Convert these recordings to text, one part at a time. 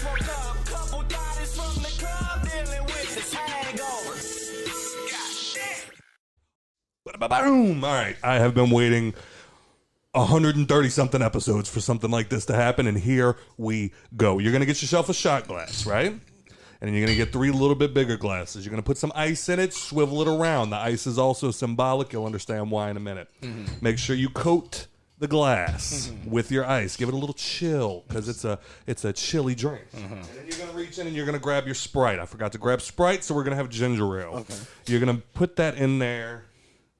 woke up, couple bodies from the club dealing with this hangover. Boom! All right, I have been waiting 130 something episodes for something like this to happen, and here we go. You're gonna get yourself a shot glass, right? And you're gonna get 3 little bit bigger glasses. You're gonna put some ice in it, swivel it around. The ice is also symbolic. You'll understand why in a minute. Make sure you coat the glass with your ice. Give it a little chill because it's a chilly drink. And then you're gonna reach in and you're gonna grab your Sprite. I forgot to grab Sprite, so we're gonna have ginger ale. Okay. You're gonna put that in there.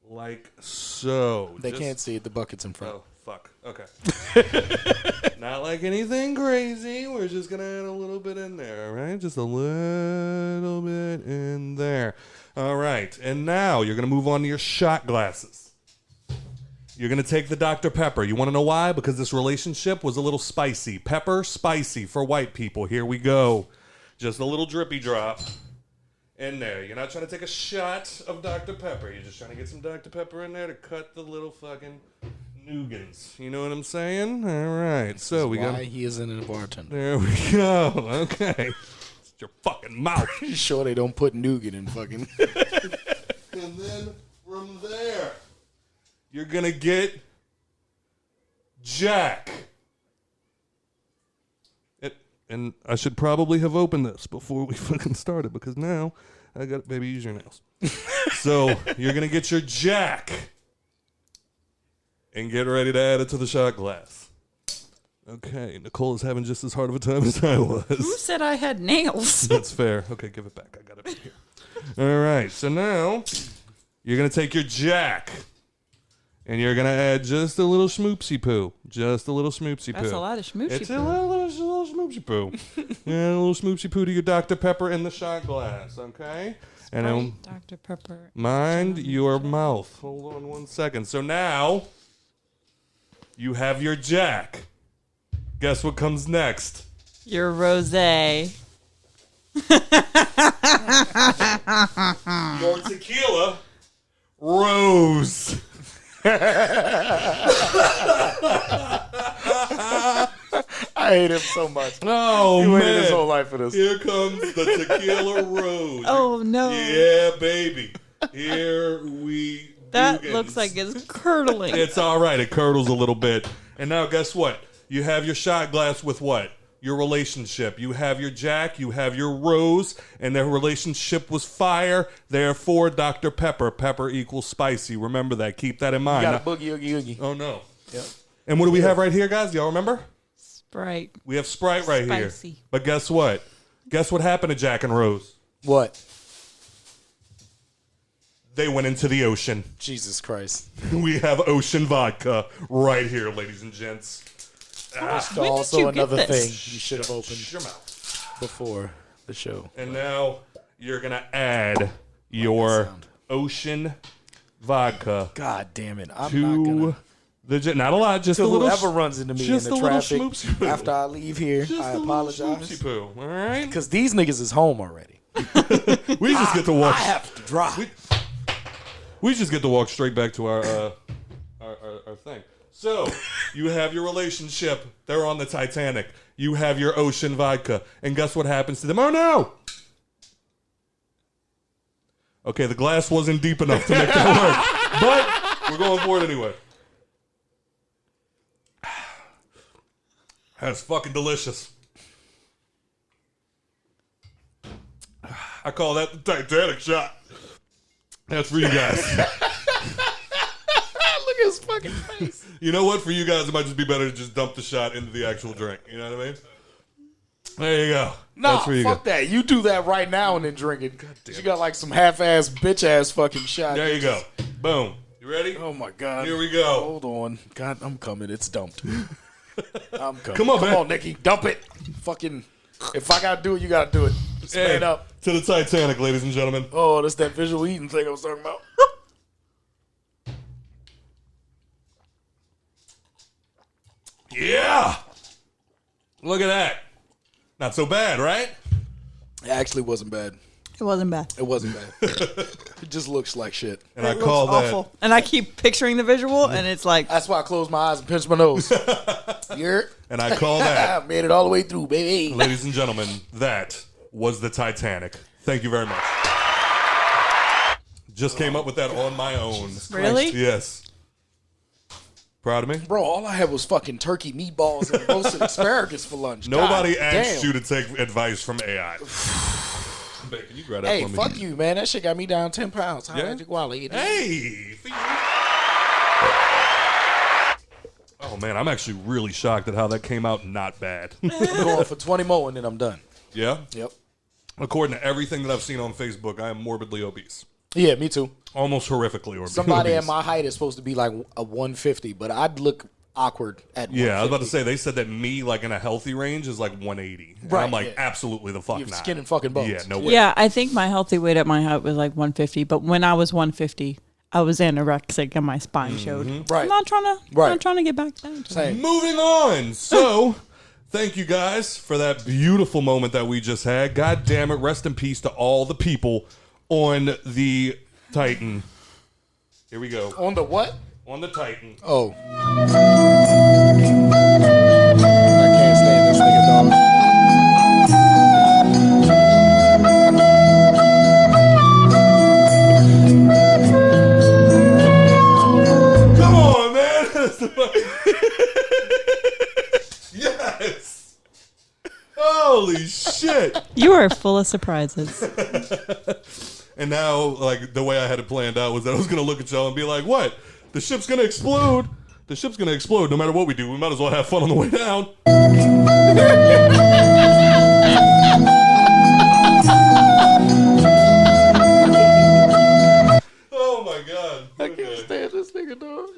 Like so. They can't see it. The bucket's in front. Oh, fuck. Okay. Not like anything crazy. We're just going to add a little bit in there, all right? Just a little bit in there. All right. And now you're going to move on to your shot glasses. You're going to take the Dr. Pepper. You want to know why? Because this relationship was a little spicy. Pepper, spicy for white people. Here we go. Just a little drippy drop. In there. You're not trying to take a shot of Dr. Pepper. You're just trying to get some Dr. Pepper in there to cut the little fucking nougans. You know what I'm saying? All right. So we got. Why he isn't a bartender? There we go. Okay. It's your fucking mouth. You sure they don't put nougat in fucking? And then from there, you're gonna get Jack. And I should probably have opened this before we fucking started because now I got baby use your nails. So you're gonna get your Jack and get ready to add it to the shot glass. Okay, Nicole is having just as hard of a time as I was. Who said I had nails? That's fair. Okay, give it back. I got it right here. All right, so now you're gonna take your Jack. And you're going to add just a little schmoopsy poo. Just a little schmoopsy poo. That's a lot of schmoopsy It's poo. a little schmoopsy poo. Yeah, a little schmoopsy poo to your Dr. Pepper in the shot glass, okay? And then Dr. Pepper. mind your mouth. Hold on 1 second. So now you have your Jack. Guess what comes next? Your rosé. Your tequila. Rose. I hate him so much. Oh, He man. waited his whole life for this. Here comes the tequila rose. Oh, no. Yeah, baby. Here we That do looks this. like it's curdling. It's all right. It curdles a little bit. And now guess what? You have your shot glass with what? Your relationship. You have your Jack, you have your Rose, and their relationship was fire. Therefore, Dr. Pepper. Pepper equals spicy. Remember that. Keep that in mind. You got a boogie, oogie, oogie. Oh, no. Yep. And what do we have right here, guys? Y'all remember? Sprite. We have Sprite right Spicy. here. But guess what? Guess what happened to Jack and Rose? What? They went into the ocean. Jesus Christ. We have ocean vodka right here, ladies and gents. That's When did also you get another this? thing you should have opened Shut your mouth. before the show. And now you're going to add your sound. ocean vodka God damn it. I'm not to gonna. not a lot, just To a little. whoever runs into me in just the a little traffic schmoopsy poo. after I leave here, Just I a little apologize. schmoopsy poo, all right? Because these niggas is home already. We just get to walk. I have to drive. We just get to walk straight back to our thing. So, you have your relationship. They're on the Titanic. You have your ocean vodka. And guess what happens to them? Oh, no! Okay, the glass wasn't deep enough to make that work. But we're going for it anyway. That's fucking delicious. I call that the Titanic shot. That's for you guys. Look at his fucking face. You know what? For you guys, it might just be better to just dump the shot into the actual drink. You know what I mean? There you go. Nah, That's where you fuck go. that. You do that right now and then drink it. You got like some half-ass, bitch-ass fucking shot. There you go. Boom. You ready? Oh, my God. Here we go. Hold on. God, I'm coming. It's dumped. I'm coming. Come on, man. Come on, Nikki. Dump it. Fucking, if I got to do it, you got to do it. Stand And up. to the Titanic, ladies and gentlemen. Oh, that's that visual eating thing I was talking about. Yeah. Look at that. Not so bad, right? It actually wasn't bad. It wasn't bad. It wasn't bad. It just looks like shit. And I call that. Awful. And I keep picturing the visual, and it's like, That's why I close my eyes and pinch my nose. And I call that. I made it all the way through, baby. Ladies and gentlemen, that was the Titanic. Thank you very much. Just came up with that on my own. really? Yes. Proud of me? Bro, all I had was fucking turkey meatballs and roasted asparagus for lunch. Nobody God asked damn. you to take advice from AI. Babe, can you grab that Hey, for me? fuck you, man. That shit got me down 10 pounds. How did you go out, lady? Hey! For you. Oh, man, I'm actually really shocked at how that came out not bad. I'm going for 20 more and then I'm done. Yeah? Yep. According to everything that I've seen on Facebook, I am morbidly obese. Yeah, me too. Almost horrifically obese. Somebody at my height is supposed to be like a 150, but I'd look awkward at 150. Yeah, I was about to say, they said that me, like, in a healthy range is like 180. And Right, I'm like, yeah. absolutely the fuck You have not. skin and fucking bones. Yeah, no way. Yeah, I think my healthy weight at my height was like 150, but when I was 150, I was anorexic and my spine showed. Right. I'm not trying to get back down to it. Same. Moving on. So, thank you guys for that beautiful moment that we just had. God damn it. Rest in peace to all the people on the Titan. Here we go. On the what? On the Titan. Oh. I can't stand this nigga, dog. Come on, man. Yes. Holy shit. You are full of surprises. And now, like, the way I had it planned out was that I was going to look at y'all and be like, what? The ship's going to explode. The ship's going to explode no matter what we do. We might as well have fun on the way down. Oh, my God. I can't stand this nigga, dog.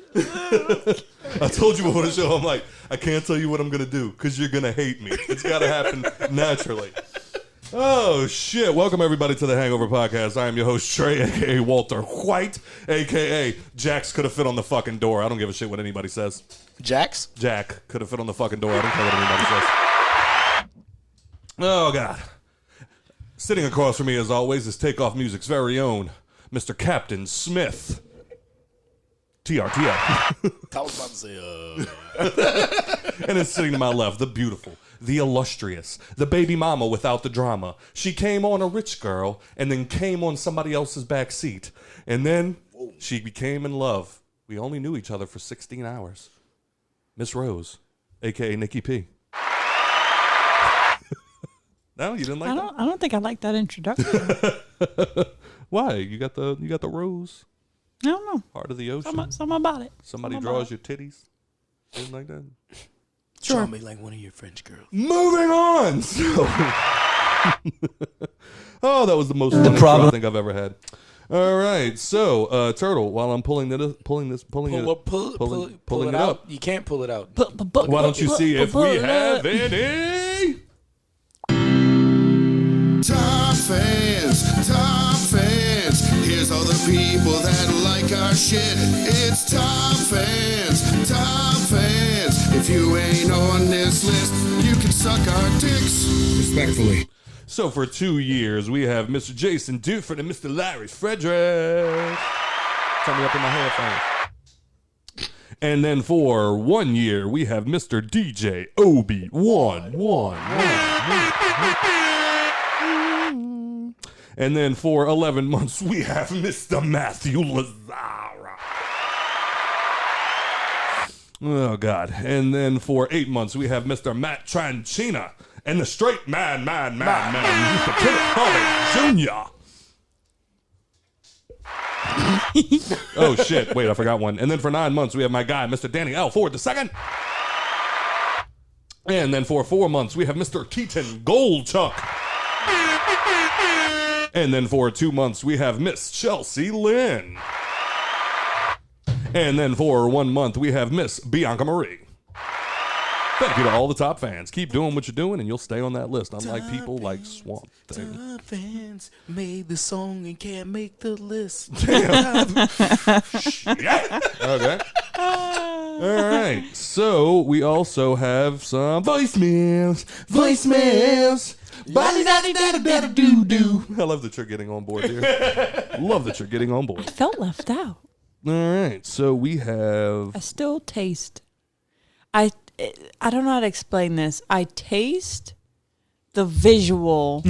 I told you before the show, I'm like, I can't tell you what I'm going to do because you're going to hate me. It's got to happen naturally. Oh, shit. Welcome, everybody, to the Hangover Podcast. I am your host, Trey, a.k.a. Walter White, a.k.a. Jax could have fit on the fucking door. I don't give a shit what anybody says. Jax? Jack could have fit on the fucking door. I don't care what anybody says. Oh, God. Sitting across from me, as always, is Takeoff Music's very own Mr. Captain Smith. TRTF. I was about to say, And then sitting to my left, the beautiful, the illustrious, the baby mama without the drama. She came on a rich girl and then came on somebody else's back seat. And then she became in love. We only knew each other for 16 hours. Miss Rose, a.k.a. Nikki P. No, you didn't like that? I don't think I like that introduction. Why? You got the rose, I don't know. heart of the ocean. Something about it. Somebody Something draws about your titties. Anything like that. Show me like one of your French girls. Moving on. So, oh, that was the most fun intro I think I've ever had. All right, so Turtle, while I'm pulling it up. You can't pull it out. Why don't you see if we have any? Top fans, here's all the people that like our shit. It's top fans. If you ain't on this list, you can suck our dicks. Respectfully. So for 2 years, we have Mr. Jason Duford and Mr. Larry Frederick. Turn me up in my headphones. And then for 1 year, we have Mr. DJ Obi-Wan. And then for 11 months, we have Mr. Matthew Lazara. Oh, God. And then for 8 months, we have Mr. Matt Tranchina and the straight man, Mr. Kenneth Harvey Jr. Oh, shit. Wait, I forgot one. And then for 9 months, we have my guy, Mr. Danny L. Ford II. And then for 4 months, we have Mr. Keaton Goldchuck. And then for 2 months, we have Miss Chelsea Lynn. And then for 1 month, we have Miss Bianca Marie. Thank you to all the top fans. Keep doing what you're doing, and you'll stay on that list, unlike people like Swamp Thing. Top fans made the song and can't make the list. Yeah. Okay. All right. So we also have some voicemails. Voicemails. Ba-da-da-da-da-da-doo-doo. I love that you're getting on board here. Love that you're getting on board. I felt left out. All right. So we have. I still taste. I don't know how to explain this. I taste the visual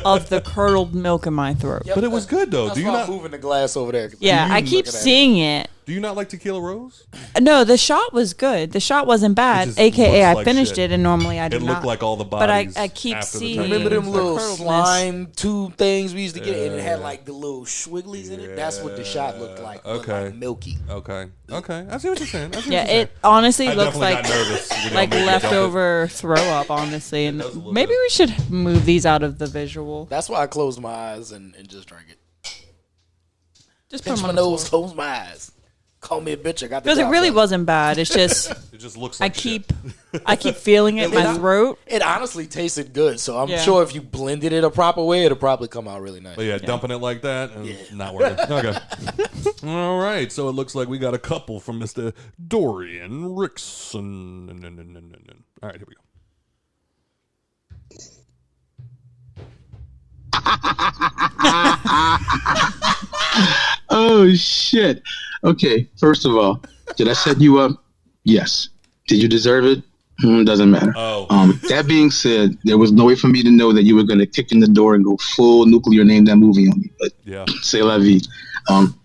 of the curdled milk in my throat. But it was good though. That's Do you why not? I'm moving the glass over there? Yeah, I keep seeing it. Do you not like Tequila Rose? No, the shot was good. The shot wasn't bad. just AKA, looks I like finished shit. it, and normally I do It not. looked like all the But bodies. I keep after the seeing. time. Remember them the little curdledness. slime tube things we used to get, and it had like the little swigglies in it? That's what the shot looked like. It looked Okay. like milky. Okay. I see what you're saying. Yeah, it honestly I looks definitely like got nervous when y'all like made me dump it. leftover throw up, honestly. And does a little maybe bit. we should move these out of the visual. That's why I closed my eyes and just drank it. Just put Pinch them my on the nose, floor. close my eyes. Call me a bitch. I got the Because it job really done. wasn't bad. It's just It just looks I like shit. keep feeling it in my throat. It honestly tasted good, so I'm Yeah. sure if you blended it a proper way, it'll probably come out really nice. But yeah, dumping it like that, not working. Okay. All right. So it looks like we got a couple from Mr. Dorian Rickson. All right, here we go. Oh shit. Okay, first of all, did I set you up? Yes. Did you deserve it? Doesn't matter. Oh. That being said, there was no way for me to know that you were going to kick in the door and go full nuclear name that movie on me. But Yeah. c'est la vie.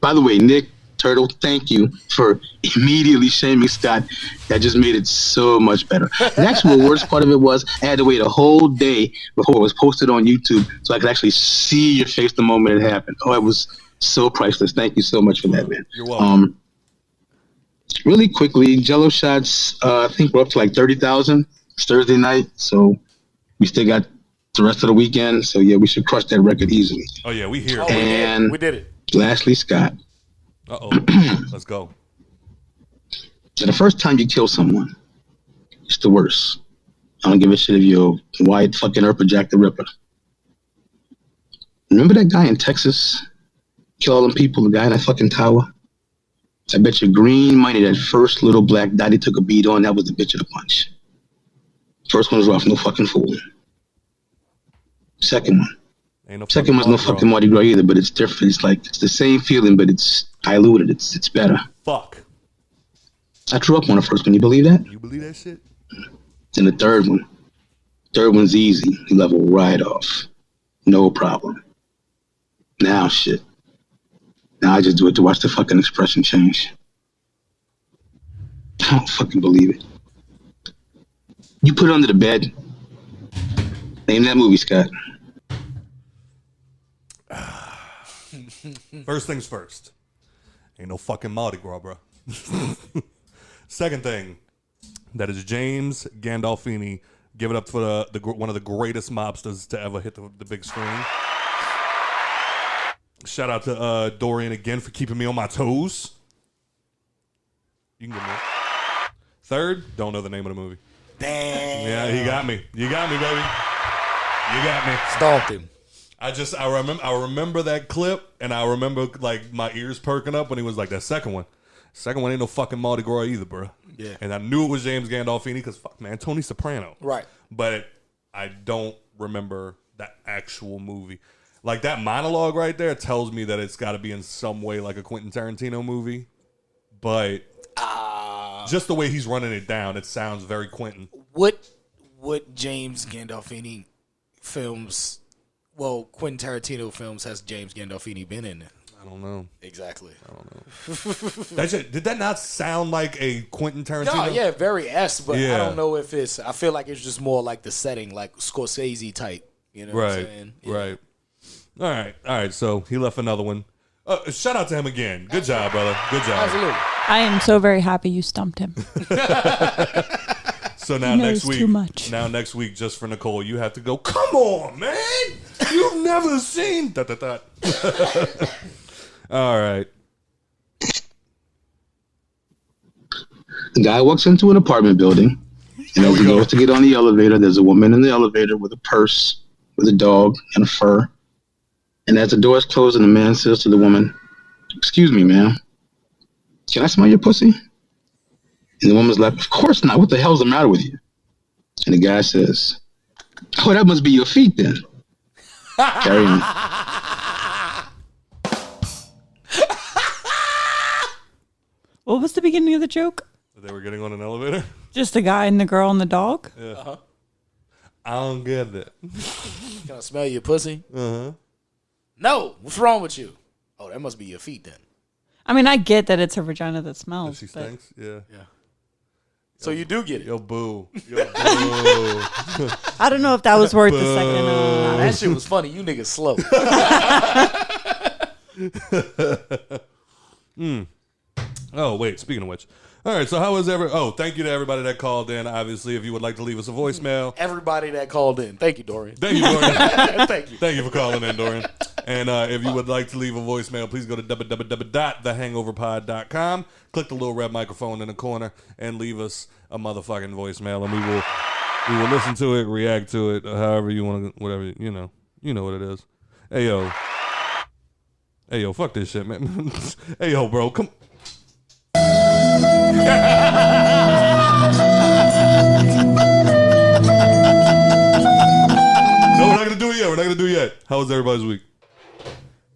By the way, Nick Turtle, thank you for immediately shaming Scott. That just made it so much better. And actually, the worst part of it was I had to wait a whole day before it was posted on YouTube so I could actually see your face the moment it happened. Oh, it was so priceless. Thank you so much for that, man. You're welcome. Really quickly, Jello shots, I think we're up to like 30,000. It's Thursday night, so we still got the rest of the weekend. So, yeah, we should crush that record easily. Oh, yeah, we here. And We did it. lastly, Scott, Uh-oh. Let's go. so the first time you kill someone, it's the worst. I don't give a shit if you're Wyatt fucking Earp or Jack the Ripper. Remember that guy in Texas? Kill all them people, the guy in that fucking tower? I bet you green money that first little black dot he took a beat on, that was the bitch of the punch. First one was rough, no fucking fool. Second one. Ain't no Second one's no Mardi Gras. fucking Mardi Gras either, but it's different. It's like, it's the same feeling, but it's diluted. It's better. Fuck. I threw up on the first one. You believe that? You believe that shit? Then the third one. Third one's easy. You level right off. No problem. Now shit. Now I just do it to watch the fucking expression change. I don't fucking believe it. You put it under the bed. Name that movie, Scott. First things first. Ain't no fucking Mardi Gras, bro. Second thing. That is James Gandolfini. Give it up for the one of the greatest mobsters to ever hit the big screen. Shout out to Dorian again for keeping me on my toes. You can get more. Third, don't know the name of the movie. Damn. Yeah, he got me. You got me, baby. You got me. Stomped him. I remember that clip, and I remember like my ears perking up when he was like, that second one. Second one ain't no fucking Mardi Gras either, bro. Yeah. And I knew it was James Gandolfini because fuck, man, Tony Soprano. Right. But I don't remember that actual movie. Like that monologue right there tells me that it's got to be in some way like a Quentin Tarantino movie. But just the way he's running it down, it sounds very Quentin. What James Gandolfini films, well, Quentin Tarantino films has James Gandolfini been in? I don't know. Exactly. Did that not sound like a Quentin Tarantino? No, yeah, very S, but Yeah. I don't know if it's, I feel like it's just more like the setting, like Scorsese type. You know what I'm Right. saying? Yeah. Right. All right. So he left another one. Shout out to him again. Good job, brother. Good job. Absolutely. I am so very happy you stumped him. So now He next knows week, too much. just for Nicole, you have to go. Come on, man! You've never seen that. All right. The guy walks into an apartment building, and as he goes to get on the elevator, there's a woman in the elevator with a purse, with a dog, and a fur. And as the door is closing, the man says to the woman, "Excuse me, ma'am. Can I smell your pussy?" And the woman's like, of course not. What the hell's the matter with you? And the guy says, oh, that must be your feet then. Carry on. What was the beginning of the joke? They were getting on an elevator? Just the guy and the girl and the dog? Yeah. Uh-huh. I don't get it. Can I smell your pussy? Uh-huh. No. What's wrong with you? Oh, that must be your feet then. I mean, I get that it's her vagina that smells. She but stinks? Yeah. So you do get it. Yo, boo. Yo, boo. I don't know if that was worth the second. Nah, that shit was funny. You niggas slow. Oh, wait. Speaking of which. All right. So how was thank you to everybody that called in. Obviously, if you would like to leave us a voicemail. Everybody that called in. Thank you, Dorian. Thank you, Dorian. Thank you. Thank you for calling in, Dorian. And if you would like to leave a voicemail, please go to www.thehangoverpod.com. Click the little red microphone in the corner and leave us a motherfucking voicemail, and we will listen to it, react to it, however you want to, whatever you know what it is. Hey yo, fuck this shit, man. Hey yo, bro, come. No, we're not gonna do it yet. How was everybody's week?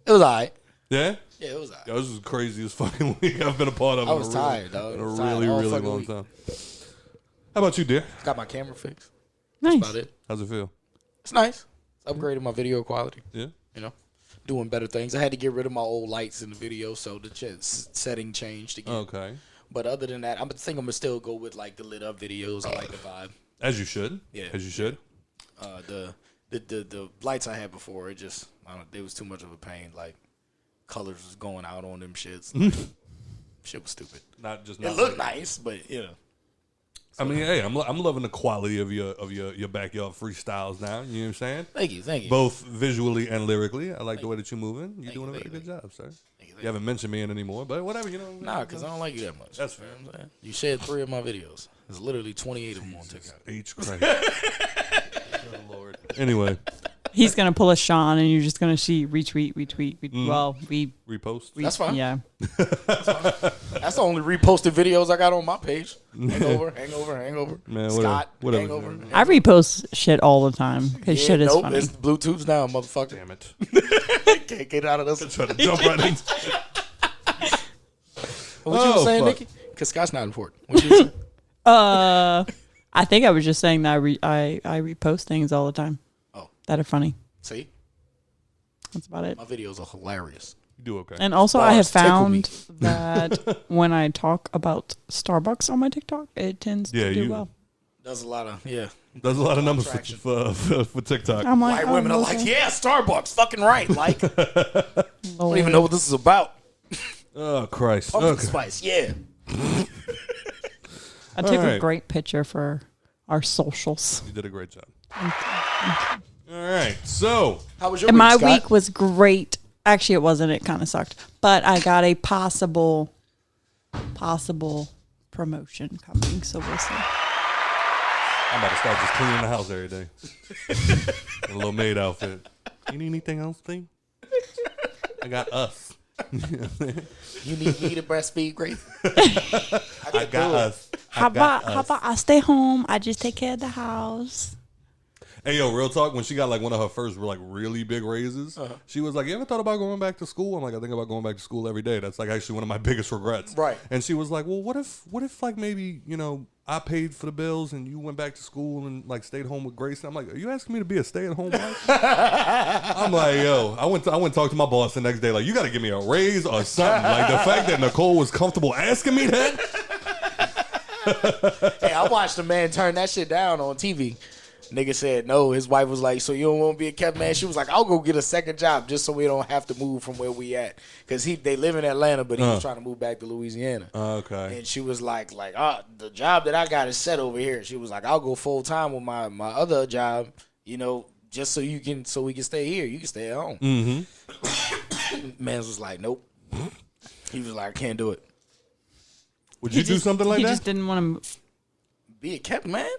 It was all right. Yeah? Yeah, it was all right. Yo, this is the craziest fucking week I've been a part of. I was tired, dog. In a really long time. How about you, dear? Got my camera fixed. Nice. That's about it. How's it feel? It's nice. Upgraded my video quality. Yeah? You know, doing better things. I had to get rid of my old lights in the video, so the setting changed again. Okay. But other than that, I think I'm gonna still go with like the lit up videos. I like the vibe. As you should. Yeah. As you should. The lights I had before, it just it was too much of a pain. Like colors was going out on them shits. Like, shit was stupid. It looked nice, but you know. I mean, hey, I'm loving the quality of your backyard freestyles now. You know what I'm saying? Thank you. Both visually and lyrically. I like the way that you're moving. You're doing a very good job, sir. You haven't mentioned me in anymore, but whatever, you know. Nah, because I don't like you that much. That's fair. You know what I'm saying? You shared 3 of my videos. There's literally 28 of them on TikTok. H. Christ. Oh, Lord. Anyway. He's going to pull a Sean, and you're just going to see retweet. Well, repost. That's fine. Yeah. That's the only reposted videos I got on my page. Hangover. Man, Scott, whatever. Hangover. I repost shit all the time because shit is funny. It's Bluetooth's now, motherfucker. Damn it. Can't get out of this. Try to jump right in. What you were saying, Nikki? Because Scott's not important. What you were saying? I think I was just saying that I repost things all the time. Oh. That are funny. See? That's about it. My videos are hilarious. You do okay. And also, Bars I have tickle found that when I talk about Starbucks on my TikTok, it tends to do well. Does a lot of, There's a lot of numbers for TikTok. I'm like, white women are like, yeah, Starbucks, fucking right. Like, I don't Lord. even know what this is about. Oh, Christ. Pumpkin Okay. spice, yeah. I took All right. a great picture for our socials. You did a great job. All right. So, How was your And week, my Scott? week was great. Actually, it wasn't. It kind of sucked. But I got a possible promotion coming, so we'll see. I'm about to start just cleaning the house every day. A little maid outfit. You need anything else, thing? I got us. You need me to breastfeed, Grace? I got us. How about I stay home? I just take care of the house. Hey, yo, real talk. When she got like one of her first like really big raises, she was like, "You ever thought about going back to school?" I'm like, "I think about going back to school every day. That's like actually one of my biggest regrets." Right. And she was like, "Well, what if like maybe I paid for the bills and you went back to school and like stayed home with Grace?" And I'm like, "Are you asking me to be a stay-at-home wife?" I'm like, "Yo, I went to talk to my boss the next day. Like, you got to give me a raise or something." Like the fact that Nicole was comfortable asking me that. Hey, I watched a man turn that shit down on TV. Nigga said no. His wife was like, "So you don't want to be a kept man?" She was like, "I'll go get a second job just so we don't have to move from where we at." Because they live in Atlanta, but he was trying to move back to Louisiana. Okay. And she was like, the job that I got is set over here. She was like, "I'll go full time with my other job, just so we can stay here. You can stay at home." Mm-hmm. Man was like, "Nope." He was like, "I can't do it." Would you do something like He that? just didn't want to. Be a kept man?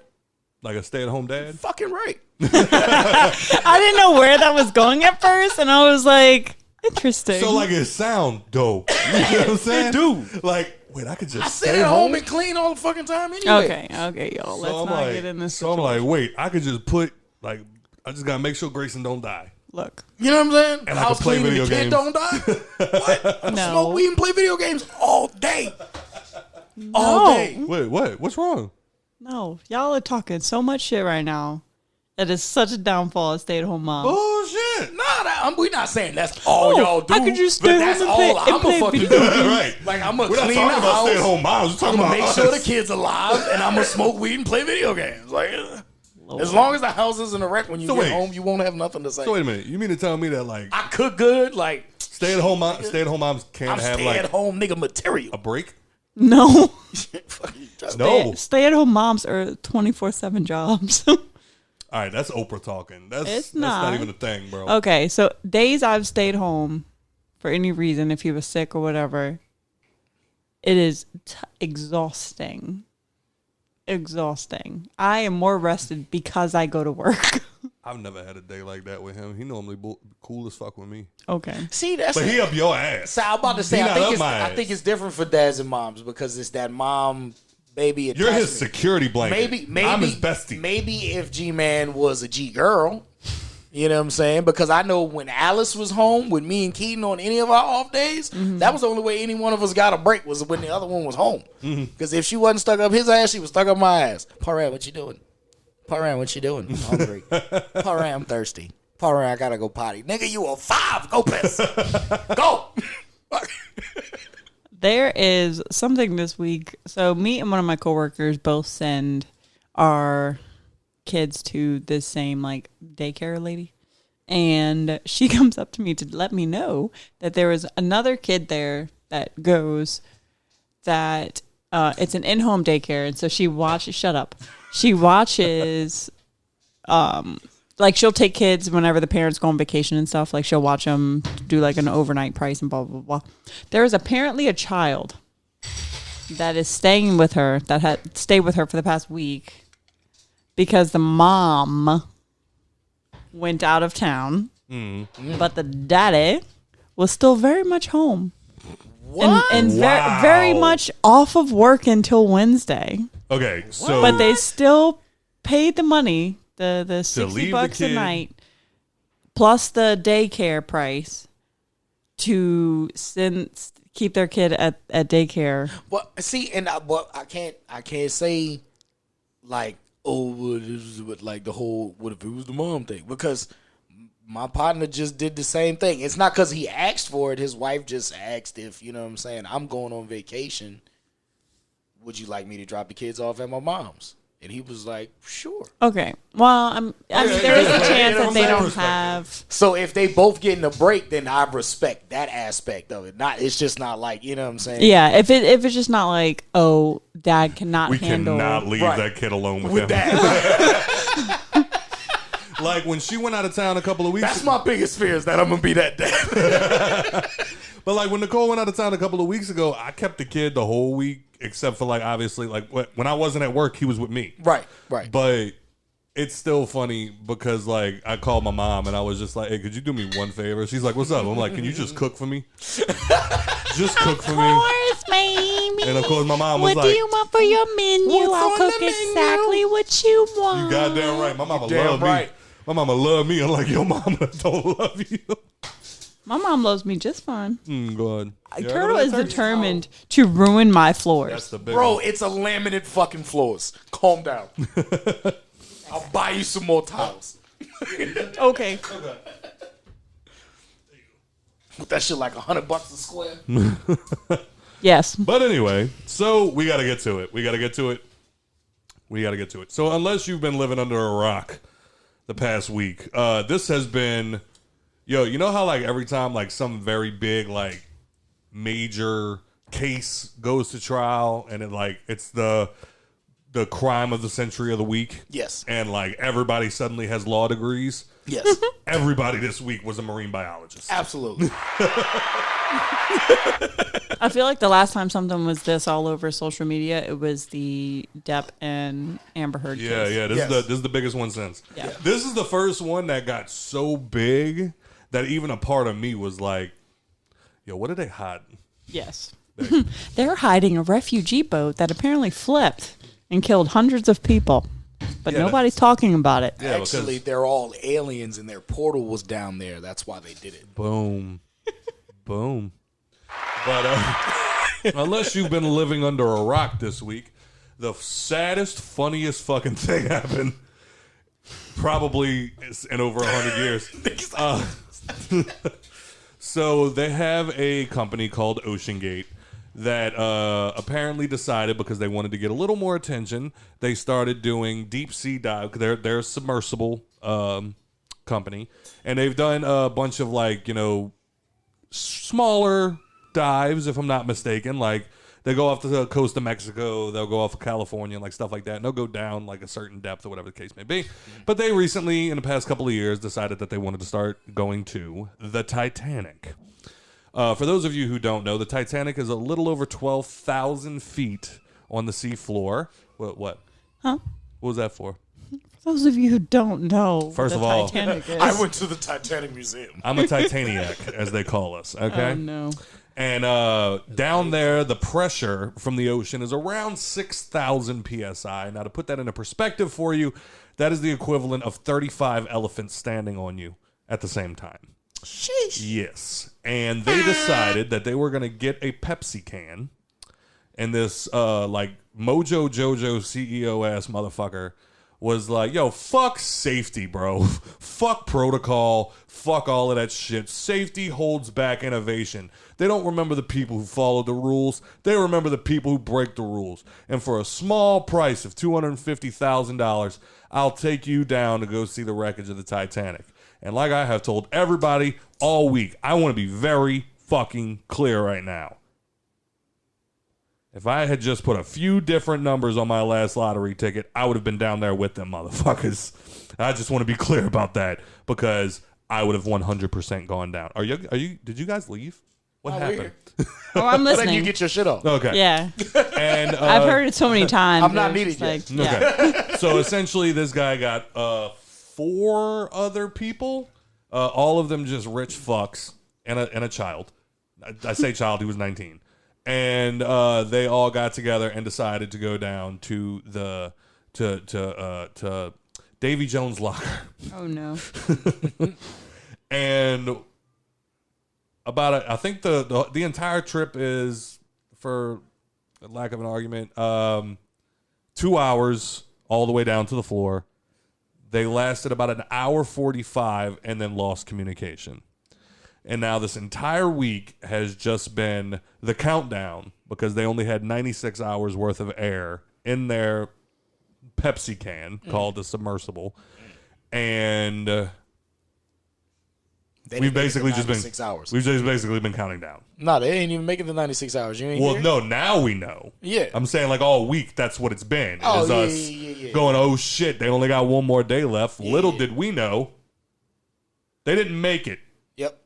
Like a stay-at-home dad? Fucking right. I didn't know where that was going at first, and I was like, interesting. So like it sound dope. You know what I'm saying? do. Like wait, I could just I stay sit at home home and clean all the fucking time anyway. Okay, y'all. Let's I'm not like, get in this. so I'm like, wait, I could just put like, I just gotta make sure Grayson don't die. Look, You know what I'm saying? And I House can play clean and video the kid games. don't die. What? No. Smoke weed and play video games all day. All day. Wait, what? What's wrong? no, y'all are talking so much shit right now. It is such a downfall of stay-at-home moms. Bullshit. We're not saying that's all Oh, y'all do. I could just but stay that's home and all play- and I'm play gonna fucking video do. Right. Like I'm gonna We're not clean talking the about house. stay-at-home moms. We're I'm talking gonna about make sure the us. kid's alive, and I'm gonna smoke weed and play video games. Like, as long as the house isn't a wreck when you So get wait. home, you won't have nothing to say. So wait a minute. You mean to tell me that like I cook good, like stay-at-home moms can't I'm have stay like at home nigga material. a break? No, No. stay-at-home moms are 24/7 jobs. All right, that's Oprah talking. That's It's not not. even a thing, bro. Okay, so days I've stayed home for any reason, if he was sick or whatever, it is exhausting. Exhausting. I am more rested because I go to work. I've never had a day like that with him. He normally cool as fuck with me. Okay. See, that's But he up your ass. So I'm about to say, He I not think up it's my I ass. think it's different for dads and moms because it's that mom baby You're attachment. his security blanket. Maybe I'm his bestie. Maybe if G-Man was a G girl, you know what I'm saying? Because I know when Alice was home with me and Keaton on any of our off days, that was the only way any one of us got a break was when the other one was home. Because if she wasn't stuck up his ass, she was stuck up my ass. Paran, what you doing? Paran, what you doing? I'm hungry. Paran, I'm thirsty. Paran, I gotta go potty. Nigga, you a 5. Go piss. Go. There is something this week. So me and one of my coworkers both send our kids to the same like daycare lady. And she comes up to me to let me know that there was another kid there that goes that it's an in-home daycare. And so she watches, shut up. She watches, like she'll take kids whenever the parents go on vacation and stuff. Like she'll watch them do like an overnight price and blah, blah, blah. There is apparently a child that is staying with her, that had stayed with her for the past week because the mom went out of town, but the daddy was still very much home. What? And Wow. very much off of work until Wednesday. Okay, so But they still paid the money, the leave $60 the bucks a kid. night, plus the daycare price to keep their kid at daycare. Well, see, and I can't say like, oh, well, this is what, like the whole what if it was the mom thing, because my partner just did the same thing. It's not because he asked for it. His wife just asked if, you know what I'm saying, I'm going on vacation. Would you like me to drop the kids off at my mom's? And he was like, sure. Okay. Well, I mean, there is a chance that they don't have. So if they both getting a break, then I respect that aspect of it. It's just not like, you know what I'm saying? Yeah, if it's just not like, oh, dad cannot we handle. cannot leave Right. that kid alone with him. That. Like when she went out of town a couple of weeks That's my biggest fear is that I'm going to be that dad. But like when Nicole went out of town a couple of weeks ago, I kept the kid the whole week, except for like obviously like when I wasn't at work, he was with me. Right. But it's still funny because like I called my mom and I was just like, "Hey, could you do me one favor?" She's like, "What's up?" I'm like, "Can you just cook for me? Just cook for me." Of course, baby. And of course, my mom was What like, do you want for your menu? What's I'll on cook the menu? exactly what you want. "You goddamn right." My mama Damn love right. me. My mama love me, unlike your mama don't love you. My mom loves me just fine. Go ahead. You heard Turtle about is that? determined to ruin my floors. That's the big Bro, one. it's a laminate fucking floors. Calm down. I'll buy you some more tiles. Okay. With that shit like $100 a square. Yes. But anyway, so we got to get to it. So unless you've been living under a rock the past week, this has been, you know how like every time like some very big like major case goes to trial and it's the crime of the century of the week. Yes. And like everybody suddenly has law degrees. Yes. Everybody this week was a marine biologist. Absolutely. I feel like the last time something was this all over social media, it was the Depp and Amber Heard case. Yeah. This is the biggest one since. Yeah. This is the first one that got so big that even a part of me was like, "Yo, what are they hiding?" Yes. They're hiding a refugee boat that apparently flipped and killed hundreds of people, but Yeah, nobody's talking about it. Yeah, Actually, they're all aliens, and their portal was down there. That's why they did it. Boom. Boom. But unless you've been living under a rock this week, the saddest, funniest fucking thing happened probably in over 100 years. So they have a company called OceanGate that apparently decided, because they wanted to get a little more attention, they started doing deep sea dive. They're a submersible company, and they've done a bunch of, like, you know, smaller dives, if I'm not mistaken. Like, they go off the coast of Mexico, they'll go off of California, like stuff like that, and they'll go down like a certain depth or whatever the case may be. But they recently, in the past couple of years, decided that they wanted to start going to the Titanic. For those of you who don't know, the Titanic is a little over 12,000 feet on the sea floor. What? Huh? What was that for? For those of you who don't know, First what of all, the Titanic is. I went to the Titanic Museum. I'm a Titaniac, as they call us, okay? Oh no. And down there, the pressure from the ocean is around 6,000 psi. Now, to put that into perspective for you, that is the equivalent of 35 elephants standing on you at the same time. Sheesh. Yes. And they decided that they were going to get a Pepsi can. And this, like, Mojo Jojo CEO ass motherfucker was like, yo, fuck safety, bro. Fuck protocol. Fuck all of that shit. Safety holds back innovation. They don't remember the people who follow the rules. They remember the people who break the rules. And for a small price of $250,000, I'll take you down to go see the wreckage of the Titanic. And like I have told everybody all week, I want to be very fucking clear right now. If I had just put a few different numbers on my last lottery ticket, I would have been down there with them motherfuckers. I just want to be clear about that, because I would have 100% gone down. Are you? Did you guys leave? What happened? Oh, I'm Then listening. you get your shit off. Okay. Yeah, And I've heard it so many times. I'm not It's needed just yet. yeah. So essentially, this guy got 4 other people, all of them just rich fucks, and a child. I say child, he was 19. And they all got together and decided to go down to the to Davy Jones' locker. Oh no. And I think the entire trip is, for lack of an argument, 2 hours all the way down to the floor. They lasted about an hour 45 and then lost communication. And now this entire week has just been the countdown, because they only had 96 hours worth of air in their Pepsi can called the submersible. And we've basically just been 6 hours. We've just basically been counting down. No, they ain't even making the 96 hours. You ain't Well, hear? no, now we know. Yeah. I'm saying, like, all week, that's what it's been. Oh, It's yeah, us yeah. going, oh shit, they only got one more day left. Little did we know, they didn't make it. Yep.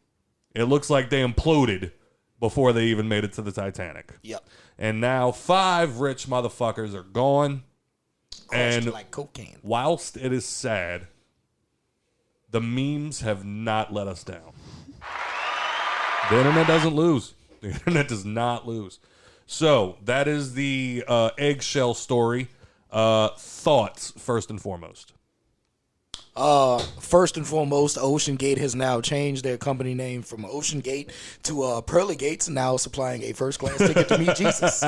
It looks like they imploded before they even made it to the Titanic. Yep. And now 5 rich motherfuckers are gone. Crushed And like cocaine. whilst it is sad, the memes have not let us down. The internet doesn't lose. The internet does not lose. So that is the eggshell story. Thoughts, first and foremost. First and foremost, OceanGate has now changed their company name from OceanGate to Pearly Gates, now supplying a first-class ticket to meet Jesus.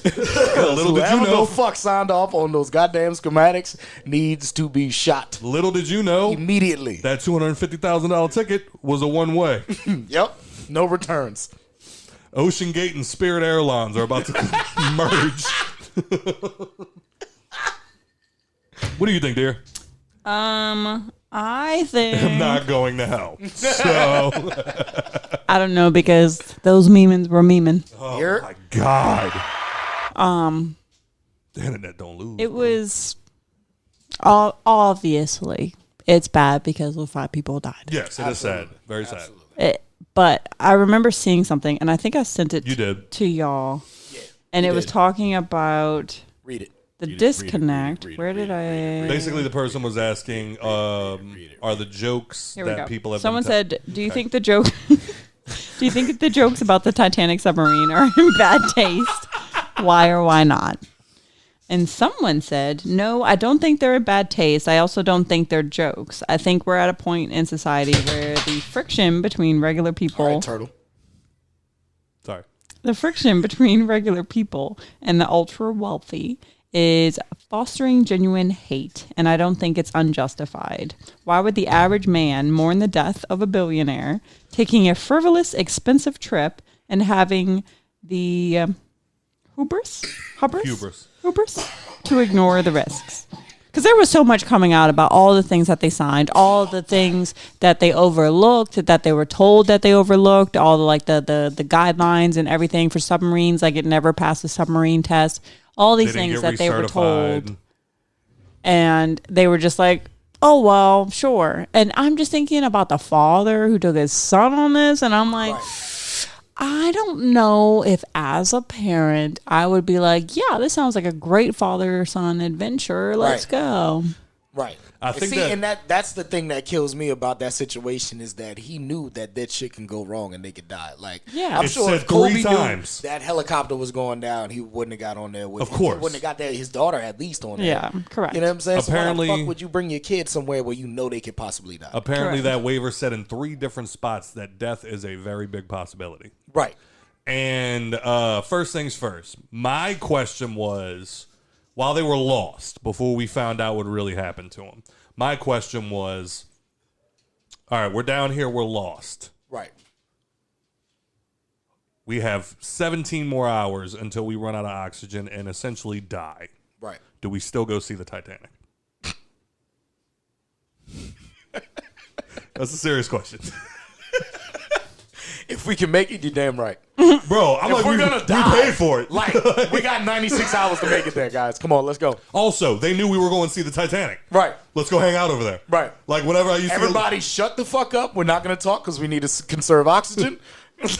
Little did you Whoever know. the fuck signed off on those goddamn schematics needs to be shot Little did you know immediately. that $250,000 ticket was a one-way. Yep, no returns. OceanGate and Spirit Airlines are about to merge. What do you think, dear? I think I'm not going to hell. So, I don't know, because those memins were memeing. oh Here. my God. The internet don't lose. It was obviously it's bad because those 5 people died. Yes, it is sad. Very sad. But I remember seeing something, and I think I sent it You did. to y'all. Yeah, and it was did. talking about Read it. the disconnect. Where did I? Basically, the person was asking, are the jokes Here we that go. people have Someone been said, "Do you think the joke?" Do you think the jokes about the Titanic submarine are in bad taste? Why or why not? And someone said, no, I don't think they're in bad taste. I also don't think they're jokes. I think we're at a point in society where the friction between regular people... All right, Turtle. Sorry. The friction between regular people and the ultra wealthy is fostering genuine hate, and I don't think it's unjustified. Why would the average man mourn the death of a billionaire, taking a frivolous, expensive trip, and having the hubris to ignore the risks? Because there was so much coming out about all the things that they signed, all the things that they overlooked, that they were told that they overlooked, all the guidelines and everything for submarines, like it never passed the submarine test, all these things that they were told. And they were just like, oh, well, sure. And I'm just thinking about the father who took his son on this, and I'm like... Right. I don't know if as a parent I would be like, yeah, this sounds like a great father-son adventure. Let's go. Right. I think that's the thing that kills me about that situation is that he knew that shit can go wrong and they could die. Like, yeah. I'm sure if Kobe knew times that helicopter was going down, he wouldn't have got on there with. Of course, he wouldn't have got his daughter at least on there. Yeah, correct. You know what I'm saying? Apparently, so why the fuck would you bring your kid somewhere where you know they could possibly die? Apparently, correct. that waiver said in 3 different spots that death is a very big possibility. Right. And first things first, my question was, while they were lost, before we found out what really happened to them, my question was, all right, we're down here, we're lost. Right. We have 17 more hours until we run out of oxygen and essentially die. Right. Do we still go see the Titanic? That's a serious question. If we can make it, you're damn right. Bro, I'm If like, we're gonna die, we paid for it. Like, we got 96 hours to make it there, guys. Come on, let's go. Also, they knew we were going to see the Titanic. Right. Let's go hang out over there. Right. Like, whenever I used Everybody shut the fuck up. We're not going to talk because we need to conserve oxygen.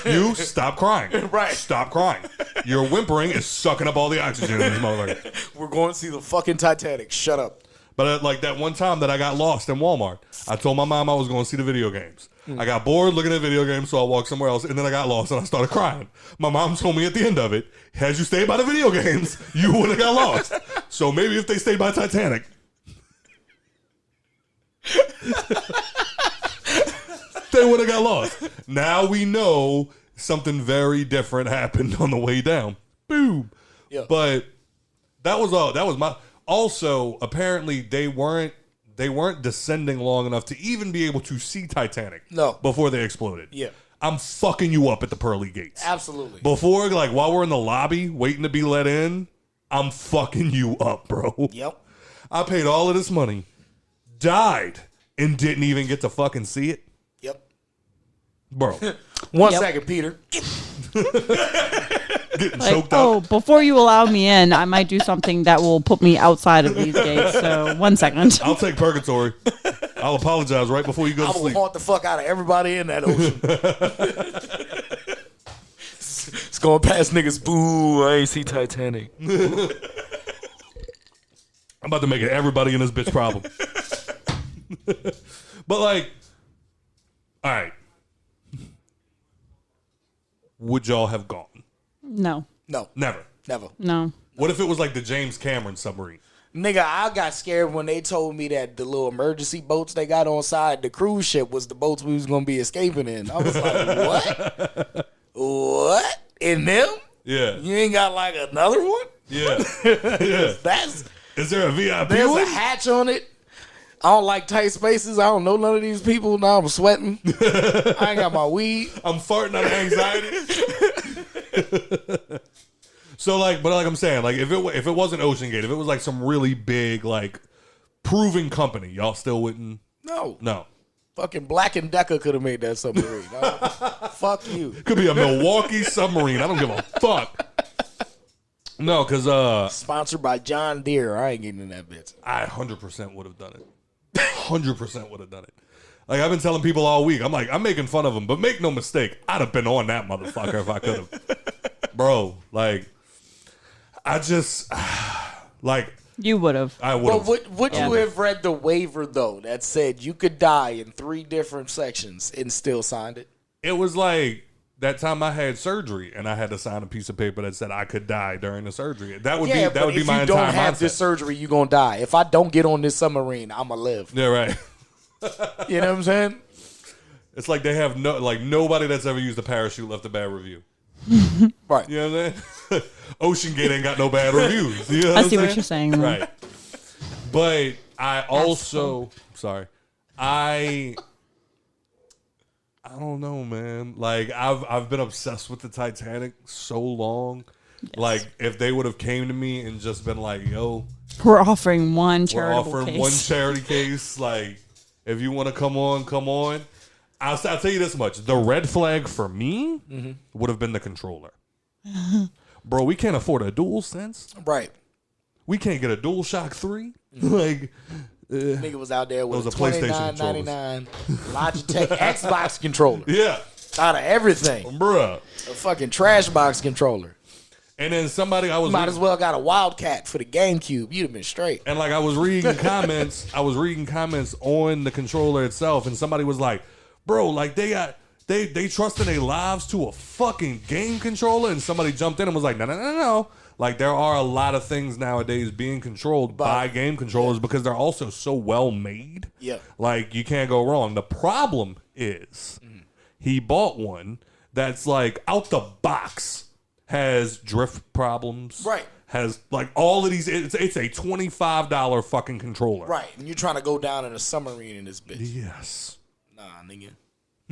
You stop crying. Right. Stop crying. Your whimpering is sucking up all the oxygen in this motherfucker. We're going to see the fucking Titanic. Shut up. But like that one time that I got lost in Walmart, I told my mom I was going to see the video games. I got bored looking at video games, so I walked somewhere else, and then I got lost, and I started crying. My mom told me at the end of it, had you stayed by the video games, you would have got lost. So maybe if they stayed by Titanic. They would have got lost. Now we know something very different happened on the way down. Boom. Yeah. But that was all. That was my... Also, apparently, they weren't descending long enough to even be able to see Titanic. No. Before they exploded. Yeah. I'm fucking you up at the pearly gates. Absolutely. Before, like, while we're in the lobby waiting to be let in, I'm fucking you up, bro. Yep. I paid all of this money, died, and didn't even get to fucking see it. Yep. Bro. One second, Peter. Getting Like, choked up. oh, before you allow me in, I might do something that will put me outside of these gates. So 1 second. I'll take purgatory. I'll apologize right before you go I to will sleep. haunt the fuck out of everybody in that ocean. It's going past niggas. Boo, I ain't see Titanic. I'm about to make it everybody in this bitch problem. But like, all right. Would y'all have gone? No. No. Never. Never. No. What if it was like the James Cameron submarine? Nigga, I got scared when they told me that the little emergency boats they got on side the cruise ship was the boats we was going to be escaping in. I was like, what? What? In them? Yeah. You ain't got like another one? Yeah. Yeah. Is there a VIP There's one? a hatch on it. I don't like tight spaces. I don't know none of these people. Now I'm sweating. I ain't got my weed. I'm farting out of anxiety. So like, but like I'm saying, like if it wasn't Ocean Gate, if it was like some really big like proving company, y'all still wouldn't? No. Fucking Black & Decker could have made that submarine. Fuck you. Could be a Milwaukee submarine. I don't give a fuck. No, because Sponsored by John Deere. I ain't getting in that bitch. I 100% would have done it. 100% would have done it. Like I've been telling people all week, I'm like, I'm making fun of them, but make no mistake, I'd have been on that motherfucker if I could have. Bro, like, I just, like. You would have. I would have. But would you have read the waiver, though, that said you could die in 3 different sections and still signed it? It was like, that time I had surgery and I had to sign a piece of paper that said I could die during the surgery. That would Yeah, be but my if entire you don't have mindset. this surgery, you're gonna die. If I don't get on this submarine, I'ma live. Yeah, right. You know what I'm saying? It's like they have nobody that's ever used a parachute left a bad review. Right. You know what I'm saying? Ocean Gate ain't got no bad reviews. You know I see what you're saying. though. Right. But I also I don't know, man. Like I've been obsessed with the Titanic so long. Yes. Like if they would have came to me and just been like, "Yo, We're offering one we're charitable offering case. one charity case. Like if you want to come on, come on." I'll tell you this much: the red flag for me would have been the controller. Bro, we can't afford a DualSense. Right. We can't get a DualShock 3. Like. Nigga was out there with Those a are PlayStation $29.99 Logitech Xbox controller. Yeah. Out of everything. Bruh. A fucking trash box controller. And then somebody Might as well got a Wildcat for the GameCube. You'd have been straight. And like I was reading comments on the controller itself, and somebody was like, bro, like they trusting their lives to a fucking game controller, and somebody jumped in and was like, no. Like there are a lot of things nowadays being controlled by game controllers because they're also so well made. Yeah. Like you can't go wrong. The problem is he bought one that's like out the box has drift problems. Right. Has like all of these. It's a $25 fucking controller. Right. And you're trying to go down in a submarine in this bitch. Yes. Nah, nigga.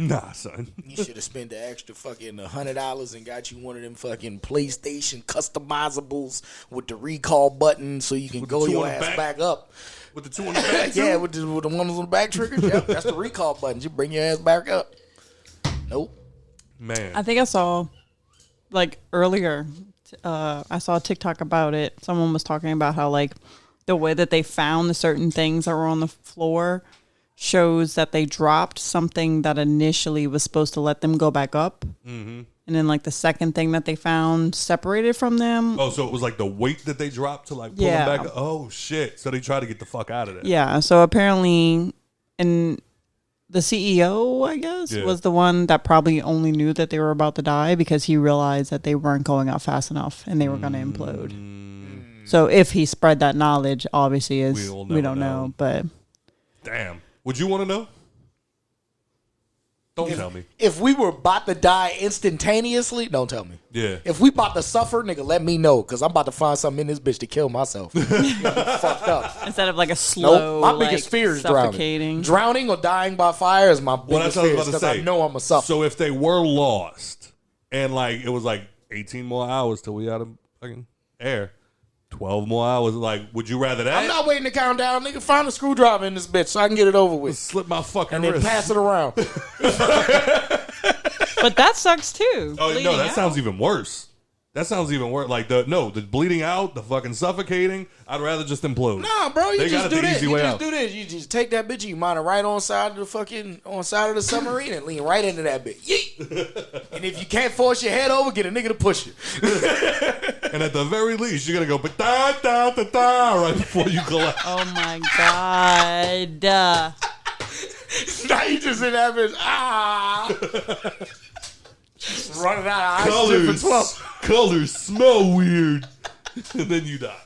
Nah, son. You should have spent the extra fucking $100 and got you one of them fucking PlayStation customizables with the recall button so you can With go the two your on the ass back? back up. With the two on the back. Yeah, too? with the ones on the back triggers. Yep, that's the recall button. You bring your ass back up. Nope. Man. I think I saw, like earlier, I saw a TikTok about it. Someone was talking about how like the way that they found the certain things that were on the floor shows that they dropped something that initially was supposed to let them go back up. Mm-hmm. And then like the second thing that they found separated from them. Oh, so it was like the weight that they dropped to like pull them back up? Oh, shit. So they tried to get the fuck out of there. Yeah. So apparently, and the CEO, I guess, was the one that probably only knew that they were about to die because he realized that they weren't going out fast enough and they were going to implode. So if he spread that knowledge, obviously we don't know. But damn. Would you want to know? Don't tell me. If we were about to die instantaneously, don't tell me. Yeah. If we about to suffer, nigga, let me know, because I'm about to find something in this bitch to kill myself. Fucked up. instead of like a slow, Nope. My biggest fear is suffocating. Drowning or dying by fire is my Well, biggest that's what I fear was about because to I say. know I'm a suffer. So if they were lost and like it was like 18 more hours till we out of fucking air, 12 more hours, like would you rather that? I'm not waiting to count down, nigga. Find a screwdriver in this bitch so I can get it over with. Slip my fucking And then wrist. pass it around. But that sucks too. Oh bleeding no, that out. sounds even worse. That sounds even worse. Like the bleeding out, the fucking suffocating. I'd rather just implode. Nah, bro, you They just got it do the this. easy You way just out. do this. You just take that bitch, you mount it right on side of the submarine and lean right into that bitch. Yeet. And if you can't force your head over, get a nigga to push you. And at the very least, you're gonna go da da da da right before you collapse. Oh my god. Now you just in that bitch. Running out of oxygen for 12. Colors smell weird, and then you die.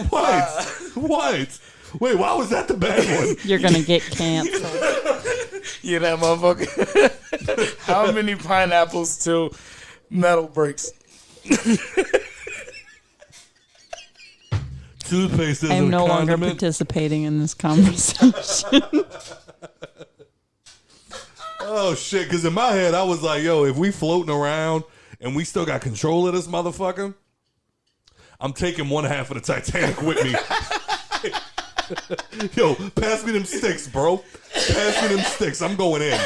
What? What? Wait, why was that the bad one? You're gonna get canceled. Yeah, that motherfucker. How many pineapples till metal breaks? Toothpaste isn't I'm no a longer condiment. participating in this conversation. Oh shit! Because in my head, I was like, "Yo, if we floating around and we still got control of this motherfucker, I'm taking one half of the Titanic with me." Yo, pass me them sticks, bro. Pass me them sticks. I'm going in.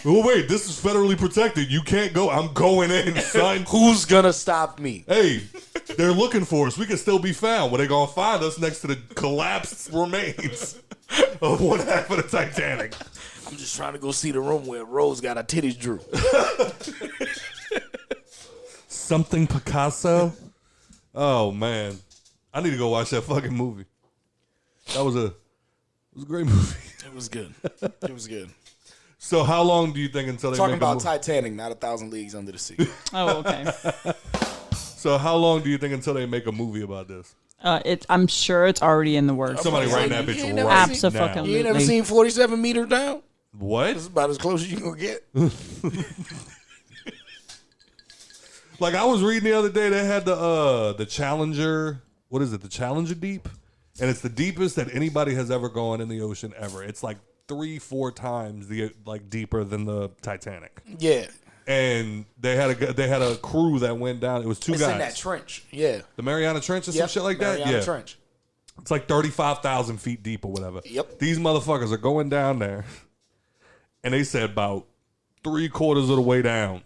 Oh wait, this is federally protected. You can't go. I'm going in, son. Who's gonna stop me? Hey, they're looking for us. We can still be found. Well, they're gonna find us next to the collapsed remains of one half of the Titanic. I'm just trying to go see the room where Rose got her titties drew. Something Picasso. Oh man, I need to go watch that fucking movie. It was a great movie. It was good. It was good. So how long do you think until they Talking make a about movie? Titanic, not 1,000 Leagues Under the Sea. Oh, okay. So how long do you think until they make a movie about this? I'm sure it's already in the works. Somebody You writing that ain't bitch never right seen- now. You ain't never seen 47 Meters Down? What? This is about as close as you gonna get. Like I was reading the other day, they had the Challenger. What is it? The Challenger Deep, and it's the deepest that anybody has ever gone in the ocean ever. It's like 3-4 times deeper than the Titanic. Yeah. And they had a crew that went down. It was two It's guys. in that trench. Yeah. The Mariana Trench or some Yep, shit like that. Mariana Yeah. Trench. It's like 35,000 feet deep or whatever. Yep. These motherfuckers are going down there, and they said about 3/4 of the way down,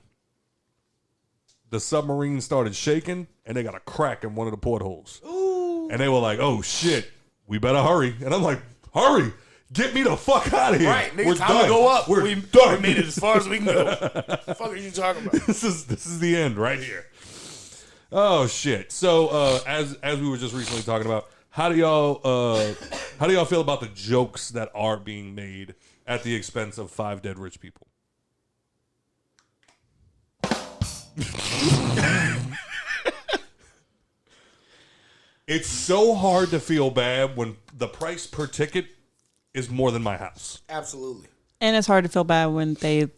the submarine started shaking, and they got a crack in one of the portholes. Ooh. And they were like, "Oh shit, we better hurry." And I'm like, "Hurry! Get me the fuck out of here! Right, nigga, We're time done. to go up. We're we done. made it as far as we can go. The fuck are you talking about? This is the end right here." Oh shit! So as we were just recently talking about, how do y'all feel about the jokes that are being made at the expense of 5 dead rich people? It's so hard to feel bad when the price per ticket is more than my house. Absolutely. And it's hard to feel bad when they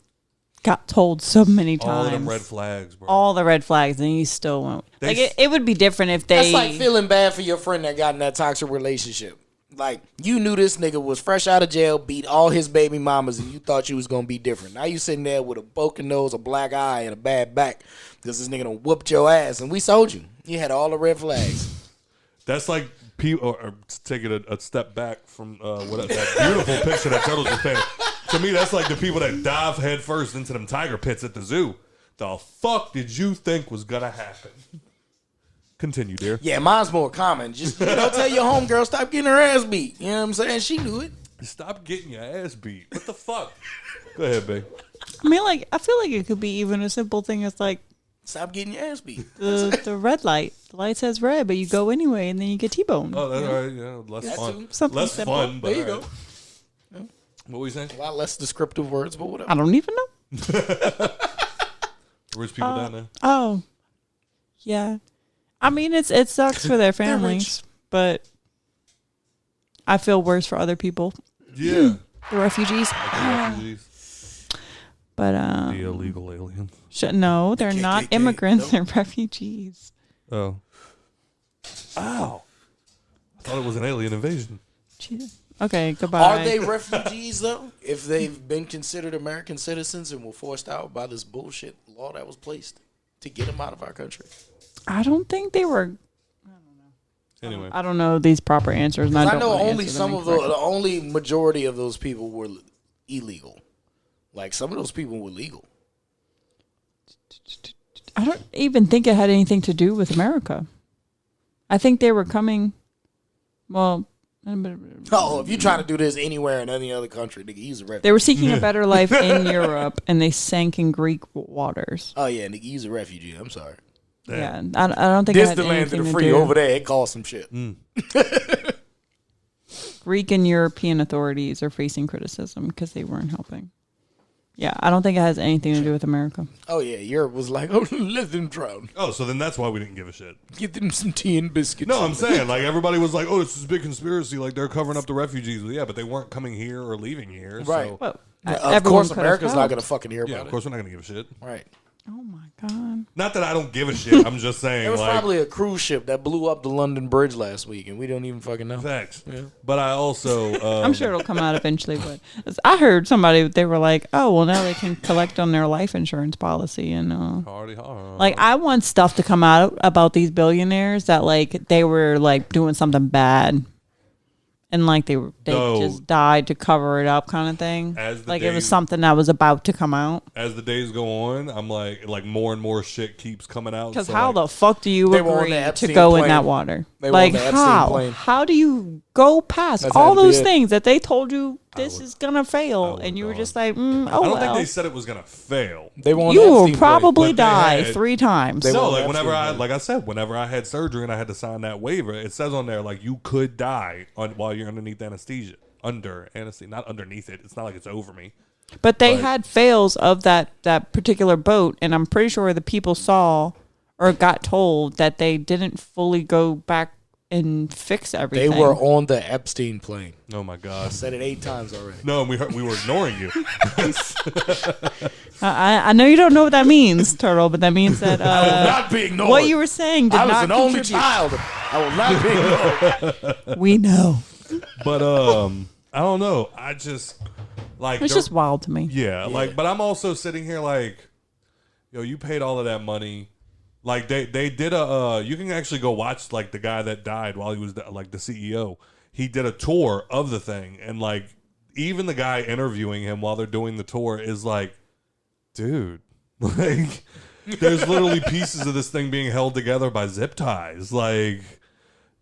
got told so many times. All of them red flags, bro. All the red flags, and you still won't. They Like it would be different if they. That's like feeling bad for your friend that got in that toxic relationship. Like, you knew this nigga was fresh out of jail, beat all his baby mamas, and you thought you was going to be different. Now you sitting there with a broken nose, a black eye, and a bad back because this nigga done whooped your ass, and we sold you. You had all the red flags. That's like people, or to take it a step back from that beautiful picture that Turtle just painted. To me, that's like the people that dive head first into them tiger pits at the zoo. The fuck did you think was gonna happen? Continue, dear. Yeah, mine's more common. Just, tell your homegirl, stop getting her ass beat. You know what I'm saying? She knew it. Stop getting your ass beat. What the fuck? Go ahead, babe. I mean, like, I feel like it could be even a simple thing as like Stop getting your ass beat. the red light. The light says red, but you go anyway, and then you get T-boned. Oh, that's all right. Yeah, less That fun. too. Something Less simple. fun, but There you all go. right. What were you saying? A lot less descriptive words, but whatever. I don't even know. Rich people down there. Oh, yeah. I mean, it sucks for their families, but I feel worse for other people, Yeah. the refugees. Refugees. But The illegal aliens. no, they're not KKK, immigrants; no. they're refugees. Oh. Ow. I thought it was an alien invasion. Jesus. Okay, goodbye. Are they refugees, though? If they've been considered American citizens and were forced out by this bullshit law that was placed to get them out of our country? I don't think they were. Anyway. I don't know these proper answers. And I don't know wanna only answer some them of the incorrectly. only majority of those people were illegal. Like, some of those people were legal. I don't even think it had anything to do with America. I think they were coming. Well, Oh, if you're trying to do this anywhere in any other country, nigga, he's a refugee. they were seeking a better life in Europe, and they sank in Greek waters. Oh, yeah, nigga, he's a refugee. I'm sorry. Yeah, I don't think This it had the land of anything the to free. do. Over there, it costs some shit. Greek and European authorities are facing criticism because they weren't helping. Yeah, I don't think it has anything to do with America. Oh, yeah, Europe was like, oh, let them drown. Oh, so then that's why we didn't give a shit. Get them some tea and biscuits. No, I'm saying, like, everybody was like, oh, this is a big conspiracy. Like, they're covering up the refugees. Well, yeah, but they weren't coming here or leaving here. Right. So, Well, Of everyone course, could have America's not helped. going to fucking hear yeah, about of it. course we're not going to give a shit. Right. Oh my god! Not that I don't give a shit. I'm just saying, There was like, probably a cruise ship that blew up the London Bridge last week, and we don't even fucking know. facts. Yeah. But I also... I'm sure it'll come out eventually. But I heard somebody they were like, "Oh, well, now they can collect on their life insurance policy." And Hardy hard. like, I want stuff to come out about these billionaires that like they were like doing something bad, and like they No. just died to cover it up, kind of thing. As the Like it was days- something that was about to come out. As the days go on, I'm like more and more shit keeps coming out. Because so, how like, the fuck do you They were on agree the to Epstein go in plane. that water? They were Like on the Epstein how? plane. How do you go past That's all how to those be it. things that they told you this is gonna fail, would and you were gone. just like, oh I don't well. think they said it was gonna fail. They were on You the will Epstein probably But they die had- 3 times. They No, won't like have whenever to, I, man. like I said, whenever I had surgery and I had to sign that waiver, it says on there like you could die while you're underneath anesthesia, under anesthesia, not underneath it. It's not like it's over me. But they had fails of that particular boat, and I'm pretty sure the people saw or got told that they didn't fully go back and fix everything. They were on the Epstein plane. Oh my God! I said it 8 times already. No, we were ignoring you. I know you don't know what that means, Turtle, but that means that I will not be ignored. what you were saying did I was not an only contribute. child. I will not be ignored. We know. But I don't know. I just like It's just wild to me. yeah, like. But I'm also sitting here like, yo, you paid all of that money. Like they did a you can actually go watch like the guy that died while he was like the CEO. He did a tour of the thing, and like even the guy interviewing him while they're doing the tour is like, dude, like there's literally pieces of this thing being held together by zip ties. Like,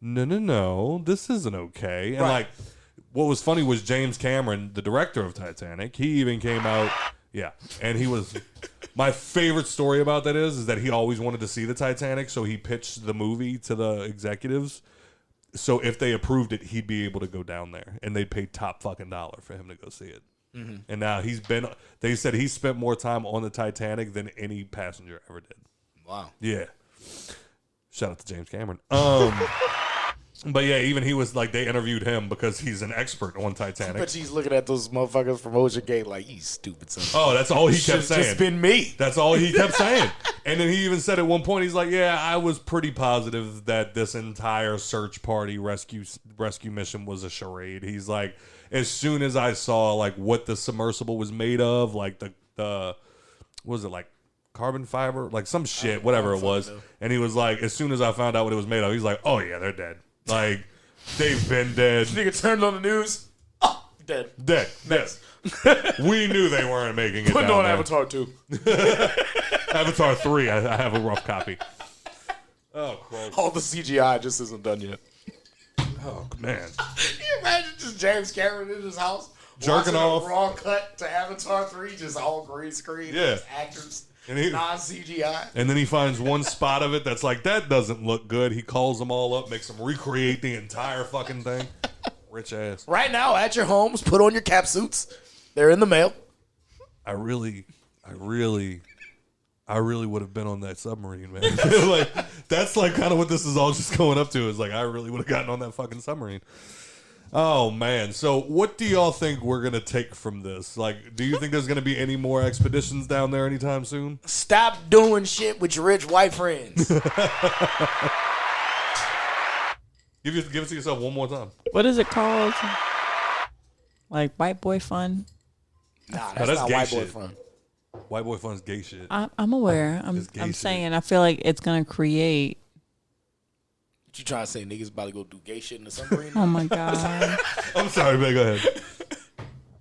no, this isn't okay. And like, what was funny was James Cameron, the director of Titanic. He even came out, and he was. My favorite story about that is that he always wanted to see the Titanic, so he pitched the movie to the executives. So if they approved it, he'd be able to go down there, and they'd pay top fucking dollar for him to go see it. Mm-hmm. And now they said he spent more time on the Titanic than any passenger ever did. Wow. Yeah. Shout out to James Cameron. But yeah, even he was like, they interviewed him because he's an expert on Titanic. But he's looking at those motherfuckers from Ocean Gate like, you stupid son. Oh, that's all he kept saying. Just been me. That's all he kept saying. And then he even said at one point, he's like, yeah, I was pretty positive that this entire search party rescue mission was a charade. He's like, as soon as I saw like what the submersible was made of, like the what was it, like carbon fiber, like some shit, whatever it was. And he was like, as soon as I found out what it was made of, he's like, oh yeah, they're dead. Like, they've been dead. Nigga turned on the news. Oh, dead. Dead. Yes. We knew they weren't making it. Putting down on there. Avatar 2. Avatar 3. I have a rough copy. Oh, Christ. All the CGI just isn't done yet. Oh, man. Can you imagine just James Cameron in his house? Jerking off. A raw cut to Avatar 3, just all green screen. Yeah. Actors. And Non-CGI. And then he finds one spot of it that's like, that doesn't look good. He calls them all up, makes them recreate the entire fucking thing. Rich ass. Right now, at your homes, put on your cap suits. They're in the mail. I really would have been on that submarine, man. Like, that's like kind of what this is all just going up to, is like, I really would have gotten on that fucking submarine. Oh, man. So what do y'all think we're going to take from this? Like, do you think there's going to be any more expeditions down there anytime soon? Stop doing shit with your rich white friends. Give it to yourself one more time. What is it called? Like white boy fun? Nah, that's not gay white shit. boy fun. White boy fun's gay shit. I'm aware. It's gay I'm shit. saying I feel like it's gonna create. What you trying to say? Niggas about to go do gay shit in the submarine? Oh my god! I'm sorry, man. Go ahead.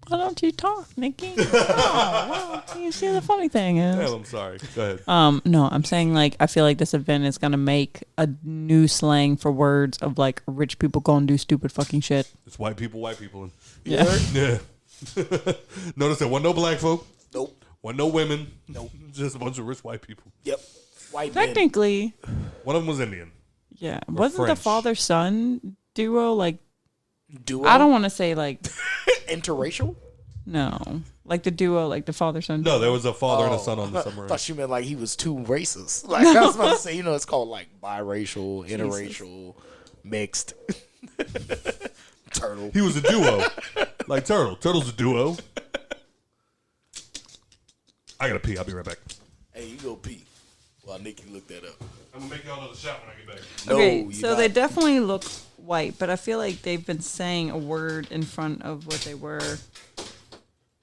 Why don't you talk, Nikki? Oh, well, you see, the funny thing is, Hell, I'm sorry. Go ahead. no, I'm saying like I feel like this event is gonna make a new slang for words of like rich people gonna do stupid fucking shit. It's white people. Yeah. Yeah. Notice there wasn't no black folk. Nope. Wasn't no women. Nope. Just a bunch of rich white people. Yep. White men. Technically, One of them was Indian. yeah. Wasn't the French. father-son duo like? Duo? I don't want to say like Interracial? no, like the duo, like the father-son. No, there was a father and a son on the I submarine. thought you meant like he was too racist. Like I was about to say, it's called like biracial, interracial, mixed. Turtle. He was a duo. Like Turtle. Turtle's a duo. I gotta pee. I'll be right back. Hey, you go pee while Nikki look that up. I'm gonna make y'all another shot when I get back. Okay, No, so they definitely look white, but I feel like they've been saying a word in front of what they were.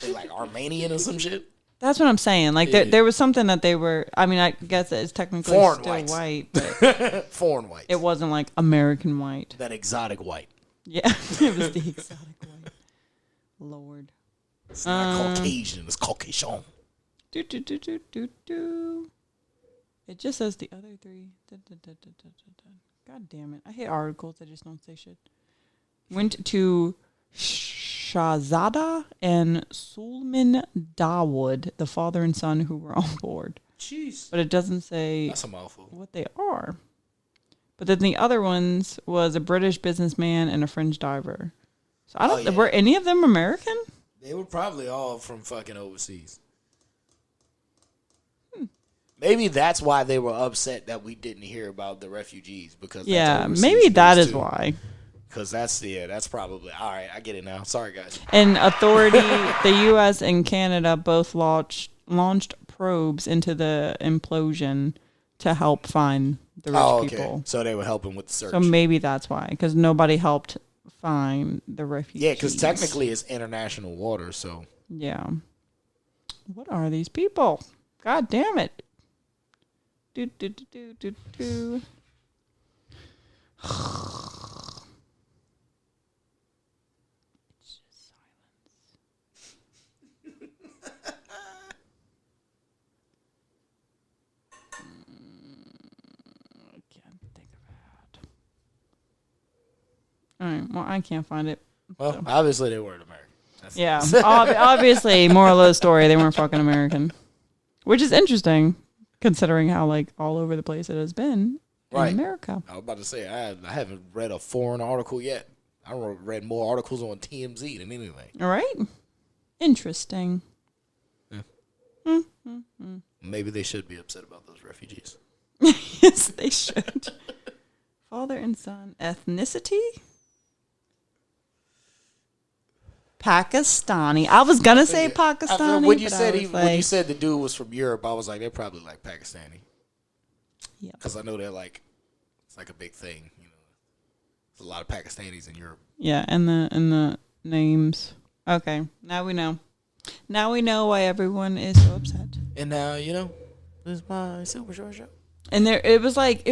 They like Armenian or some shit. That's what I'm saying. Like there was something that they were. I mean, I guess it's technically Foreign still whites. white, but Foreign white. it wasn't like American white. That exotic white. Yeah, it was the exotic white. Lord. It's not Caucasian. It's Caucasian. Do, do, do, do, do, do. It just says the other three. God damn it. I hate articles that just don't say shit. Went to Shahzada and Sulman Dawood, the father and son who were on board. Jeez. But it doesn't say That's a mouthful. what they are. But then the other ones was a British businessman and a French diver. So I don't. Were any of them American? They were probably all from fucking overseas. Maybe that's why they were upset that we didn't hear about the refugees because maybe that is why. Because that's probably all right. I get it now. Sorry, guys. And the U.S. and Canada both launched probes into the implosion to help find the rich people. So they were helping with the search. So maybe that's why, because nobody helped find the refugees. Yeah, because technically it's international water. So yeah. What are these people? God damn it. Do, do, do, do, do, do. It's just silence. I can't think of it. All right. Well, I can't find it. well, obviously they weren't American. Yeah. Obviously, moral of the story, they weren't fucking American. Which is interesting, considering how, like, all over the place it has been in America. I was about to say, I haven't read a foreign article yet. I read more articles on TMZ than anything. All right. Interesting. Maybe they should be upset about those refugees. Yes, they should. Father and son. Ethnicity? Pakistani. I was going to say Pakistani. When you said the dude was from Europe, I was like, they're probably like Pakistani. Yeah. Because I know they're like, it's like a big thing. You know, there's a lot of Pakistanis in Europe. Yeah, and the names. Okay, now we know. Now we know why everyone is so upset. And now, you know, this is my super short show. And it was like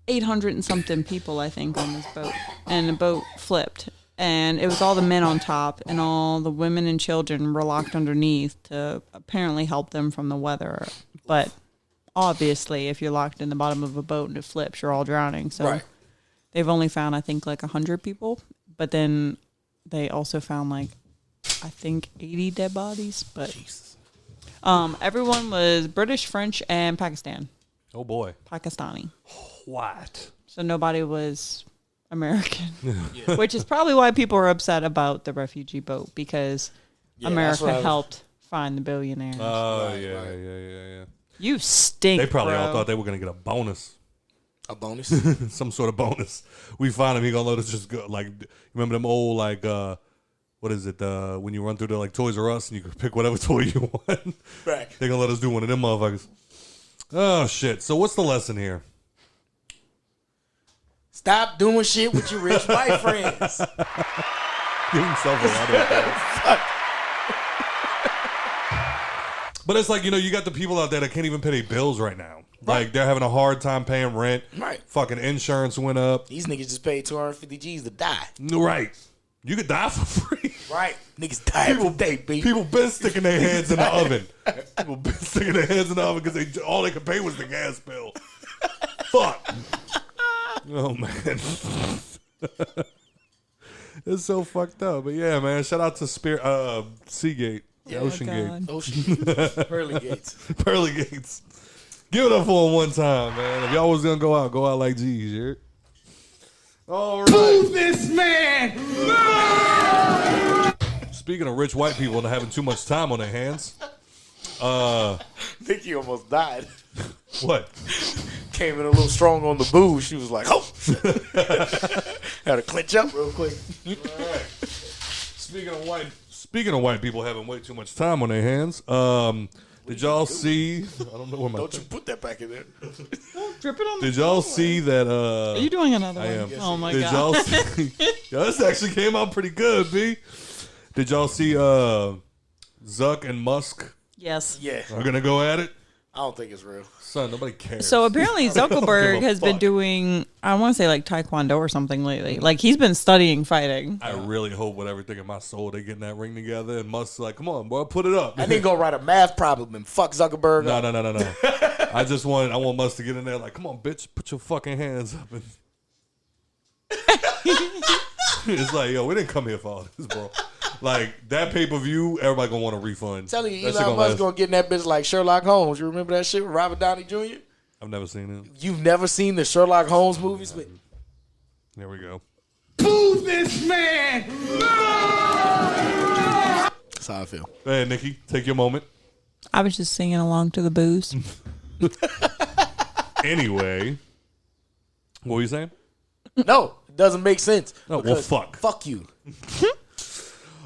800 and something people, I think, on this boat. And the boat flipped. And it was all the men on top, and all the women and children were locked underneath to apparently help them from the weather. But obviously, if you're locked in the bottom of a boat and it flips, you're all drowning. So they've only found, I think, like 100 people. But then they also found, like, I think 80 dead bodies. But everyone was British, French, and Pakistan. Oh, boy. Pakistani. What? So nobody was American, which is probably why people are upset about the refugee boat, because America helped find the billionaires. Oh, yeah. You stink, They probably bro. all thought they were going to get a bonus. A bonus? Some sort of bonus. We find him, he going to let us just go. Like, remember them old, like, what is it, when you run through the, like, Toys R Us and you can pick whatever toy you want? Right. They're going to let us do one of them motherfuckers. Oh, shit. So what's the lesson here? Stop doing shit with your rich white friends. Give himself a lot of But it's like, you know, you got the people out there that can't even pay their bills right now. Like, they're having a hard time paying rent. Right. Fucking insurance went up. These niggas just paid 250 G's to die. Right. You could die for free. Right. Niggas die every day, B. People been sticking their hands in the oven. People been sticking their hands in the oven because all they could pay was the gas bill. Fuck. Oh, man. It's so fucked up. But yeah, man, shout out to Seagate. Ocean Gate. Ocean Gates. Pearly Gates. Pearly Gates. Give it up for him one time, man. If y'all was going to go out like G's, you heard? All right. Who's this man? Speaking of rich white people and having too much time on their hands. Nikki almost died. What? Came in a little strong on the booze. She was like, oh. Had to clinch up real quick. All right. Speaking of white people having way too much time on their hands, did y'all see? I don't know where my. Don't you put that back in there. Drip it on Did y'all see that? Are you doing another one? am. Oh my Did god. y'all see? Yo, this actually came out pretty good, B. Did y'all see Zuck and Musk Yes. Yeah. are gonna go at it? I don't think it's real. Son, nobody cares. So apparently Zuckerberg give a has been fuck. doing, I want to say like Taekwondo or something lately. Like he's been studying fighting. I really hope with everything in my soul they get in that ring together and Musk's like, come on, boy, put it up. I need to go write a math problem and fuck Zuckerberg up. No. I want Musk to get in there like, come on, bitch, put your fucking hands up. And it's like, yo, we didn't come here for all this, bro. Like, that pay-per-view, everybody gonna want a refund. I'm telling you, That shit Elon Musk last- gonna get in that bitch like Sherlock Holmes. You remember that shit with Robert Downey Jr.? I've never seen it. You've never seen the Sherlock Holmes movies? But There we go. Who's this man? That's how I feel. Go ahead, Nikki. Take your moment. I was just singing along to the booze. Anyway, what were you saying? No, it doesn't make sense. Oh, well, because fuck. Fuck you.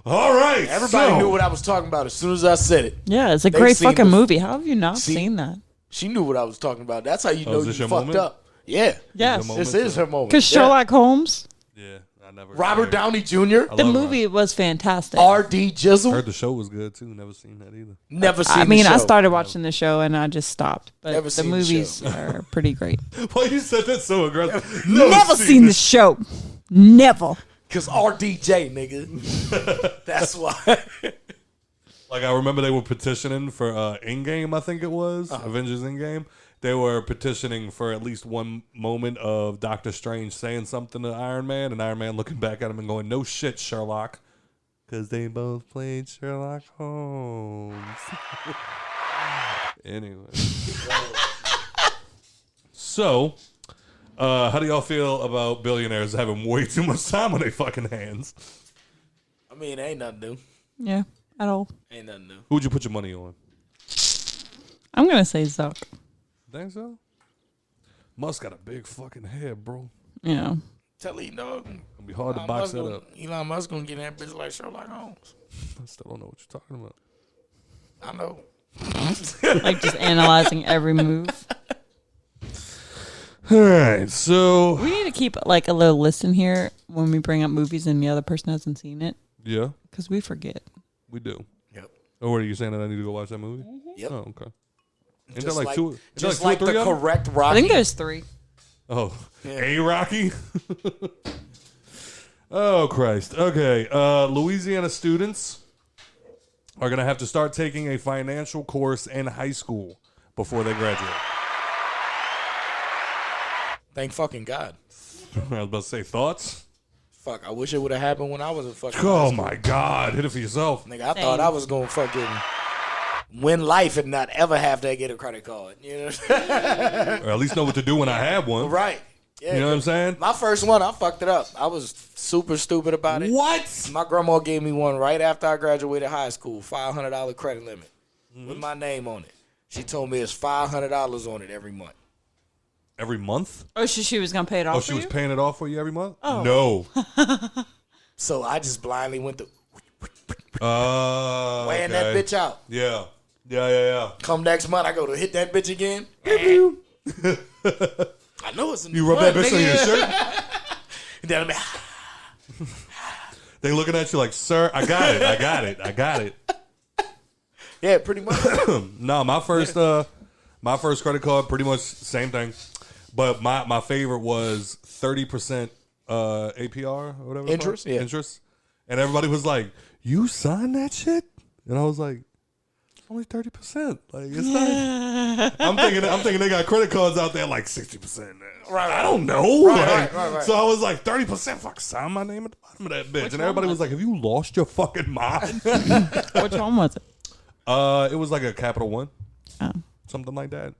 All right. Everybody knew what I was talking about as soon as I said it. Yeah, it's a They've great seen fucking the- movie. How have you not seen that? She knew what I was talking about. That's how you know is you this your fucked moment? up. Yeah. Yes. moment? This is her moment. Because Yeah. Sherlock Holmes, Yeah, I never. Robert Downey Jr. the movie was fantastic. R.D. Jizzle. Heard the show was good too. Never seen that either. Never seen I mean, the show. I started watching the show and I just stopped. But Never the seen the movies are pretty great. Why you said that so aggressive? Never seen the show. Never. Because RDJ, nigga. That's why. Like, I remember they were petitioning for Endgame, I think it was, Avengers Endgame. They were petitioning for at least one moment of Doctor Strange saying something to Iron Man, and Iron Man looking back at him and going, "No shit, Sherlock," because they both played Sherlock Holmes. Anyway. So, how do y'all feel about billionaires having way too much time on their fucking hands? I mean, ain't nothing new. Yeah, at all. Ain't nothing new. Who would you put your money on? I'm going to say Zuck. Think so? Musk got a big fucking head, bro. Yeah. Tell you, dog. It'll be hard to box that up. Elon Musk gonna get that bitch like Sherlock Holmes. I still don't know what you're talking about. I know. Like just analyzing every move. All right, so We need to keep like a little list in here when we bring up movies and the other person hasn't seen it yeah, because we forget. we do. Yep. Oh, what are you saying that I need to go watch that movie? Yep. Oh, okay. Ain't Just there like two? Ain't there just two or like three the of them? correct Rocky. I think there's 3. Oh, A Rocky. Oh Christ. Okay, Louisiana students are gonna have to start taking a financial course in high school before they graduate. Thank fucking God. I was about to say thoughts. Fuck, I wish it would have happened when I was in fucking Oh high school. my God, hit it for yourself. Nigga, I thought I was gonna fucking win life and not ever have to get a credit card. You know? Or at least know what to do when I have one. Right. Yeah, You know what I'm saying? my first one, I fucked it up. I was super stupid about it. What? My grandma gave me one right after I graduated high school, $500 credit limit with my name on it. She told me it's $500 on it every month. Every month? Oh, she was going to pay it off Oh, for she was you? paying it off for you every month? Oh. No. So I just blindly went to Oh. weighing that bitch out. Yeah. Yeah. Come next month, I go to hit that bitch again. I know it's in You the rub that front, bitch on your nigga. shirt? And then I'm like, They looking at you like, sir, I got it. yeah, pretty much. No, my first credit card, pretty much same thing. But my favorite was 30% APR or whatever. it's Interest, called. yeah. Interest. And everybody was like, you signed that shit? And I was like, only 30%. Like it's not. I'm thinking they got credit cards out there like 60% now. Right. I don't know. Right. So I was like 30%. Fuck, sign my name at the bottom of that bitch. And everybody was like, have you lost your fucking mind? Which one was it? It was like a Capital One, Oh. something like that.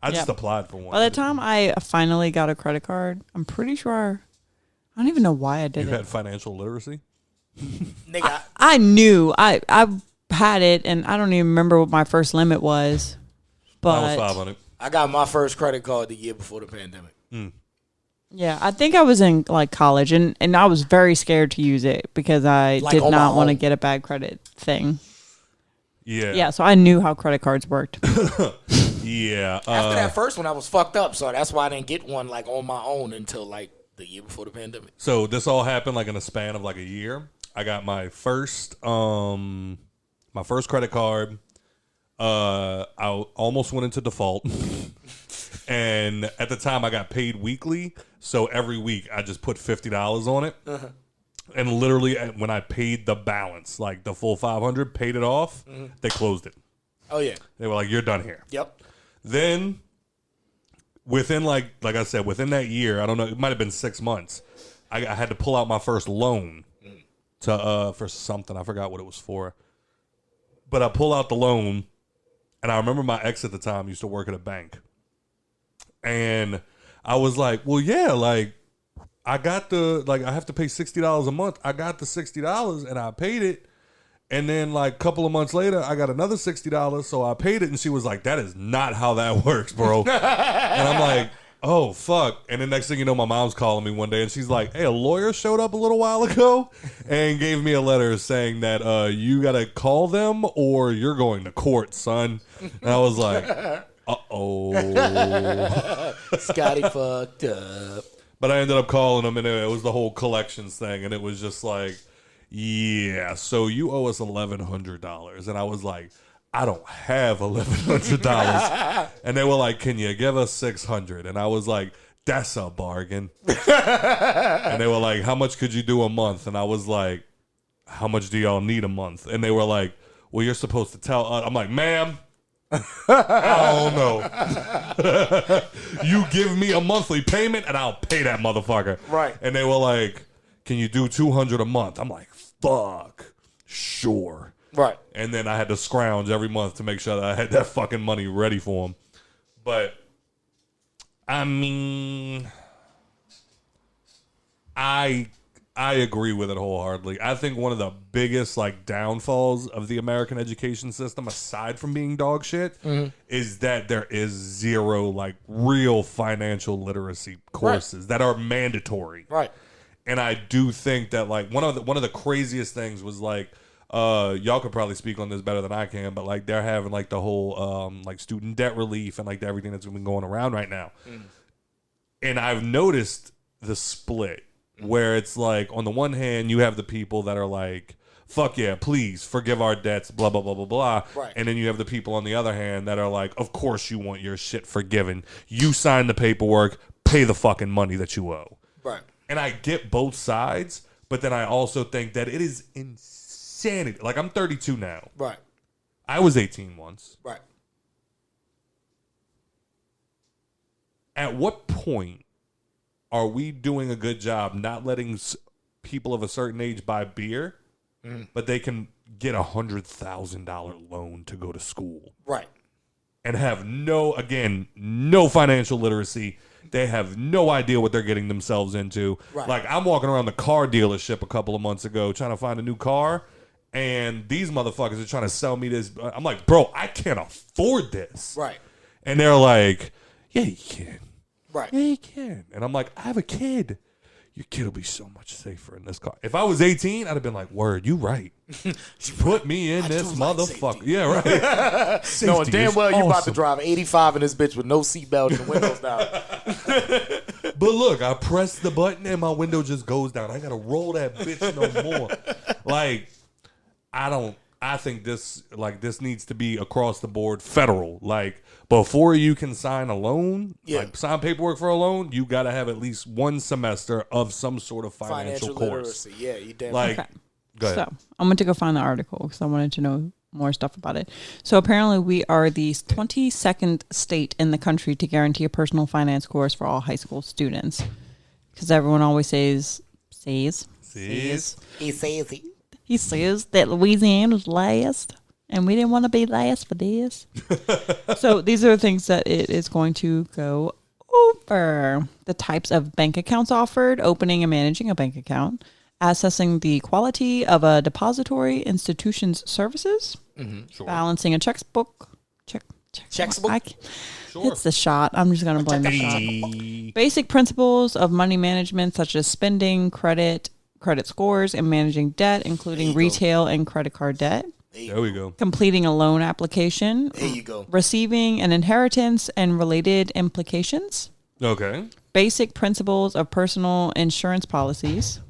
I just Yeah. applied for one. By the time I finally got a credit card, I'm pretty sure, I don't even know why I did You it. had financial literacy. Nigga, I knew I had it, and I don't even remember what my first limit was. But I was 500. I got my first credit card the year before the pandemic. yeah, I think I was in like college, and I was very scared to use it because I Like did on my not want to own. get a bad credit thing. Yeah. Yeah, so I knew how credit cards worked. Yeah. After that first one, I was fucked up, so that's why I didn't get one like on my own until like the year before the pandemic. So this all happened like in a span of like a year. I got my first credit card. I almost went into default. And at the time I got paid weekly, so every week I just put $50 on it. And literally when I paid the balance, like the full 500, paid it off, they closed it. Oh yeah. They were like, you're done here. Yep. Then within like I said, within that year, I don't know, it might have been 6 months, I had to pull out my first loan to for something. I forgot what it was for. But I pull out the loan, and I remember my ex at the time used to work at a bank. And I was like, well, yeah, like I got I have to pay $60 a month. I got the $60 and I paid it. And then like a couple of months later, I got another $60. So I paid it, and she was like, "That is not how that works, bro." And I'm like, "Oh fuck!" And the next thing you know, my mom's calling me one day, and she's like, "Hey, a lawyer showed up a little while ago and gave me a letter saying that you gotta call them or you're going to court, son." And I was like, "Uh-oh." Scotty fucked up. But I ended up calling them, and it was the whole collections thing, and it was just like, "Yeah, so you owe us $1,100," and I was like, "I don't have $1,100." And they were like, "Can you give us $600?" And I was like, "That's a bargain." And they were like, "How much could you do a month?" And I was like, "How much do y'all need a month?" And they were like, "Well, you're supposed to tell us." I'm like, "Ma'am, I don't know." You give me a monthly payment and I'll pay that motherfucker. Right. And they were like, "Can you do $200 a month?" I'm like, "Fuck, sure." Right. And then I had to scrounge every month to make sure that I had that fucking money ready for them. But I mean, I agree with it wholeheartedly. I think one of the biggest like downfalls of the American education system, aside from being dog shit, is that there is zero like real financial literacy courses that are mandatory. Right. And I do think that like one of the craziest things was like y'all could probably speak on this better than I can, but like they're having like the whole like student debt relief and like everything that's been going around right now. And I've noticed the split where it's like on the one hand you have the people that are like, "Fuck yeah, please forgive our debts, blah blah blah blah blah," Right. and then you have the people on the other hand that are like, "Of course you want your shit forgiven. You signed the paperwork, pay the fucking money that you owe." Right. And I get both sides, but then I also think that it is insanity. Like I'm 32 now. Right. I was 18 once. Right. At what point are we doing a good job not letting people of a certain age buy beer, but they can get $100,000 loan to go to school Right. and have no financial literacy? They have no idea what they're getting themselves into. Right. Like I'm walking around the car dealership a couple of months ago trying to find a new car, and these motherfuckers are trying to sell me this. I'm like, "Bro, I can't afford this." Right. And they're like, "Yeah, you can. Right. Yeah, you can." And I'm like, "I have a kid. Your kid will be so much safer in this car." If I was 18, I'd have been like, "Word, you right. Put me in this motherfucker." Yeah, right. Knowing Safety damn is well you about to awesome. drive 85 in this bitch with no seatbelt and the windows down. But look, I press the button and my window just goes down. I gotta roll that bitch no more. Like, I think this needs to be across the board federal. Like, before you can sign a loan, like sign paperwork for a loan, you gotta have at least one semester of some sort of financial course. literacy. Yeah, you damn Like, Okay. go ahead. So I'm going to go find the article because I wanted to know more stuff about it. So apparently we are the 22nd state in the country to guarantee a personal finance course for all high school students. Because everyone always says. He says He says that Louisiana's last, and we didn't want to be last for this. So these are the things that it is going to go over. The types of bank accounts offered, opening and managing a bank account, assessing the quality of a depository institution's services, Sure. balancing a checkbook. Checkbook? Sure. It's the shot. I'm just going to blame the shot. Basic principles of money management, such as spending, credit scores, and managing debt, including retail and credit card debt. There we go. Completing a loan application. There you go. Receiving an inheritance and related implications. Okay. Basic principles of personal insurance policies.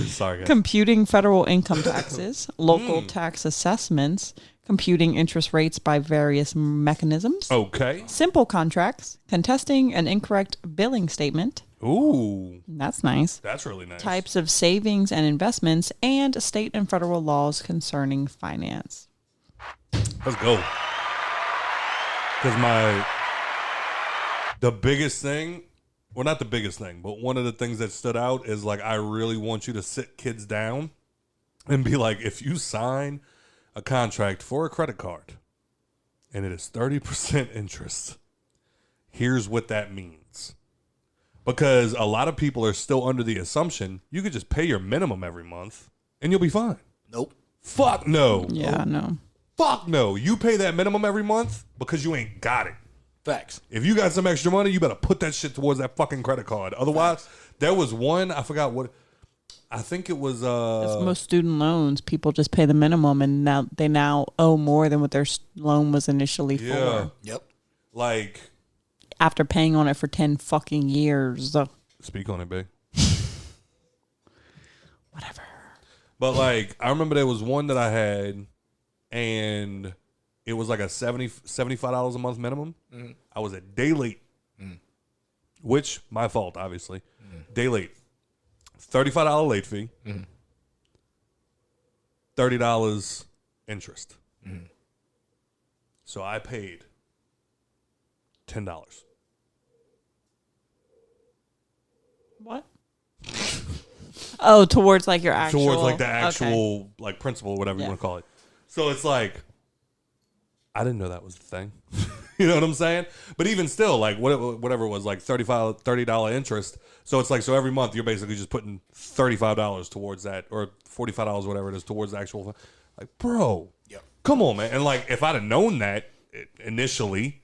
Sorry, guys. Computing federal income taxes. Local tax assessments. Computing interest rates by various mechanisms. Okay. Simple contracts. Contesting an incorrect billing statement. Ooh, That's nice. that's really nice. Types of savings and investments, and state and federal laws concerning finance. Let's go. Because the biggest thing, well, not the biggest thing, but one of the things that stood out is like, I really want you to sit kids down and be like, if you sign a contract for a credit card and it is 30% interest, here's what that means. Because a lot of people are still under the assumption you could just pay your minimum every month and you'll be fine. Nope. Fuck no. Yeah, no. Fuck no. You pay that minimum every month because you ain't got it. Facts. If you got some extra money, you better put that shit towards that fucking credit card. Otherwise, there was one, I forgot what, I think it was... That's most student loans. People just pay the minimum, and now they owe more than what their loan was initially for. Yep. Like... After paying on it for 10 fucking years. Speak on it, babe. Whatever. But like, I remember there was one that I had, and it was like a $75 a month minimum. Mm-hmm. I was a day late, which my fault, obviously. Day late, $35 late fee, $30 interest. So I paid $10. What? Oh, towards like your actual... Towards like the actual like principal, whatever you want to call it. So it's like, I didn't know that was the thing. You know what I'm saying? But even still, like whatever it was, like $30 interest. So it's like, so every month you're basically just putting $35 towards that, or $45, whatever it is, towards the actual. Like, bro, come on, man. And like, if I'd have known that initially,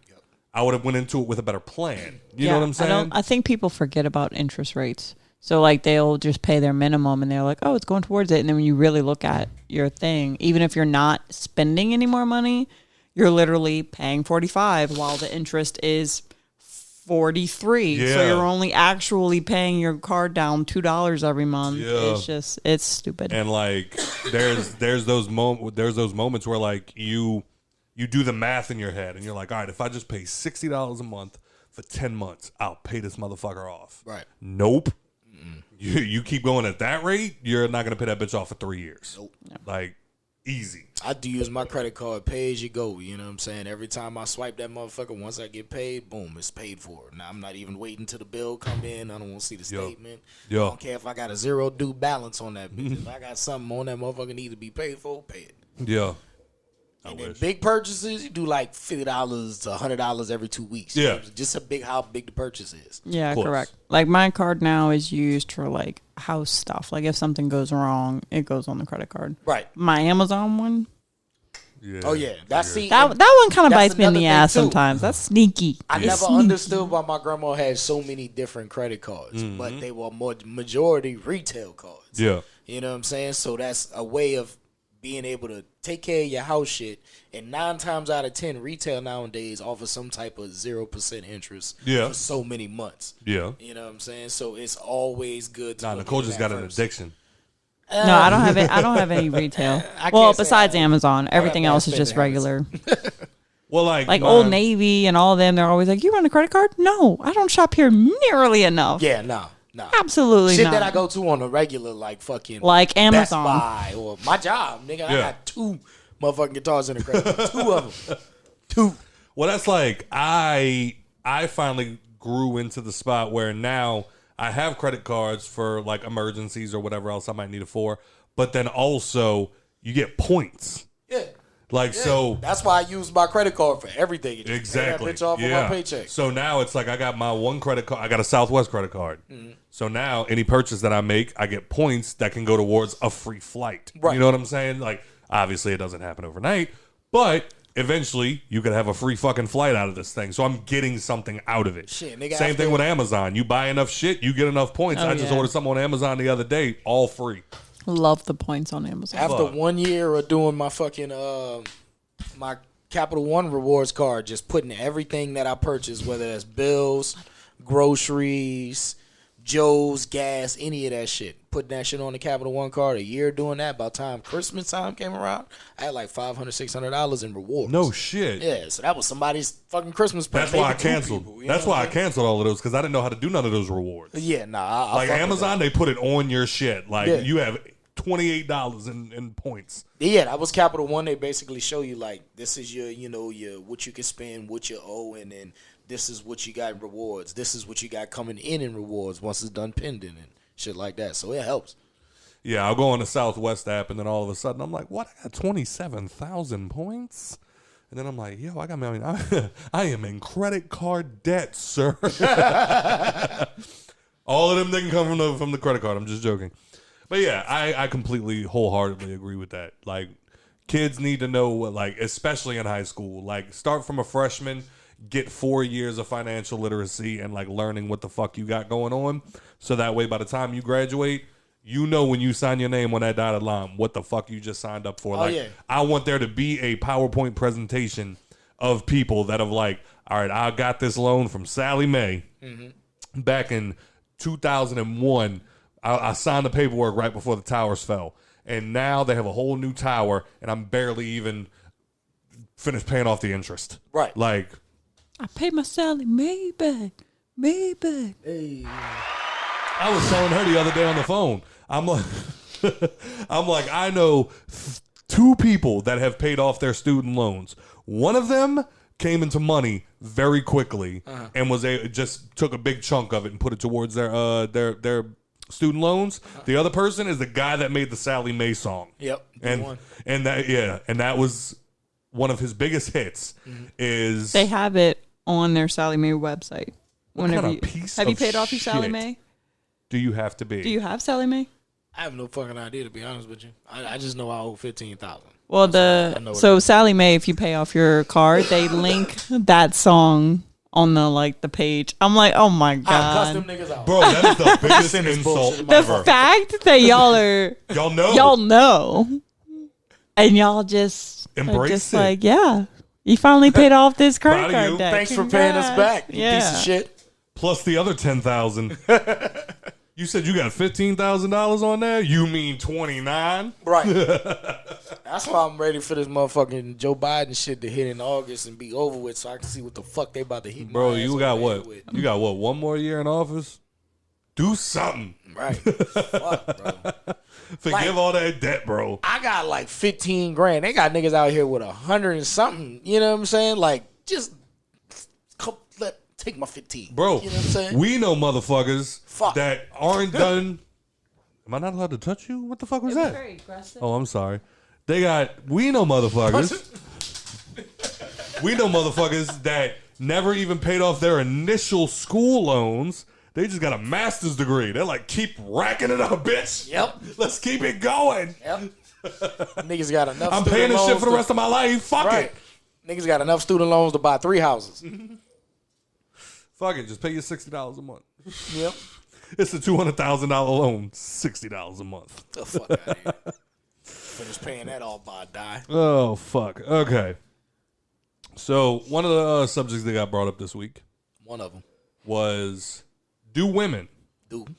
I would have went into it with a better plan. You know what I'm saying? I think people forget about interest rates. So, like, they'll just pay their minimum, and they're like, oh, it's going towards it. And then when you really look at your thing, even if you're not spending any more money, you're literally paying $45 while the interest is $43. Yeah. So you're only actually paying your card down $2 every month. Yeah. It's stupid. And, like, there's those moments where, like, you do the math in your head, and you're like, all right, if I just pay $60 a month for 10 months, I'll pay this motherfucker off. Right. Nope. You keep going at that rate, you're not going to pay that bitch off for 3 years. Nope. Like, easy. I do use my credit card, pay as you go. You know what I'm saying? Every time I swipe that motherfucker, once I get paid, boom, it's paid for. Now, I'm not even waiting till the bill come in. I don't want to see the statement. I don't care if I got a zero due balance on that bitch. If I got something on that motherfucker need to be paid for, pay it. Yeah. And then big purchases, you do like $50 to $100 every 2 weeks. Yeah. Just how big the purchase is. Yeah, correct. Like, my card now is used for, like, house stuff. Like, if something goes wrong, it goes on the credit card. Right. My Amazon one. Yeah. Oh, yeah. That one kind of bites me in another the thing, ass too. sometimes. That's sneaky. I never understood why my grandma had so many different credit cards, but they were majority retail cards. Yeah. You know what I'm saying? So that's a way of being able to take care of your house shit. And 9 times out of 10, retail nowadays offers some type of 0% interest for so many months. Yeah. You know what I'm saying? So it's always good to Nicole just got an addiction. No, I don't have it. I don't have any retail. Well, besides Amazon, everything else is just regular. Well, like Old Navy and all of them, they're always like, "You run a credit card?" No, I don't shop here nearly enough. Yeah, no. Absolutely Shit not. that I go to on a regular, like fucking like Amazon, Best Buy, or my job, nigga. I got 2 motherfucking guitars in the credit. 2 of them. 2. Well, that's like I finally grew into the spot where now I have credit cards for like emergencies or whatever else I might need it for, but then also you get points. Yeah. Like, so that's why I use my credit card for everything. Exactly. Pay that bitch off of my paycheck. So now it's like I got my one credit card. I got a Southwest credit card. So now any purchase that I make, I get points that can go towards a free flight. Right. You know what I'm saying? Like, obviously it doesn't happen overnight, but eventually you could have a free fucking flight out of this thing. So I'm getting something out of it. Shit, nigga, Same thing with Amazon. You buy enough shit, you get enough points. I just ordered something on Amazon the other day, all free. Love the points on Amazon. After 1 year of doing my fucking my Capital One rewards card, just putting everything that I purchased, whether that's bills, groceries, Joe's, gas, any of that shit, putting that shit on the Capital One card. A year doing that, by the time Christmas time came around, I had like $500, $600 in rewards. No shit. Yeah, so that was somebody's fucking Christmas present. That's why I canceled. That's why I canceled all of those, because I didn't know how to do none of those rewards. Yeah, nah. Like Amazon, they put it on your shit. Like you have $28 in points. Yeah, that was Capital One. They basically show you like, this is your, your what you can spend, what you owe, and then this is what you got in rewards. This is what you got coming in rewards once it's done pending and shit like that. So it helps. Yeah, I'll go on the Southwest app, and then all of a sudden I'm like, what? I got 27,000 points? And then I'm like, yo, I am in credit card debt, sir. All of them didn't come from the credit card. I'm just joking. But yeah, I completely wholeheartedly agree with that. Like, kids need to know what, like, especially in high school, like, start from a freshman, get 4 years of financial literacy and like learning what the fuck you got going on. So that way, by the time you graduate, you know when you sign your name on that dotted line what the fuck you just signed up for. I want there to be a PowerPoint presentation of people that have like, all right, I got this loan from Sally Mae back in 2001. I signed the paperwork right before the towers fell. And now they have a whole new tower, and I'm barely even finished paying off the interest. Right. Like, I paid my Sally Mae back. Hey. I was telling her the other day on the phone. I'm like, I know 2 people that have paid off their student loans. One of them came into money very quickly and just took a big chunk of it and put it towards their student loans. The other person is the guy that made the Sally Mae song. Yep. And that was one of his biggest hits. Is They have it on their Sally Mae website. Whenever kind of piece have you of paid off your Sally shit Mae? do you have to be? Do you have Sally Mae? I have no fucking idea, to be honest with you. I just know I owe $15,000. Well, Sally Mae, if you pay off your card, they link that song on the page. I'm like, oh my I cuss god, them niggas out. Bro, that is the biggest insult the ever. fact that y'all know, and y'all just Embrace just it. like, yeah, you finally paid off this Proud credit of card you. debt. Thanks for paying us back, you piece of shit. Plus the other $10,000. You said you got $15,000 on there? You mean 29? Right. That's why I'm ready for this motherfucking Joe Biden shit to hit in August and be over with, so I can see what the fuck they about to hit. Bro, my ass you got over what? with. You got what? 1 more year in office? Do something. Right. Fuck, bro. Forgive all that debt, bro. I got like 15 grand. They got niggas out here with 100 and something. You know what I'm saying? Like, just take my 15. Bro, you know what I'm saying? We know motherfuckers Fuck. that aren't done. Am I not allowed to touch you? What the fuck was that? Very aggressive. Oh, I'm sorry. We know motherfuckers. We know motherfuckers that never even paid off their initial school loans. They just got a master's degree. They're like, keep racking it up, bitch. Yep. Let's keep it going. Yep. Niggas got enough. I'm paying this shit for the rest of my life. Fuck right. it. Niggas got enough student loans to buy 3 houses. Fuck it. Just pay your $60 a month. Yep. It's a $200,000 loan. $60 a month. The fuck out of here. Finish paying that all by a die. Oh, fuck. Okay. So, one of the subjects that got brought up this week One of them. was, do women Dude.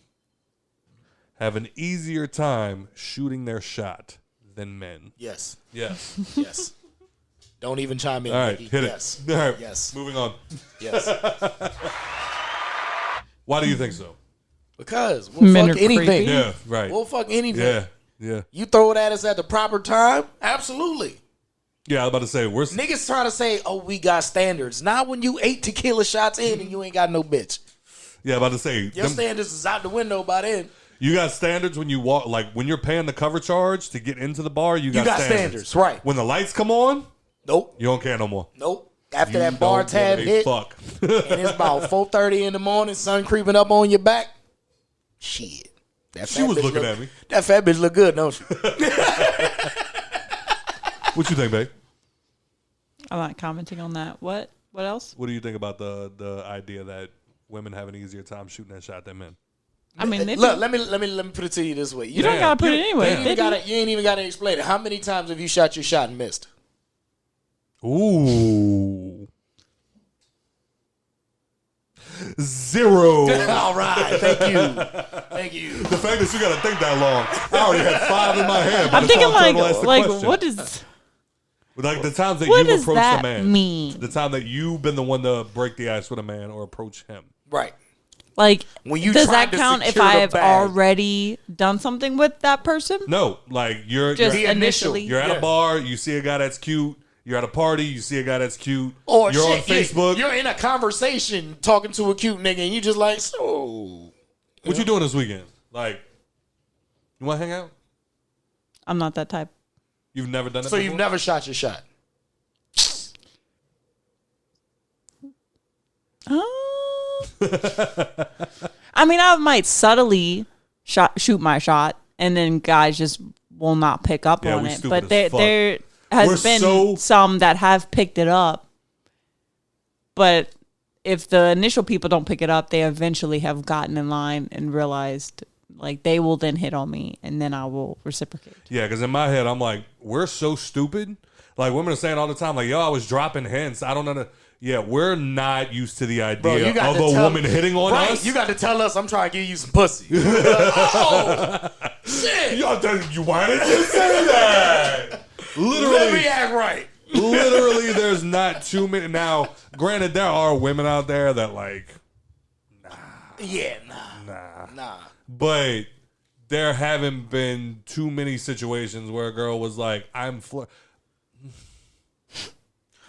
have an easier time shooting their shot than men? Yes. Yes. Yes. Don't even chime in. All right, Nikki. hit it. Yes. All right, Yes. moving on. Yes. Why do you think so? Because we'll Men fuck are anything. creepy. Yeah, right. We'll fuck anything. Yeah, yeah. You throw it at us at the proper time? Absolutely. Yeah, I was about to say, we're... Niggas trying to say, oh, we got standards. Not when you 8 tequila shots in and you ain't got no bitch. Yeah, I'm about to say... Your standards is out the window by then. You got standards when you walk... Like, when you're paying the cover charge to get into the bar, you got standards, right. When the lights come on, Nope. you don't care no more. Nope. After You that bar don't tab give a hit, fuck. and it's about 4:30 in the morning, sun creeping up on your back. Shit. That She fat was bitch looking look- at me. That fat bitch look good, don't she? What you think, babe? I'm not commenting on that. What else? What do you think about the idea that women have an easier time shooting that shot than men? I mean, they Look, let me put it to you this way. you don't gotta put it anyway. You ain't even gotta explain it. How many times have you shot your shot and missed? Ooh. 0. All right, thank you. Thank you. The fact that you got to think that long, I already had 5 in my head. by I'm the thinking time Turtle asked the like question. what is Like the times that what you've does approached that a man. mean? The time that you've been the one to break the ice with a man or approach him. Right. Like, When you does tried that to count if secure I the have bag. already done something with that person? No, like you're Just The initial. initially. you're at a bar, you see a guy that's cute. You're at a party, you see a guy that's cute. Or you're on shit, Facebook. You're in a conversation talking to a cute nigga, and you just like, so. What you doing this weekend? Like, you want to hang out? I'm not that type. You've never done it So before? you've never shot your shot. I mean, I might subtly shoot my shot and then guys just will not pick up Yeah, on we it. stupid But as fuck. there has We're been so- some that have picked it up. But if the initial people don't pick it up, they eventually have gotten in line and realized, like, they will then hit on me, and then I will reciprocate. Yeah, because in my head, I'm like, we're so stupid. Like, women are saying all the time, like, yo, I was dropping hints. I don't know. Yeah, we're not used to the idea of a woman hitting on us. You got to tell us I'm trying to give you some pussy. Oh, shit. You why did you say that? Literally. Let me act right. Literally, there's not too many. Now, granted, there are women out there that, like, Yeah, nah. nah. But there haven't been too many situations where a girl was like, I was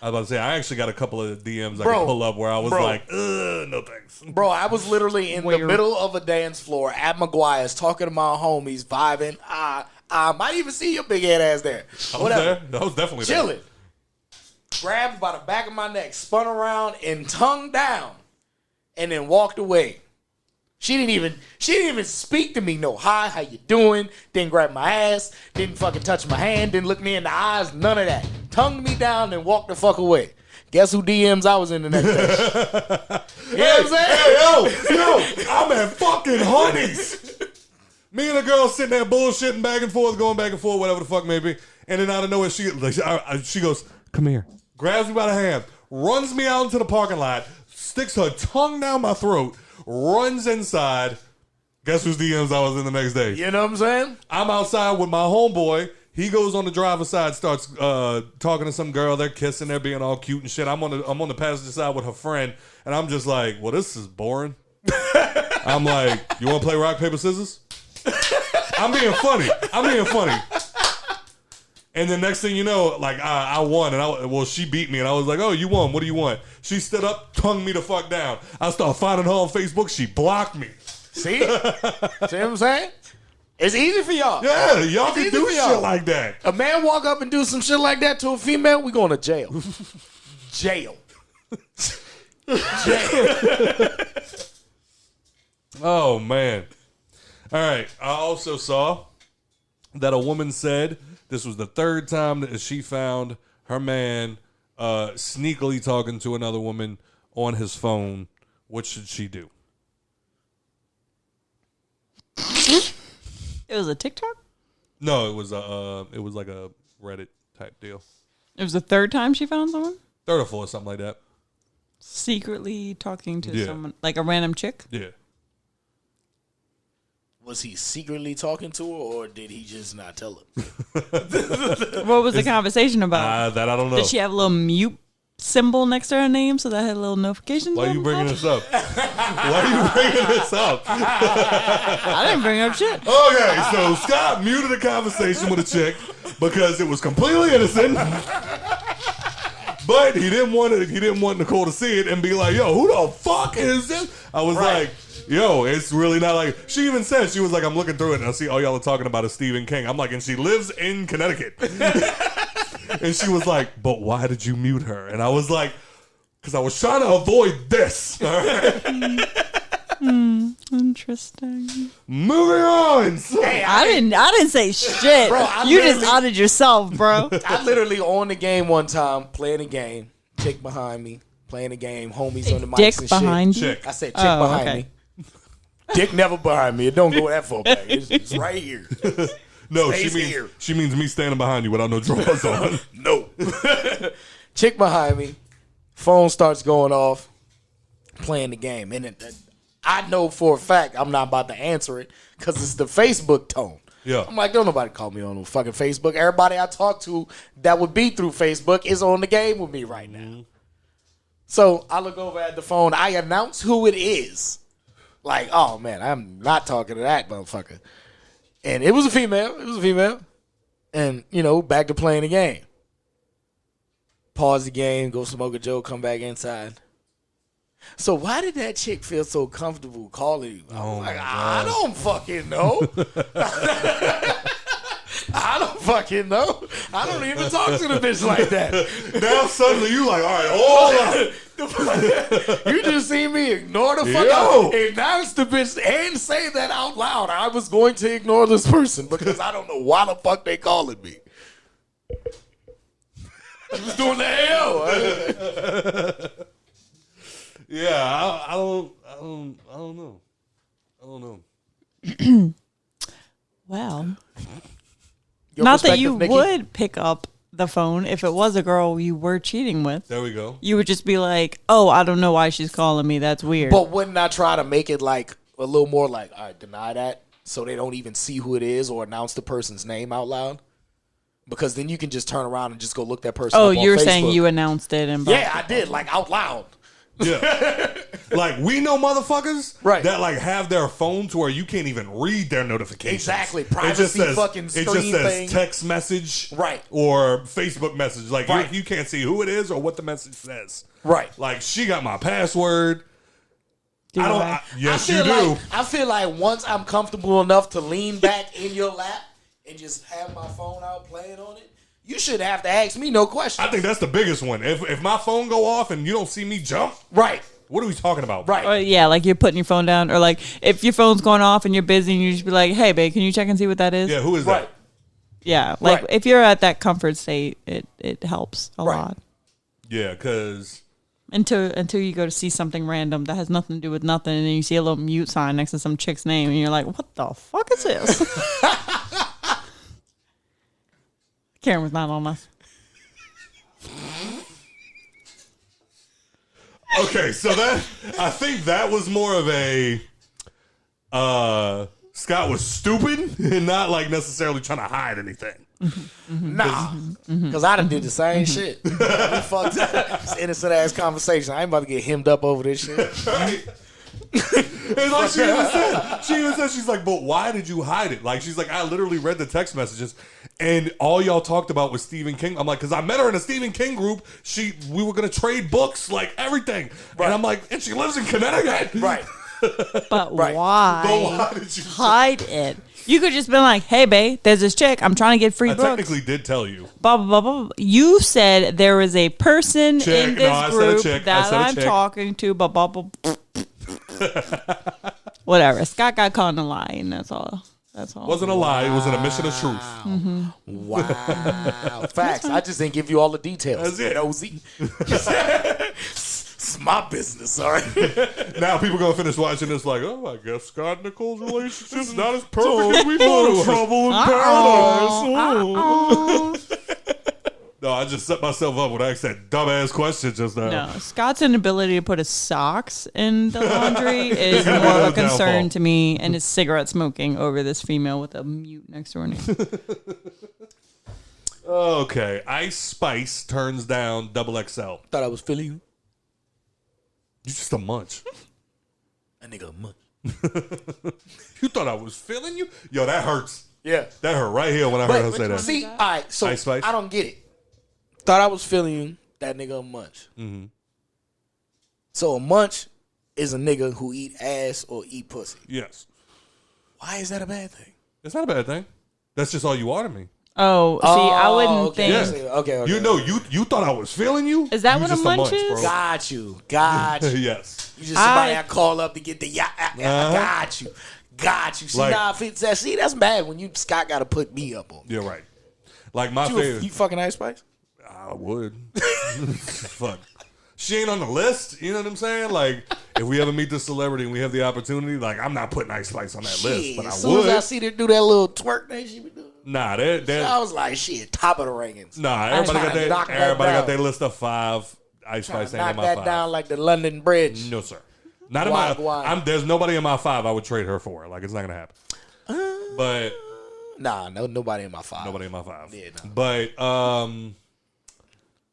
about to say, I actually got a couple of DMs I could pull up where I was like, ugh, no thanks. Bro, I was literally in the middle of a dance floor at McGuire's talking to my homies, vibing. I might even see your big head ass there. I was there. I was definitely Chilling. there. Grabbed by the back of my neck, spun around and tongue down, and then walked away. She didn't even speak to me. No, hi, how you doing? Didn't grab my ass. Didn't fucking touch my hand. Didn't look me in the eyes. None of that. Tongued me down and walked the fuck away. Guess who DMs I was in the next day? You know what I'm saying? Hey, yo, I'm at fucking Honey's. Me and the girl sitting there bullshitting back and forth, going back and forth, whatever the fuck may be. And then out of nowhere, she goes, come here. Grabs me by the hand, runs me out into the parking lot, sticks her tongue down my throat, runs inside. Guess whose DMs I was in the next day? You know what I'm saying? I'm outside with my homeboy. He goes on the driver's side, starts talking to some girl. They're kissing. They're being all cute and shit. I'm on the passenger side with her friend, and I'm just like, well, this is boring. I'm like, you want to play rock, paper, scissors? I'm being funny. And the next thing you know, like, I won, and she beat me, and I was like, oh, you won. What do you want? She stood up, tongued me the fuck down. I started finding her on Facebook. She blocked me. See? See what I'm saying? It's easy for y'all. Yeah, y'all can do shit like that. A man walk up and do some shit like that to a female, we going to jail. Jail. Jail. Oh, man. All right. I also saw that a woman said this was the third time that she found her man sneakily talking to another woman on his phone. What should she do? It was a TikTok? No, it was like a Reddit type deal. It was the third time she found someone? Third or fourth, something like that. Secretly talking to someone, like a random chick? Yeah. Was he secretly talking to her, or did he just not tell her? What was the conversation about? That I don't know. Did she have a little mute symbol next to her name so that had a little notification? Why are you bringing this up? Why are you bringing this up? I didn't bring up shit. Okay, so Scott muted a conversation with a chick because it was completely innocent. But he didn't want Nicole to see it and be like, yo, who the fuck is this? I was like, yo, it's really not like, she even said, she was like, I'm looking through it and I see all y'all are talking about is Stephen King. I'm like, and she lives in Connecticut. And she was like, but why did you mute her? And I was like, because I was trying to avoid this. All right? Interesting. Moving on. Hey, I didn't say shit. Bro, I you just literally- outed yourself, bro. I literally on the game one time, playing a game, chick behind me, playing a game, homies on the mics Dick and behind shit. you? Chick. I said chick Oh, behind okay. me. Dick never behind me. It don't go that far back. It's right here. No, Stays here. she means me standing behind you without no drawers on. No. Chick behind me. Phone starts going off. Playing the game. And I know for a fact I'm not about to answer it because it's the Facebook tone. Yeah. I'm like, don't nobody call me on no fucking Facebook. Everybody I talk to that would be through Facebook is on the game with me right now. So I look over at the phone. I announce who it is. Like, oh, man, I'm not talking to that motherfucker. And it was a female. And, back to playing the game. Pause the game, go smoke a joke, come back inside. So why did that chick feel so comfortable calling you? I'm like, I don't fucking know. I don't fucking know. I don't even talk to the bitch like that. Now suddenly you like, all right, hold on. You just see me ignore the fuck Yo. out, announce the bitch, and say that out loud. I was going to ignore this person because I don't know why the fuck they calling me. I was doing the hell. Yeah, I don't know. I don't know. Well, Your not that perspective, you Nikki? would pick up the phone if it was a girl you were cheating with. There we go. You would just be like, "Oh, I don't know why she's calling me. That's weird." But wouldn't I try to make it like a little more like, all right, deny that, so they don't even see who it is or announce the person's name out loud? Because then you can just turn around and just go look that person oh, up on you're Facebook. saying you announced it and Yeah, I did, like out loud. Yeah. Like, we know motherfuckers Right. that, like, have their phones where you can't even read their notifications. Exactly. It just Privacy says, fucking it just screen says thing. text message. Right. Or Facebook message. Like, Right. you can't see who it is or what the message says. Right. Like, she got my password. Do I don't. I? Yes, I you feel do. like, I feel like once I'm comfortable enough to lean back in your lap and just have my phone out playing on it, you should have to ask me no questions. I think that's the biggest one. If my phone go off and you don't see me jump, Right. what are we talking about? Right. Or, yeah, like you're putting your phone down, or like if your phone's going off and you're busy, and you just be like, "Hey, babe, can you check and see what that is?" Yeah, who is Right. that? Yeah, like Right. if you're at that comfort state, it helps a Right. lot. Yeah, because Until you go to see something random that has nothing to do with nothing, and then you see a little mute sign next to some chick's name, and you're like, "What the fuck is this?" Camera's not on us. okay, so that I think that was more of a Scott was stupid and not like necessarily trying to hide anything. Nah. Because I done did the same shit. We fucked up. It's innocent ass conversation. I ain't about to get hemmed up over this shit. Right? And like she even said, she's like, but why did you hide it? Like, she's like, I literally read the text messages and all y'all talked about was Stephen King. I'm like, because I met her in a Stephen King group. We were going to trade books, like everything. Right. And I'm like, and she lives in Connecticut. Right. But Right. why? But why did you? Hide it. You could just been like, "Hey, babe, there's this chick. I'm trying to get free I books." technically did tell you. Blah, blah, blah, blah. You said there was a person Chick. in No, this I said a group chick. I that said a I'm chick. talking to. Blah, blah, blah. Whatever. Scott got caught in a lie, and that's all. That's all. Wasn't a lie. It was an admission of truth. Wow. Facts. I just didn't give you all the details. That's it. Nosy. It's my business, all right? Now people gonna finish watching this like, oh, I guess Scott and Nicole's relationship's not as perfect as we thought it was. Trouble in paradise. No, I just set myself up when I asked that dumbass question just now. No, Scott's inability to put his socks in the laundry is more of a Downfall. concern to me, and his cigarette smoking over this female with a mute next to her name. Okay, Ice Spice turns down XXL. Thought I was feeling you. You just a munch. That nigga a munch. You thought I was feeling you? Yo, that hurts. Yeah. That hurt right here when I heard her say that. See, all right, so Ice Spice? I don't get it. Thought I was feeling you. That nigga a munch. Mm-hmm. So a munch is a nigga who eat ass or eat pussy. Yes. Why is that a bad thing? It's not a bad thing. That's just all you are to me. Oh, see, I wouldn't okay. think. Yeah. Okay. You know, you thought I was feeling you? Is that You what a just munch is? bro. Got you. Yes. You just somebody I- I call up to get the got you. See, Like- see, that's bad when you Scott got to put me up on. You're right. Like my You favorite. fucking Ice Spice? I would. Fuck. She ain't on the list. You know what I'm saying? Like, if we ever meet this celebrity and we have the opportunity, like, I'm not putting Ice Spice on that list, but I as soon as I would. see her do that little twerk that she be doing, Nah, I that was like, shit, top of the rankings. nah. Everybody got trying to knock their that everybody got down. their list of 5. Ice Spice ain't Knock in my that 5. down like the London Bridge. No, sir. Not in Why- my. why? There's nobody in my 5 I would trade her for. Like, it's not gonna happen. But Nah, nobody in my 5. nobody in my 5. Yeah, no. But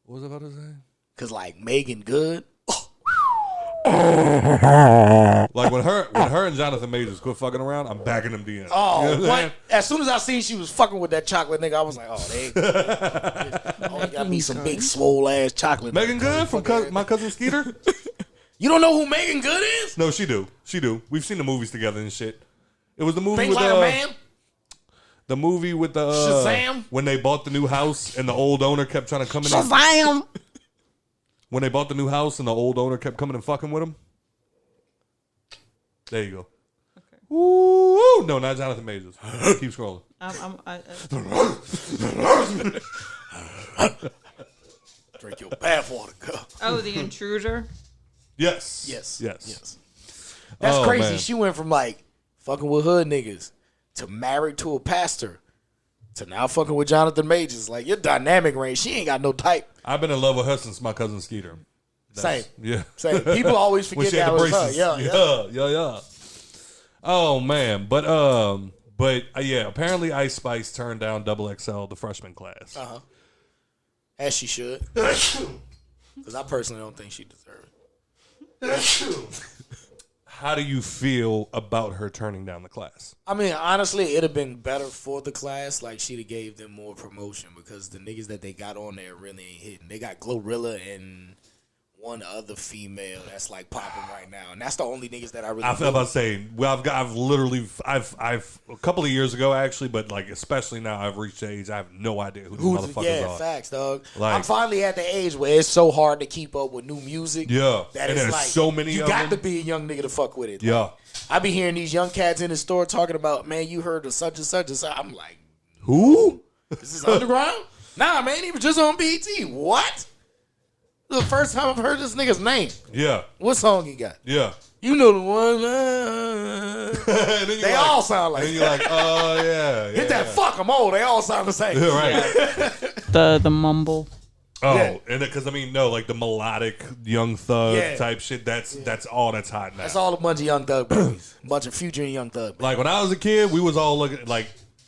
what was I about to say? Cause like Megan Good. Like when her and Jonathan Majors quit fucking around, I'm backing them DMs. Oh, You know what I'm saying? what? As soon as I seen she was fucking with that chocolate nigga, I was like, they got me some big swole ass chocolate. Megan Good from my cousin Skeeter. You don't know who Megan Good is? No, she do. We've seen the movies together and shit. It was the movie Think with like a man. the movie with the Shazam? when they bought the new house and the old owner kept trying to come in. Shazam! When they bought the new house and the old owner kept coming and fucking with them. There you go. Okay. Ooh, no, not Jonathan Majors. Keep scrolling. Drink your bathwater, girl. Oh, The Intruder. Yes. Yes. That's crazy. Man. She went from like fucking with hood niggas to married to a pastor to now fucking with Jonathan Majors. Like, your dynamic range, she ain't got no type. I've been in love with her since my cousin Skeeter. Same. Yeah. Same. People always When forget she had that the was her. braces. Yeah. Oh man, but yeah. Apparently, Ice Spice turned down XXL, the freshman class. As she should. Because I personally don't think she deserves it. How do you feel about her turning down the class? I mean, honestly, it'd have been better for the class. Like, she'd have gave them more promotion because the niggas that they got on there really ain't hitting. They got Glorilla and one other female that's like popping right now, and that's the only niggas that I really. I feel about saying, well, I've a couple of years ago actually, but like especially now I've reached the age I have no idea who these motherfuckers are. Facts, dog. Like, I'm finally at the age where it's so hard to keep up with new music. Yeah, that and it's there's like so many. You of got them. to be a young nigga to fuck with it. Yeah, like, I be hearing these young cats in the store talking about, man, you heard of such and such and such. I'm like, who? This is underground? Nah, man, he was just on BT. What? The first time I've heard this nigga's name. Yeah. What song he got? Yeah. You know the one. They all sound like. And you're like, oh yeah. Hit that fuck 'em all. They all sound the same. Yeah, right. The mumble. Oh, Yeah. and because I mean, no, like the melodic Young Thug type shit. That's all that's hot now. That's all a bunch of Young Thug babies. A bunch of Future and Young Thug babies. Like when I was a kid, we was all looking like.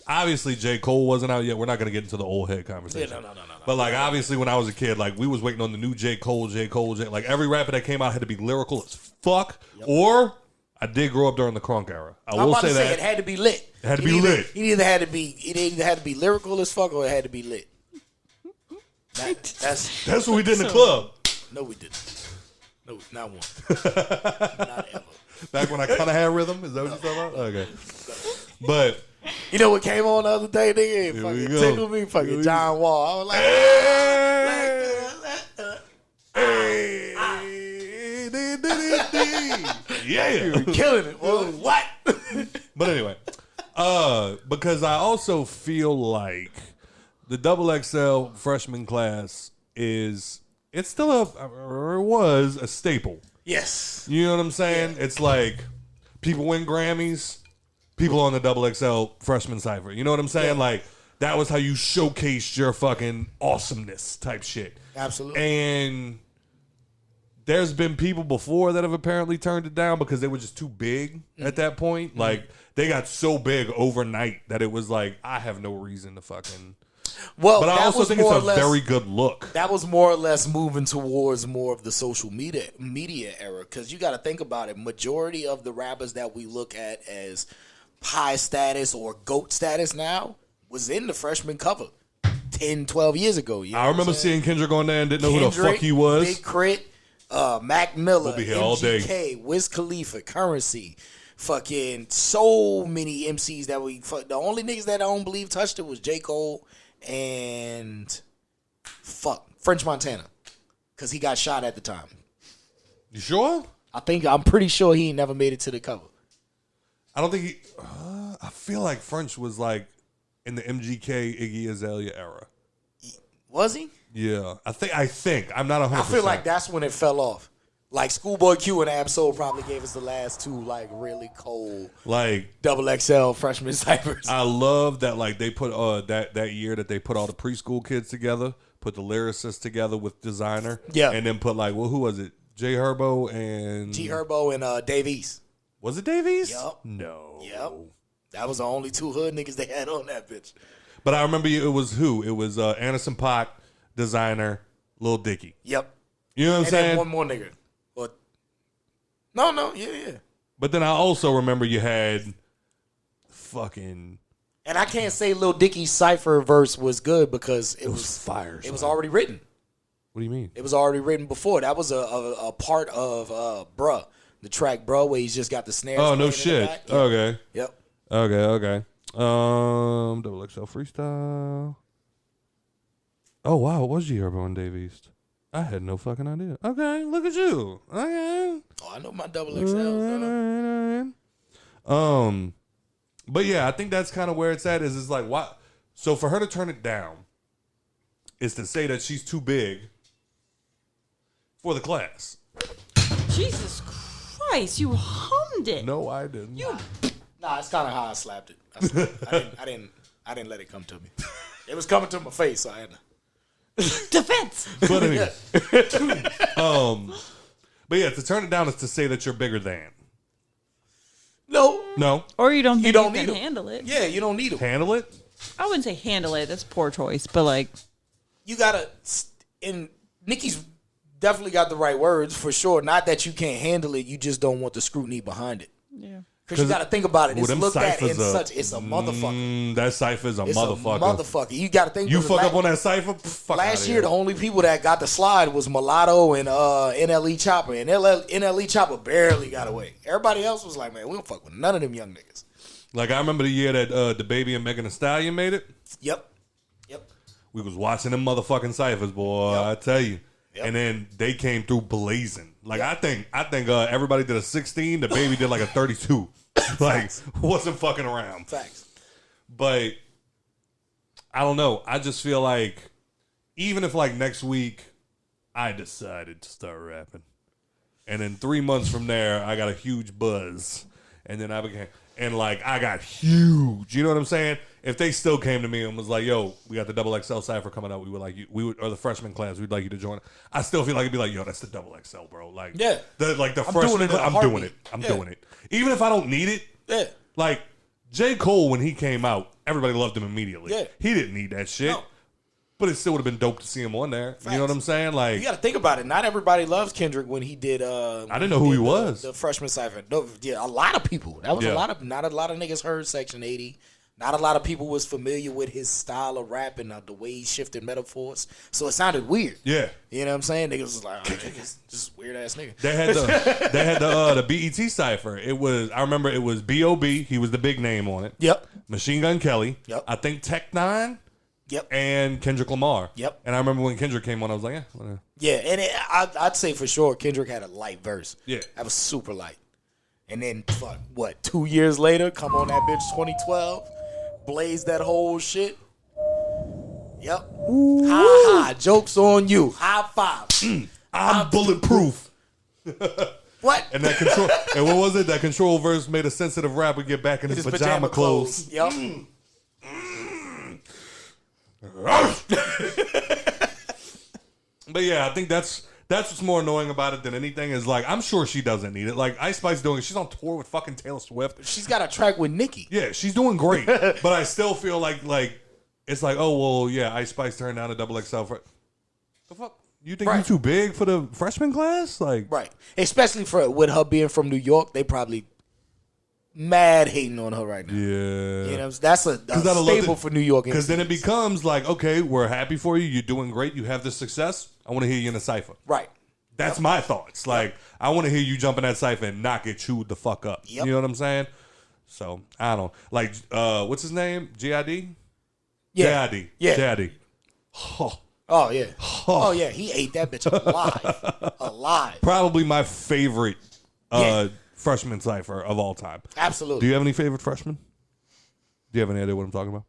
Obviously, J. Cole wasn't out yet. We're not going to get into the old head conversation. Yeah, no. But, like, obviously, when I was a kid, like, we was waiting on the new J. Cole. Like, every rapper that came out had to be lyrical as fuck. Yep. Or, I did grow up during the crunk era. I will say that. It had to be lit. It had to be lit. It either had to be lyrical as fuck or it had to be lit. That's what we did in the club. No, we didn't. No, not one. Not ever. Back when I kind of had rhythm? Is that what you're talking about? Okay. But... You know what came on the other day, nigga? It fucking tickled me, fucking John Wall. I was like, yeah, you're killing it. Well, what? But anyway, because I also feel like the XXL freshman class it's still was a staple. Yes. You know what I'm saying? Yeah. It's like people win Grammys. People on the XXL freshman cipher. You know what I'm saying? Yeah. Like, that was how you showcased your fucking awesomeness type shit. Absolutely. And there's been people before that have apparently turned it down because they were just too big at that point. Mm-hmm. Like, they got so big overnight that it was like, I have no reason to fucking... Well, but I also think it's a very good look. That was more or less moving towards more of the social media era. Because you got to think about it. Majority of the rappers that we look at as... high status or GOAT status now was in the freshman cover 10, 12 years ago. You know I remember seeing Kendrick on there and didn't know who the fuck he was. Big Crit, Mac Miller, we'll be here all day. MGK, Wiz Khalifa, Currency, fucking so many MCs that the only niggas that I don't believe touched it was J. Cole and French Montana because he got shot at the time. You sure? I'm pretty sure he never made it to the cover. I don't think he... I feel like French was like in the MGK Iggy Azalea era. Was he? Yeah. I think. I'm not 100%. I feel like that's when it fell off. Like Schoolboy Q and Absol probably gave us the last two like really cold like XXL freshman ciphers. I love that like they put that year that they put all the preschool kids together, put the lyricists together with designer. Yeah. And then put like, well, who was it? G Herbo and Dave East. Was it Davies? Yep. No. Yep. That was the only two hood niggas they had on that bitch. But I remember it was who? It was Anderson .Paak, designer, Lil Dicky. Yep. You know what I'm saying? And one more nigga. But no, yeah. But then I also remember you had fucking... And I can't say Lil Dicky's cipher verse was good because it was fire. It was already written. What do you mean? It was already written before. That was a part of Bruh. The track, bro, where he's just got the snares. Oh, no shit. Yeah. Okay. Yep. Okay. XXL freestyle. Oh, wow. It was G Herbo and Dave East. I had no fucking idea. Okay, look at you. Okay. Oh, I know my double XLs. But yeah, I think that's kind of where it's at. Is it's like what? So for her to turn it down is to say that she's too big for the class. Jesus Christ, you hummed it. No, I didn't. Nah, it's kind of how I slapped it. I didn't let it come to me. It was coming to my face, so I had to. Defense. But anyway, but yeah, to turn it down is to say that you're bigger than. No, Or you don't think you, don't can need 'em. handle it. Yeah, you don't need them. handle it. I wouldn't say handle it. That's poor choice. But like, You gotta. And Nikki's definitely got the right words for sure. Not that you can't handle it. You just don't want the scrutiny behind it. yeah. Because you got to think about it. It's them looked at in ciphers such. It's a motherfucker. That cipher's a It's motherfucker. a motherfucker. You got to think. You because fuck up on that cipher. Fuck Last outta year, here. the only people that got the slide was Mulatto and NLE Chopper, and NLE Chopper barely got away. Everybody else was like, man, we don't fuck with none of them young niggas. Like I remember the year that the Baby and Megan Thee Stallion made it. Yep. We was watching them motherfucking ciphers, boy. Yep. I tell you. Yep. And then they came through blazing. Like I think everybody did a 16. The Baby did like a 32. Like wasn't fucking around. Facts. But I don't know. I just feel like even if like next week I decided to start rapping, and then 3 months from there I got a huge buzz, and then I got huge. You know what I'm saying? If they still came to me and was like, "Yo, we got the double XL cipher coming out. We would like you. Or the freshman class. We'd like you to join." I still feel like it'd be like, "Yo, that's the double XL, bro." Like, Yeah. the I'm freshman. doing it in a I'm doing it. heartbeat. I'm Yeah. doing it. Even if I don't need it. Yeah. Like J. Cole when he came out, everybody loved him immediately. Yeah. He didn't need that shit. No. But it still would have been dope to see him on there. Facts. You know what I'm saying? Like You got to think about it. Not everybody loves Kendrick when he did. I didn't know who he was. The freshman cipher. No, yeah, a lot of people. That was Yeah. not a lot of niggas heard Section 80. Not a lot of people was familiar with his style of rapping, the way he shifted metaphors. So it sounded weird. Yeah. You know what I'm saying? Niggas was like, oh, niggas, this weird ass nigga. They had the BET cipher. I remember it was B.O.B. He was the big name on it. Yep. Machine Gun Kelly. Yep. I think Tech Nine. Yep. And Kendrick Lamar. Yep. And I remember when Kendrick came on, I was like, whatever. Yeah, and I'd say for sure Kendrick had a light verse. Yeah. That was super light. And then, 2 years later, come on that bitch 2012, blaze that whole shit. Yep. Ha ha, joke's on you. High five. I'm bulletproof. What? And that control, and what was it? That control verse made a sensitive rapper get back in his pajama clothes. Yep. But yeah, I think that's what's more annoying about it than anything is like I'm sure she doesn't need it. Like Ice Spice doing it, she's on tour with fucking Taylor Swift. She's got a track with Nicki. Yeah, she's doing great. But I still feel like it's like, oh well, yeah, Ice Spice turned down a double XL for the fuck. You think you're too big for the freshman class? Like Right. Especially with her being from New York, they probably mad hating on her right now. Yeah. You know, that's a staple for New York. Because then it becomes like, okay, we're happy for you. You're doing great. You have this success. I want to hear you in a cipher. Right. That's my thoughts. Like, I want to hear you jump in that cipher and not get chewed the fuck up. Yep. You know what I'm saying? So, I don't know. Like, what's his name? G.I.D.? Yeah. J.I.D. Yeah. J.I.D. Oh, yeah. Oh, yeah. He ate that bitch alive. Alive. Probably my favorite freshman cipher of all time. Absolutely. Do you have any favorite freshmen? Do you have any idea what I'm talking about?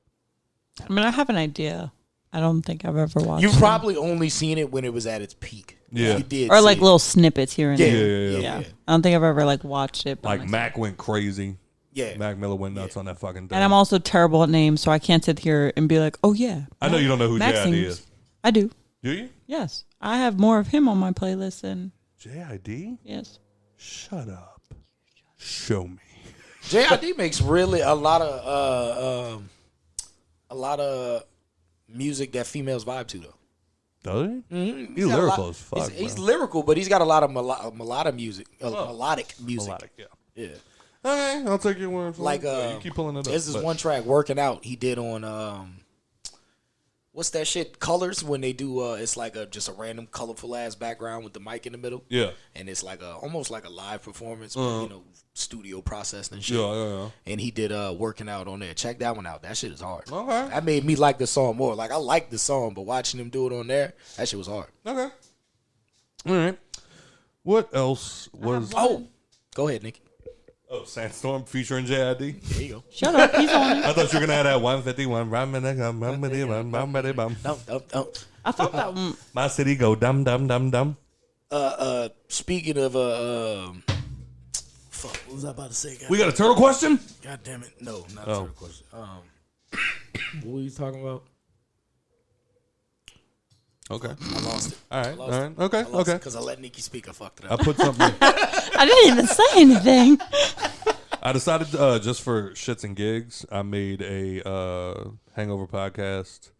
I mean, I have an idea. I don't think I've ever watched You've it. probably only seen it when it was at its peak. Yeah. You did. Or see like it. little snippets here and there. Yeah. I don't think I've ever like watched it. by Like, myself. Mac went crazy. Yeah. Mac Miller went nuts on that fucking thing. And I'm also terrible at names, so I can't sit here and be like, oh yeah. I know you don't know who Mac J.I.D. sings. is. I do. Do you? Yes. I have more of him on my playlist than J.I.D.? yes. Shut up. Show me. JID makes really a lot of music that females vibe to though. Does he? Mm-hmm. He's lyrical as fuck. He's bro. lyrical, but he's got a lot of melodic music. Melodic music. Melodic, yeah. Yeah. Okay, I'll take your word for Like it. You keep pulling it up. There's this but- one track, Working Out, he did on what's that shit? Colors, when they do it's like just a random colorful ass background with the mic in the middle. Yeah. And it's like almost like a live performance, but, you know, studio processed and shit. Yeah. And he did Working Out on there. Check that one out. That shit is hard. Okay. That made me like the song more. Like I like the song, but watching him do it on there, that shit was hard. Okay. All right. What else was? Oh, go ahead, Nikki. Oh, Sandstorm featuring JID. There you go. Shut up. He's on it. I thought you were gonna add that 151. Don't. I thought that one. My city go dum dum dum dum. Speaking of fuck, what was I about to say? God, We got a turtle question. God damn it! No, not a turtle question. What were you talking about? Okay. I lost it. All right. Okay. Because I let Nikki speak. I fucked it I up. put something. I didn't even say anything. I decided just for shits and gigs, I made a Hangover podcast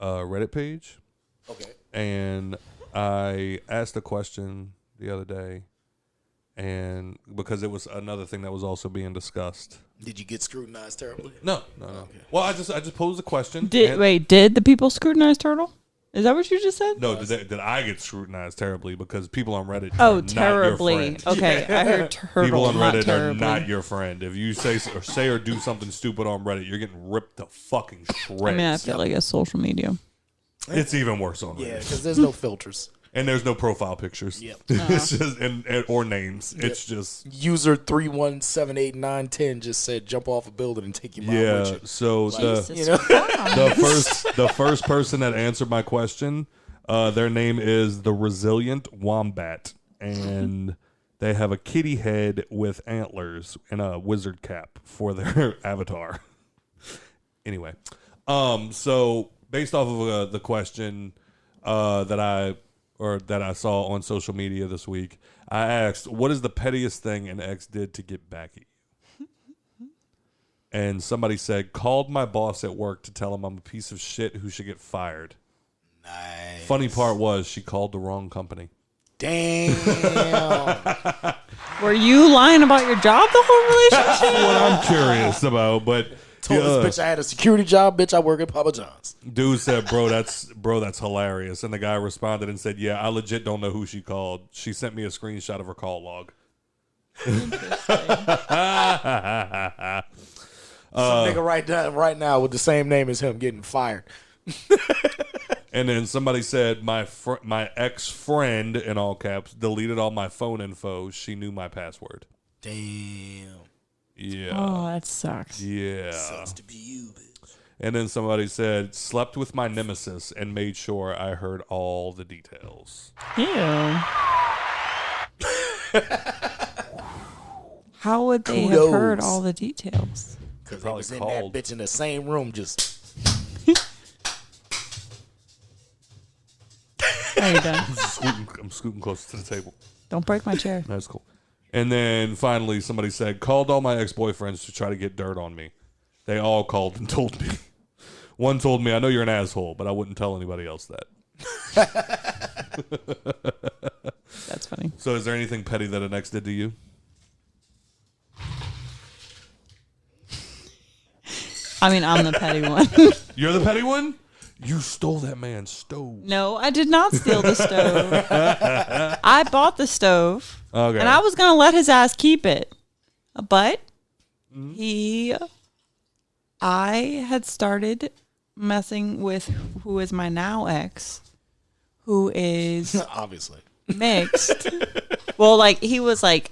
Reddit page. Okay. And I asked a question the other day, and because it was another thing that was also being discussed. Did you get scrutinized terribly? No. Okay. Well, I just posed a question. Did the people scrutinize Turtle? Is that what you just said? No, did I get scrutinized terribly because people on Reddit Oh, are terribly. not your friend. Okay, I heard Turtle. People on not Reddit are terribly. not your friend. If you say or do something stupid on Reddit, you're getting ripped to fucking shreds. I mean, I feel like it's social media. It's even worse on Reddit. Yeah, because there's no filters. And there's no profile pictures. Yep. It's just or names. Yep. It's just User 3178910 just said jump off a building and take your mom with you. So Jesus the first person that answered my question, their name is the Resilient Wombat, and they have a kitty head with antlers and a wizard cap for their avatar. Anyway, so based off of the question that I saw on social media this week, I asked, what is the pettiest thing an ex did to get back at you? And somebody said, called my boss at work to tell him I'm a piece of shit who should get fired. Nice. Funny part was she called the wrong company. Damn. Were you lying about your job the whole That's relationship? what I'm curious about, but Told this bitch I had a security job, bitch. I work at Papa John's. dude said, bro, that's hilarious. And the guy responded and said, yeah, I legit don't know who she called. She sent me a screenshot of her call log. Some nigga right now with the same name as him getting fired. And then somebody said, my ex-friend, in all caps, deleted all my phone info. She knew my password. Damn. Yeah. Oh, that sucks. Yeah. Sucks to be you, bitch. And then somebody said, slept with my nemesis and made sure I heard all the details. Ew. How would they have heard all the details? Because they Probably was in called. that bitch in the same room just... Are you done? I'm scooting closer to the table. Don't break my chair. That's cool. And then finally somebody said, called all my ex-boyfriends to try to get dirt on me. They all called and told me. One told me, I know you're an asshole, but I wouldn't tell anybody else that. That's funny. So is there anything petty that an ex did to you? I mean, I'm the petty one. You're the petty one? You stole that man's stove. No, I did not steal the stove. I bought the stove. Okay. And I was going to let his ass keep it. But I had started messing with who is my now ex, who is Obviously. mixed. Well, like, he was like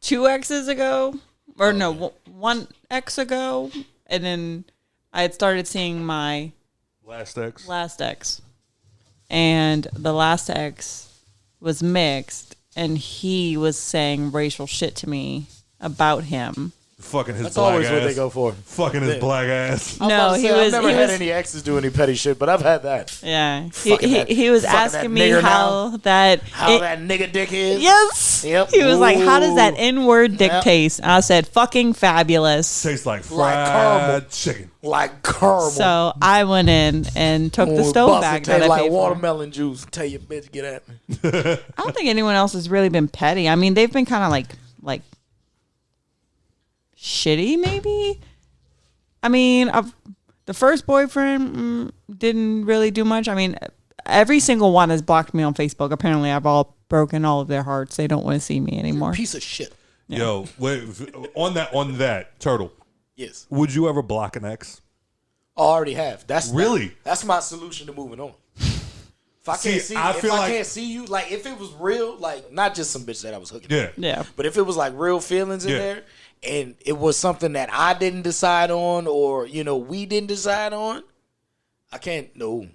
2 exes ago, or no, 1 ex ago. And then I had started seeing my Last ex? last ex. And the last ex was mixed, and he was saying racial shit to me about him. Fucking his That's black always ass. what they go for. Fucking his black ass. I'm No, about to he say, was. I've never he had was, any exes do any petty shit, but I've had that. Yeah, Fucking he was fucking asking that me nigger how that. How that nigga dick is? Yes. Yep. He was like, "How does that Ooh. N-word dick Yep. taste?" And I said, "Fucking fabulous." Tastes like Like caramel. fried chicken. Like caramel. So I went in and took the Ooh, stove bust back it, that taste I like paid for. watermelon juice. Tell your bitch, get at me. I don't think anyone else has really been petty. I mean, they've been kind of like shitty, maybe. I mean, the first boyfriend didn't really do much. I mean, every single one has blocked me on Facebook. Apparently, I've all broken all of their hearts. They don't want to see me anymore. Piece of shit. Yo, wait, on that, Turtle, Yes. would you ever block an ex? I already have. Really? That's my solution to moving on. If I can't see, I feel like can't see you, like if it was real, like not just some bitch that I was hooking. yeah, Yeah. But if it was like real feelings in there, and it was something that I didn't decide on, or we didn't decide on, I can't know.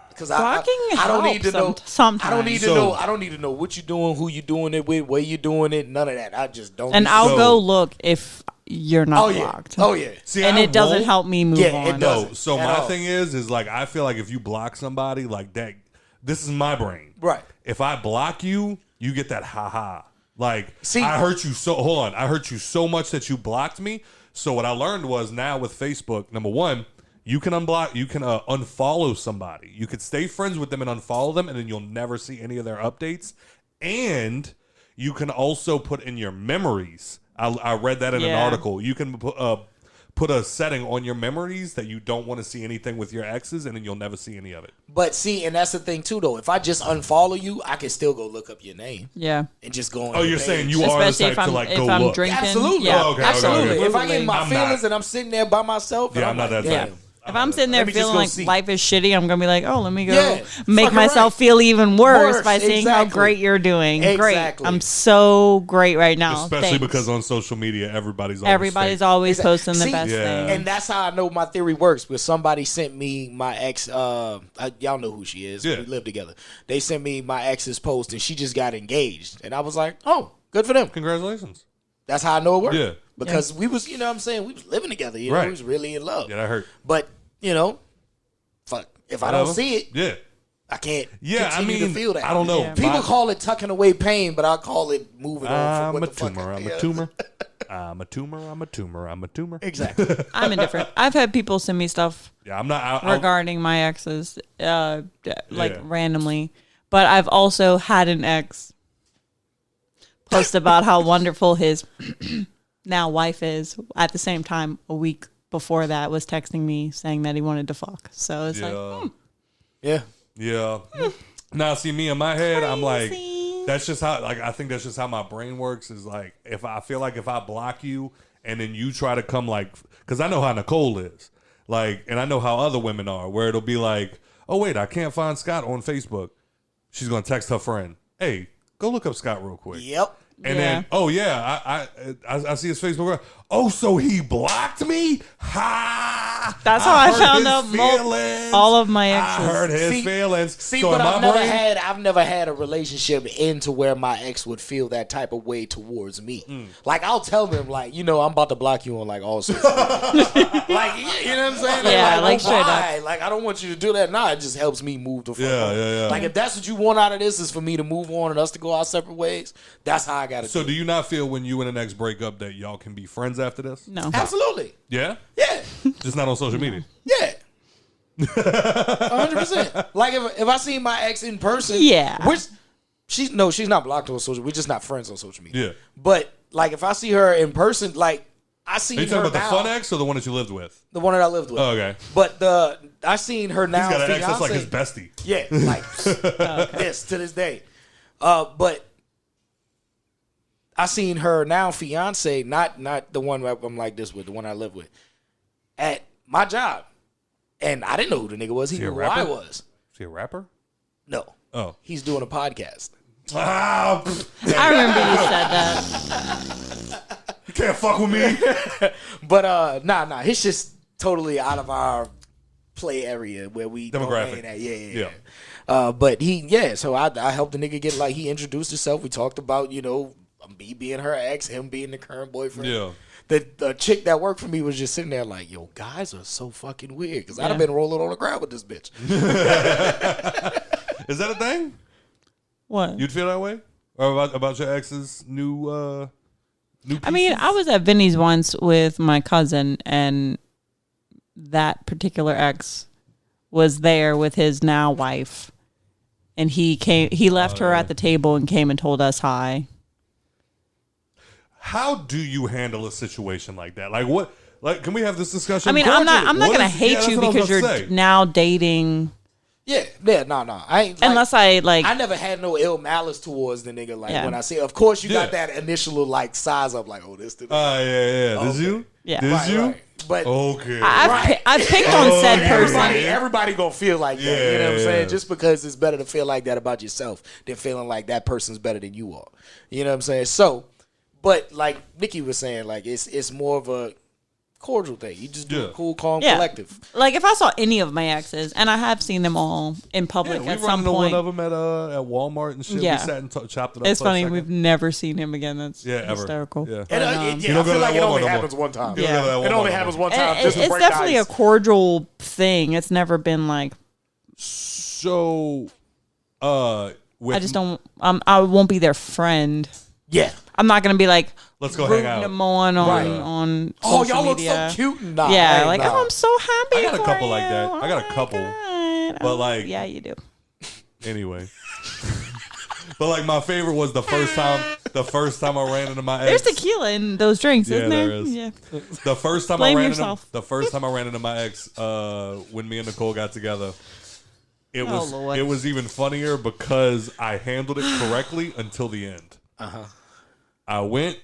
Because I don't need to know. Sometimes. I don't need to know. I don't need to know what you're doing, who you're doing it with, where you're doing it. None of that. I just don't. And I'll go look if you're not yeah. blocked. Oh yeah. See, And I it doesn't won't- help me move on. It doesn't. No, so at my all. thing is like I feel like if you block somebody like that, this is my brain. Right. If I block you, you get that ha. Like, See- I hurt you so. Hold on, I hurt you so much that you blocked me. So what I learned was now with Facebook, number one, you can unblock, you can unfollow somebody. You could stay friends with them and unfollow them, and then you'll never see any of their updates. And you can also put in your memories. I read that in an article. You can put a setting on your memories that you don't want to see anything with your exes, and then you'll never see any of it. But see, and that's the thing too, though. If I just unfollow you, I can still go look up your name Yeah. and just go on. Oh, your you're page. saying you are the Especially type to like go look. drinking. Absolutely. Yeah. Oh, okay, Absolutely. okay. If I get in my I'm feelings not. and I'm sitting there by myself, Yeah, and I'm not that damn. type. If I'm sitting there Let me just feeling go like see. life is shitty, I'm gonna be like, oh, let me go Yeah, make fucking myself right. feel even worse Worse, by seeing how exactly. great you're doing. Exactly. Great, I'm so great right now. Especially Thanks. because on social media, everybody's always fake. always posting the See, best Yeah. thing. And that's how I know my theory works. Because somebody sent me my ex. Y'all know who she is. Yeah. We live together. They sent me my ex's post, and she just got engaged. And I was like, oh, good for them. Congratulations. That's how I know it worked. Yeah. Because we was, what I'm saying, we was living together. Right. We was really in love. Yeah, that hurt. But fuck, if I don't see it, Yeah. I can't. Yeah, I continue mean, to feel that. I don't know. Yeah. People call it tucking away pain, but I call it moving on from I'm what a the fuck. tumor. I'm Yeah. a tumor. I'm a tumor. I'm a tumor. I'm a tumor. Exactly. I'm indifferent. I've had people send me stuff Yeah, I'm not. I'll, regarding my exes, randomly. But I've also had an ex post about how wonderful his now wife is. At the same time, a week before that, was texting me saying that he wanted to fuck. So it's like, Yeah. Yeah. Now, see, me in my head, I'm like, Crazy. that's just how, like, I think that's just how my brain works is like, if I feel like if I block you and then you try to come, like, because I know how Nicole is, like, and I know how other women are, where it'll be like, oh, wait, I can't find Scott on Facebook. She's going to text her friend, hey, go look up Scott real quick. Yep. And Yeah. then, oh yeah, I see his Facebook. Oh, so he blocked me? Ha! That's how I heard found his out feelings. all of my I exes. heard his See- feelings. See, so but in my brain, I've never had a relationship into where my ex would feel that type of way towards me. Like I'll tell them, like, I'm about to block you on like all social media. Like, you know what I'm saying? They're Yeah, like, oh, straight up. why? Like, I don't want you to do that. Nah, it just helps me move the fuck Yeah, on. yeah. Like, if that's what you want out of this is for me to move on and us to go our separate ways, that's how I got to So do do you not feel when you and an ex break up that y'all can be friends after this? no. it. Absolutely. Yeah? Yeah. Just not on social media. Yeah. 100%. Like if I see my ex in person, Yeah. which she's not blocked on social. We're just not friends on social media. Yeah. But like if I see her in person, like I see Are you her talking about now, the fun ex or the one that you lived with? the one that I lived with. Oh, okay. But I seen her now. He's got an ex that's like fiance. his bestie. Yeah, like this to this day. But I seen her now fiance, not the one I'm like this with, the one I live with, at my job. And I didn't know who the nigga was. He he a knew who I rapper? was. Is he a rapper? No. Oh. He's doing a podcast. Ah, I remember you said that. you can't fuck with me. But nah. He's just totally out of our play area where we don't Demographic. hang at. Yeah. Yeah. But so I helped the nigga get, like, he introduced himself. We talked about, me being her ex, him being the current boyfriend. Yeah. The chick that worked for me was just sitting there like, yo, guys are so fucking weird. Because I'd have been rolling on the ground with this bitch. Is that a thing? What? You'd feel that way? Or about your ex's new I mean, I was at Vinny's once with my cousin, and that particular ex was there with his now wife, and he left her at the table and came and told us hi. How do you handle a situation like that? Like what? Like, can we have this discussion? I mean, I'm not What gonna is- hate yeah, that's you what I was because about you're to say. now dating. Yeah, no. I ain't, like, Unless I like, I never had no ill malice towards the nigga. Like, Yeah. when I see, of course, you Yeah. got that initial, like, size of, like, oh, this. Yeah. Did you? Yeah. Did Right, you? right. But Okay. I picked on said person. everybody gonna feel like that. You know what I'm Yeah. saying? Just because it's better to feel like that about yourself than feeling like that person's better than you are. You know what I'm saying? So, but like Nikki was saying, like it's more of a cordial thing. You just do a cool, calm, collective. Like if I saw any of my exes, and I have seen them all in public we at run some into point. one of them at Walmart and shit. Yeah. We sat and chopped it up. It's for a funny. second. We've never seen him again. That's ever. hysterical. Yeah. But, And You don't I go feel to like that it only Walmart no happens more. one time. You don't go to that It Walmart only no happens more. one time. and Just to it's break definitely the a ice. cordial thing. It's never been like So, with I just don't. I won't be their friend. Yeah. I'm not gonna be like Let's go rooting hang out. them on Right. on Oh, social y'all look media. so cute. Nah, Yeah, hey, like nah. oh, I'm so happy. I got a for couple you. like that. I got a Oh my couple. God. But, like- yeah, you do. Anyway. But like my favorite was the first time I ran into my There's ex. tequila in those drinks, Yeah, isn't there? there is. Yeah. The first time Blame I ran yourself. into my ex, when me and Nicole got together, it was Lord. it was even funnier because I handled it correctly until the end. I went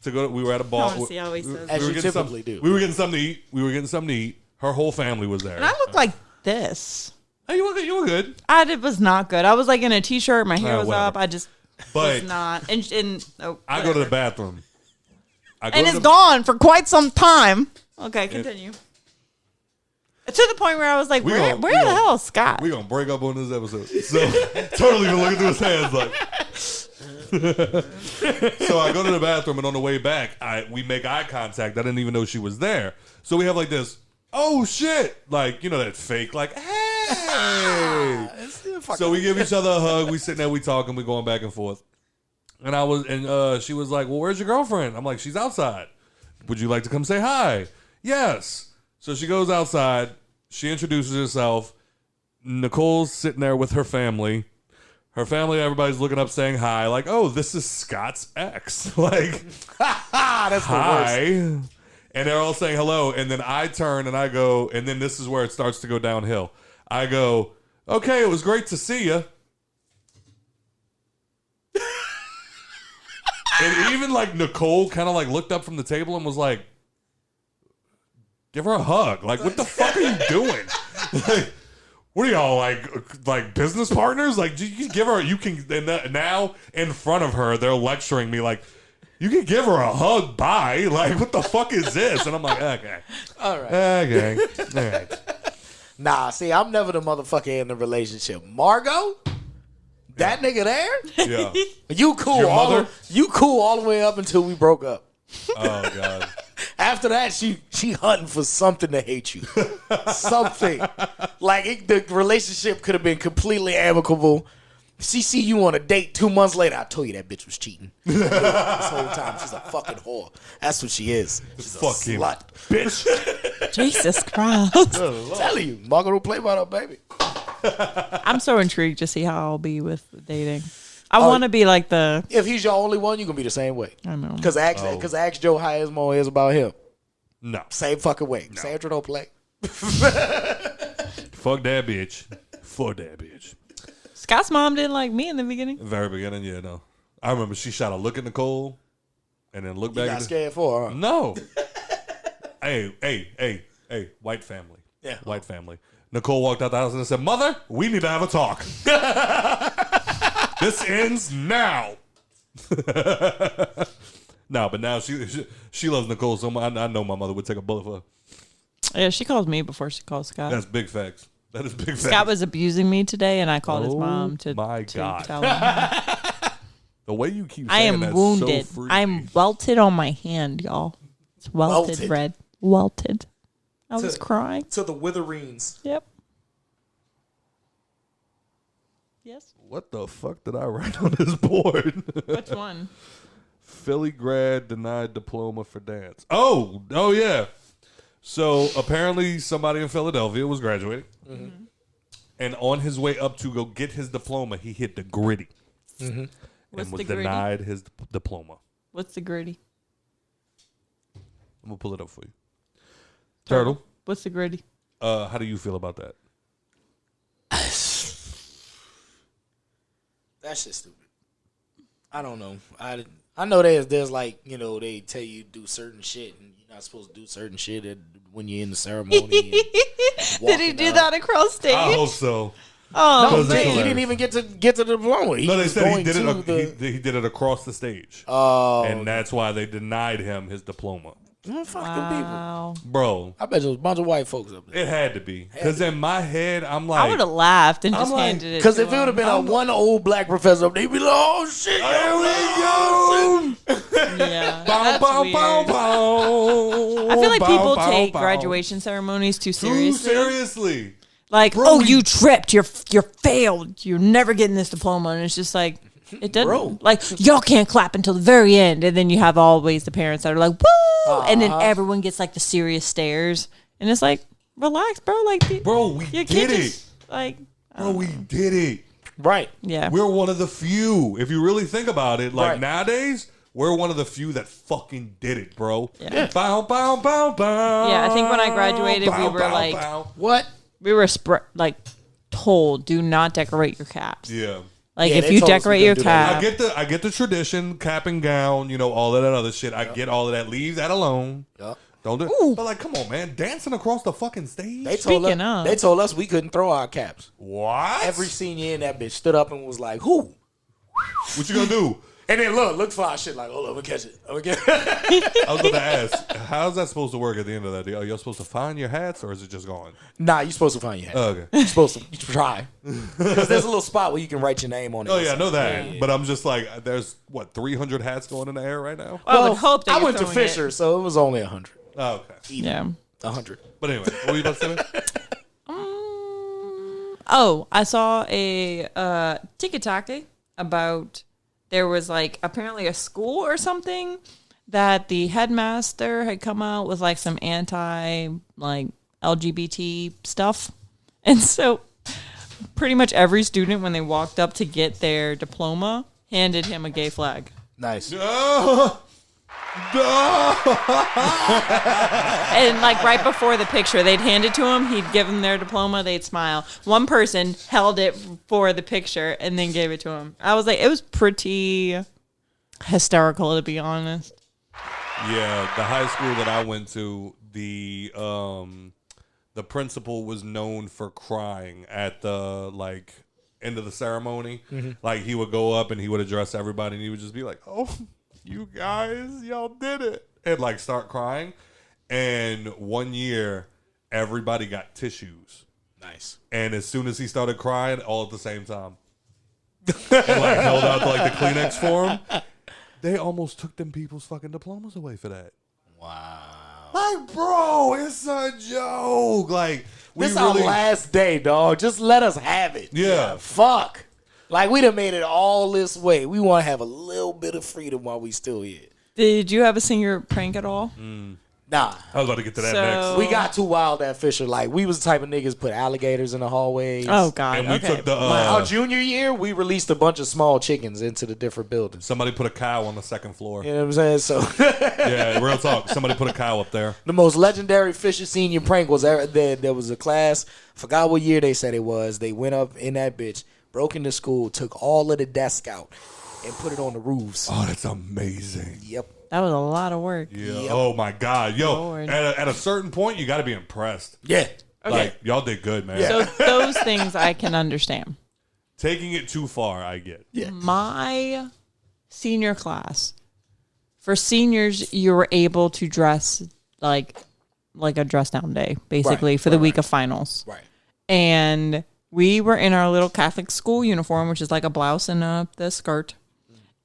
to go. We were at a bar. I wanna see how he says As were you getting typically do. We were getting something to eat. Her whole family was there. And I look like this. Hey, you were good. It was not good. I was like in a t-shirt. My hair was whatever. up. I just But was not. And I go to the bathroom. And it's gone for quite some time. Okay, continue. To the point where I was like, where the hell is Scott? We're gonna break up on this episode. So totally been looking through his hands like. So I go to the bathroom and on the way back, we make eye contact. I didn't even know she was there. So we have like this, oh shit, like that fake, like hey. So we give each other a hug. We sitting there, we talking, we going back and forth. And she was like, well, where's your girlfriend? I'm like, she's outside. Would you like to come say hi? Yes. So she goes outside. She introduces herself. Nicole's sitting there with her family. Her family, everybody's looking up saying hi. Like, oh, this is Scott's ex. Like, That's the hi. worst. And they're all saying hello. And then I turn and I go, and then this is where it starts to go downhill. I go, okay, it was great to see you. And even like Nicole kind of like looked up from the table and was like, give her a hug. Like, what the fuck are you doing? Like, what are y'all like business partners? Like, you give her, you can, and now in front of her, they're lecturing me like, you can give her a hug, bye. Like, what the fuck is this? And I'm like, okay. All right. Okay. All right. Nah, see, I'm never the motherfucker in the relationship. Margot? That nigga there? Yeah. You cool Your mother? you cool all the way up until we broke up. Oh, God. After that, she hunting for something to hate you. Something. Like, the relationship could have been completely amicable. She see you on a date 2 months later. I told you that bitch was cheating. This whole time, she's a fucking whore. That's what she is. She's a Fuck him. slut. Bitch. Jesus Christ. I'm telling you, Margot don't play by her, baby. I'm so intrigued to see how I'll be with dating. I want to be like the. If he's your only one, you're going to be the same way. I know. Because ask Joe how his mo is about him. No. Same fucking way. Sandra don't play. Fuck that bitch. Fuck that bitch. Scott's mom didn't like me in the beginning. Very beginning, yeah, no. I remember she shot a look at Nicole and then looked You back got at scared for her, huh? No. Hey, white family. Yeah. White family. Nicole walked out the house and said, Mother, we need to have a talk. This ends now. No, but now she loves Nicole so much. I know my mother would take a bullet for her. Yeah, she calls me before she calls Scott. That's big facts. That is big facts. Scott was abusing me today, and I called his Oh mom to my to God. tell him. The way you keep I saying am that's wounded. so freaky. I'm welted on my hand, y'all. It's welted, Welted? red. Welted. I was crying. To the witherings. Yep. Yes. What the fuck did I write on this board? Which one? Philly grad denied diploma for dance. Oh yeah. So apparently somebody in Philadelphia was graduating. Mm-hmm. And on his way up to go get his diploma, he hit the gritty. Mm-hmm. What's and was the gritty? denied his diploma. What's the gritty? I'm going to pull it up for you. Turtle, What's the gritty? how do you feel about that? That shit's stupid. I don't know. I I know there's like, they tell you do certain shit and you're not supposed to do certain shit when you're in the ceremony. Did he do that across stage? I hope so. Oh, No, Because he it's didn't even get to the diploma. No, they was said he going did to it. He did it across the stage, Oh, and that's why they denied him his diploma, fuck them people. wow. bro. I bet there was a bunch of white folks up there. It had to be because in my head, I'm I would like, have laughed and I'm just like- handed it Because to if it would have him. been one old black professor up there, he'd be like, oh shit, here we go. Yeah, Bow, that's bow, weird. bow, bow. I feel like Bow, people bow, take bow. graduation ceremonies too Too seriously. seriously. Like, Bro, oh, we- you tripped, you're failed, you're never getting this diploma, and it's just like it doesn't. Bro. Like y'all can't clap until the very end, and then you have always the parents that are like, woo, and then everyone gets like the serious stares, and it's like, relax, bro. Like, Bro, we your did kid it. just, like, Bro, we did it. Right. yeah. We're one of the few. If you really think about it, like Right. nowadays, we're one of the few that fucking did it, bro. Yeah. Bow, bow, bow, bow. Yeah, I think when I graduated, we were like- What? We were told, do not decorate your caps. yeah. Like, Yeah, if they you told us we decorate your couldn't do that. cap, I get the tradition, cap and gown, all of that other shit. I get all of that. Leave that alone. Yup. Don't do it. But like, come on, man, dancing across the fucking stage. Speaking of. They told us we couldn't throw our caps. What? Every senior in that bitch stood up and was like, who? What you gonna do? And then look for our shit like, hold on, I'm gonna catch it. I'm gonna get it. I was gonna ask, how's that supposed to work at the end of that day? Are you supposed to find your hats, or is it just gone? Nah, you're supposed to find your hat. Okay. You're supposed to try. Because there's a little spot where you can write your name on it. Oh yeah, I know that. But I'm just like, there's 300 hats going in the air right now. I would hope that I you're went to throwing it. Fisher, so it was only 100. Oh, okay. Yeah. 100. But anyway, what were you about to say? Oh, I saw a TikTok about there was like apparently a school or something that the headmaster had come out with like some anti like LGBT stuff. And so pretty much every student when they walked up to get their diploma handed him a gay flag. Nice. And like right before the picture, they'd hand it to him. He'd give them their diploma. They'd smile. One person held it for the picture and then gave it to him. I was like, it was pretty hysterical, to be honest. Yeah, the high school that I went to, the principal was known for crying at the end of the ceremony. Mm-hmm. Like he would go up and he would address everybody and he would just be like, "Oh, you guys, y'all did it," and like start crying. And one year, everybody got tissues. Nice. And as soon as he started crying, all at the same time, and like held out the Kleenex for him, they almost took them people's fucking diplomas away for that. Wow. Like, bro, it's a joke. Like, we This really, our last day, dog. Just let us have it. Yeah. Fuck. Like, we done made it all this way. We want to have a little bit of freedom while we still here. Did you have a senior prank at all? Nah. I was about to get to that So- next. We got too wild at Fisher. Like, we was the type of niggas put alligators in the hallways. Oh, God. And we Okay. took the Our junior year, we released a bunch of small chickens into the different buildings. somebody put a cow on the second floor. You know what I'm saying? So, Yeah, real talk. Somebody put a cow up there. the most legendary Fisher senior prank was there was a class, forgot what year they said it was. They went up in that bitch, broke into school, took all of the desk out, and put it on the roofs. Oh, that's amazing. Yep. That was a lot of work. Yeah. Yep. Oh my God. Yo, Lord. at a certain point, you got to be impressed. Yeah. Like, y'all did good, man. Yeah. So those things I can understand. Taking it too far, I get. Yeah. My senior class, for seniors, you were able to dress like a dress down day, basically, Right, for the right, week right. of finals. Right. And we were in our little Catholic school uniform, which is like a blouse and the skirt.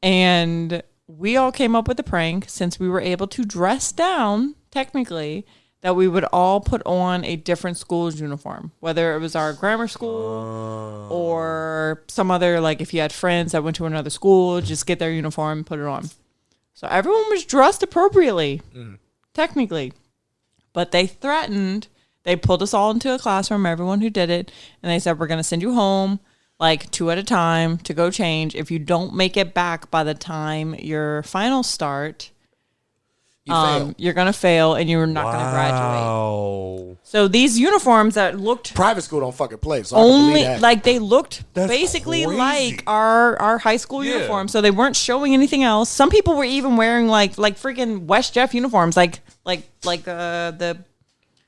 And we all came up with a prank, since we were able to dress down, technically, that we would all put on a different school's uniform, whether it was our grammar school or some other, like if you had friends that went to another school, just get their uniform and put it on. So everyone was dressed appropriately, technically. But they threatened, they pulled us all into a classroom, everyone who did it, and they said, we're going to send you home, like 2 at a time, to go change. If you don't make it back by the time your finals start, fail. You're gonna fail, and you're not gonna graduate. Wow. So these uniforms that looked Private school don't fucking play, so I can only believe that. like they looked That's basically crazy. like our high school Yeah. uniforms, so they weren't showing anything else. Some people were even wearing like freaking West Jeff uniforms, like the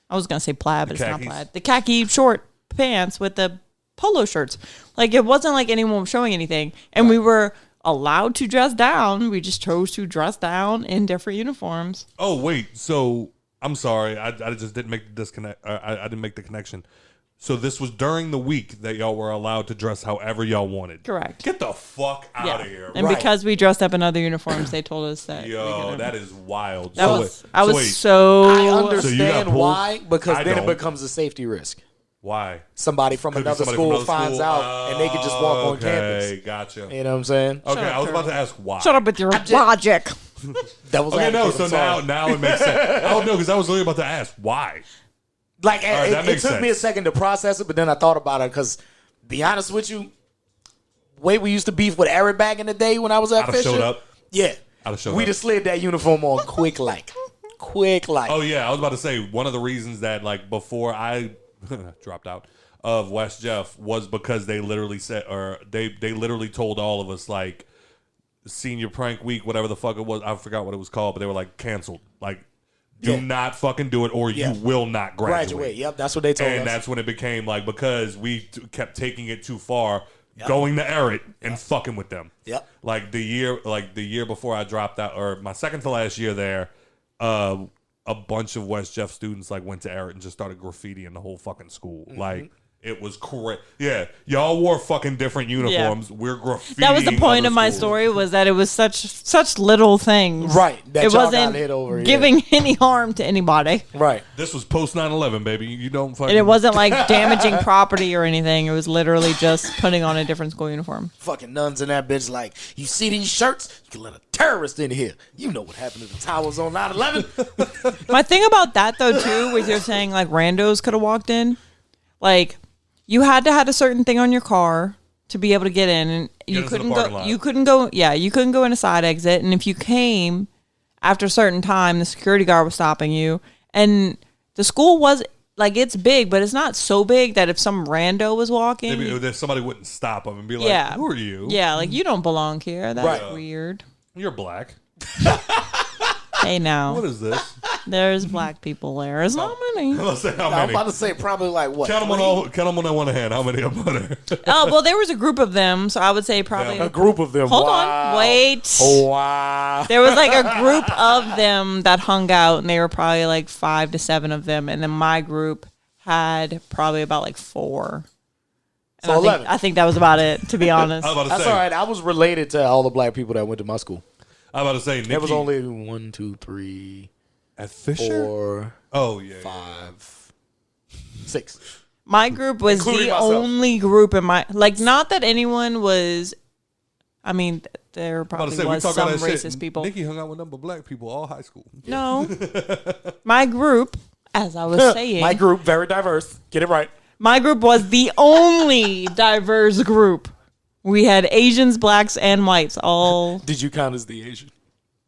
I was gonna say plaid, but it's not khakis. plaid. The khaki short pants with the polo shirts. Like it wasn't like anyone was showing anything, and we were allowed to dress down. We just chose to dress down in different uniforms. Oh wait, so I'm sorry, I just didn't make the disconnect. I didn't make the connection. So this was during the week that y'all were allowed to dress however y'all wanted. Correct. Get the fuck out Yeah. of here. And Right. because we dressed up in other uniforms, they told us that. we Yo, couldn't- that is wild. That So was wait, I was wait, so. I So you got understand pulled? why, because I then don't. it becomes a safety risk. why? Somebody from Could be another somebody school from another finds school? out, and they can just walk on Okay, campus. gotcha. You know what I'm saying? Okay, Shut up, I was about Turtle. to ask why. Shut up with your logic. That was Okay, no. So now it makes sense. Oh no, because I was really about to ask why. like right, that it makes took me a sense. second to process it, but then I thought about it because, be honest with you, way we used to beef with Eric back in the day when I was at I'd have Fisher. showed up. Yeah, I'd have showed we up. just slid that uniform on quick like. Oh yeah, I was about to say one of the reasons that like before I dropped out of West Jeff was because they literally said, or they literally told all of us like senior prank week, whatever the fuck it was. I forgot what it was called, but they were like canceled. Like, do Yeah. not fucking do it, or Yeah. you will not graduate. Yep, that's what they told And us. that's when it became like because we kept taking it too far, going to Eric and fucking with them. Yep. Like the year before I dropped out, or my second to last year there, a bunch of West Jeff students like went to Eric and just started graffitiing the whole fucking school. Mm-hmm. Like it was correct. Yeah, y'all wore fucking different uniforms. We're graffitiing. That was the point other of my schools. story, was that it was such little things. Right, that It y'all wasn't got hit over, yeah. giving any harm to anybody. Right. This was post 9/11, baby. You don't fucking. And it wasn't like damaging property or anything. It was literally just putting on a different school uniform. Fucking nuns in that bitch like, you see these shirts? You can let a terrorist in here. You know what happened to the towers on 9/11? My thing about that though too, was you're saying like randos could have walked in. Like you had to have a certain thing on your car to be able to get in, and you into the couldn't parking go. lot. You couldn't go. Yeah, you couldn't go in a side exit. And if you came after a certain time, the security guard was stopping you. And the school was like, it's big, but it's not so big that if some rando was walking, Maybe if somebody wouldn't stop them and be like, yeah, "Who are you? Yeah, like you don't belong here. That's Right. weird. You're black. Hey, now What is this?" there's black people there. It's not many. Let's say how I'm many. about to say probably like what? Count them on one hand. How many up there? Oh well, there was a group of them, so I would say probably. A group of them. Hold Wow. on, wait. Wow. There was like a group of them that hung out, and they were probably like 5 to 7 of them, and then my group had probably about like 4. And So I think, 11. I think that was about it, to be honest. I was about to That's say. all right. I was related to all the black people that went to my school. I was about to say. Nikki, There was only 1, 2, 3, at Fisher. 4, Oh yeah. 5, 6. My group was Including the myself. only group in my like. Not that anyone was. I mean, there I was probably about to say, we was talk some all that racist shit. people. Nikki hung out with number black people all high school. No, my group, as I was saying, My group, very diverse. Get it right. my group was the only diverse group. We had Asians, blacks, and whites. All Did you count as the Asian?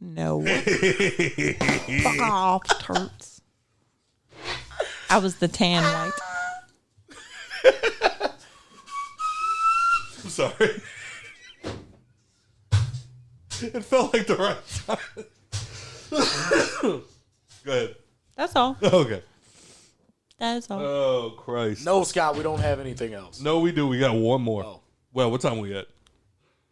no. Fuck off, turds. I was the tan white. I'm sorry. It felt like the right time. Go ahead. That's all. Okay. That's all. Oh Christ. No, Scott, we don't have anything else. No, we do. We got one more. Oh. Well, what time we at?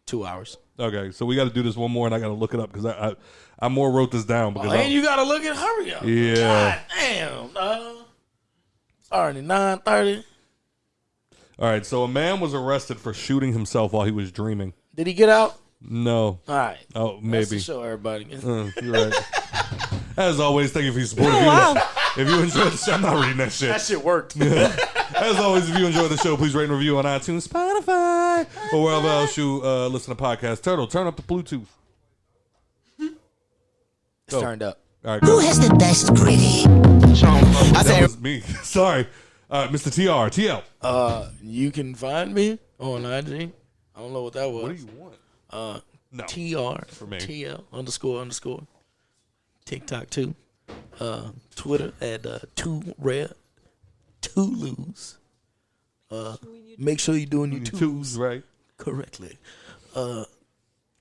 2 hours. Okay, so we got to do this one more, and I got to look it up because I more wrote this down because And you got to look at hurry up. yeah. God damn. It's already 9:30. All right, so a man was arrested for shooting himself while he was dreaming. Did he get out? No. All right. Oh, That's maybe. the show, everybody. You're right. As always, thank you for your support. Oh, wow. If you enjoyed the show, I'm not reading that shit. That shit worked. As always, if you enjoyed the show, please rate and review on iTunes, Spotify, or wherever else you listen to podcasts. Turtle, turn up the Bluetooth. It's turned up. All right, Who go. has the best gritty? That was me. Sorry. Mr. TR, TL. You can find me on IG. I don't know what that was. What do you want? No. TR For me. TL __. TikTok too. Twitter at Too Rare To Lose. Make sure you're doing your twos right. correctly. All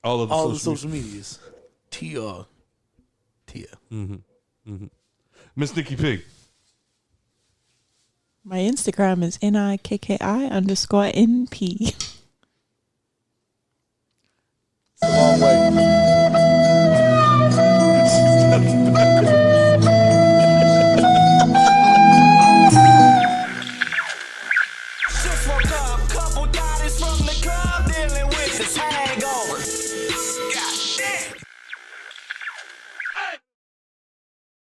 of All the the social medias. TR. Miss Nikki P. My Instagram is NIKKI_NP. It's a long way. Just woke up,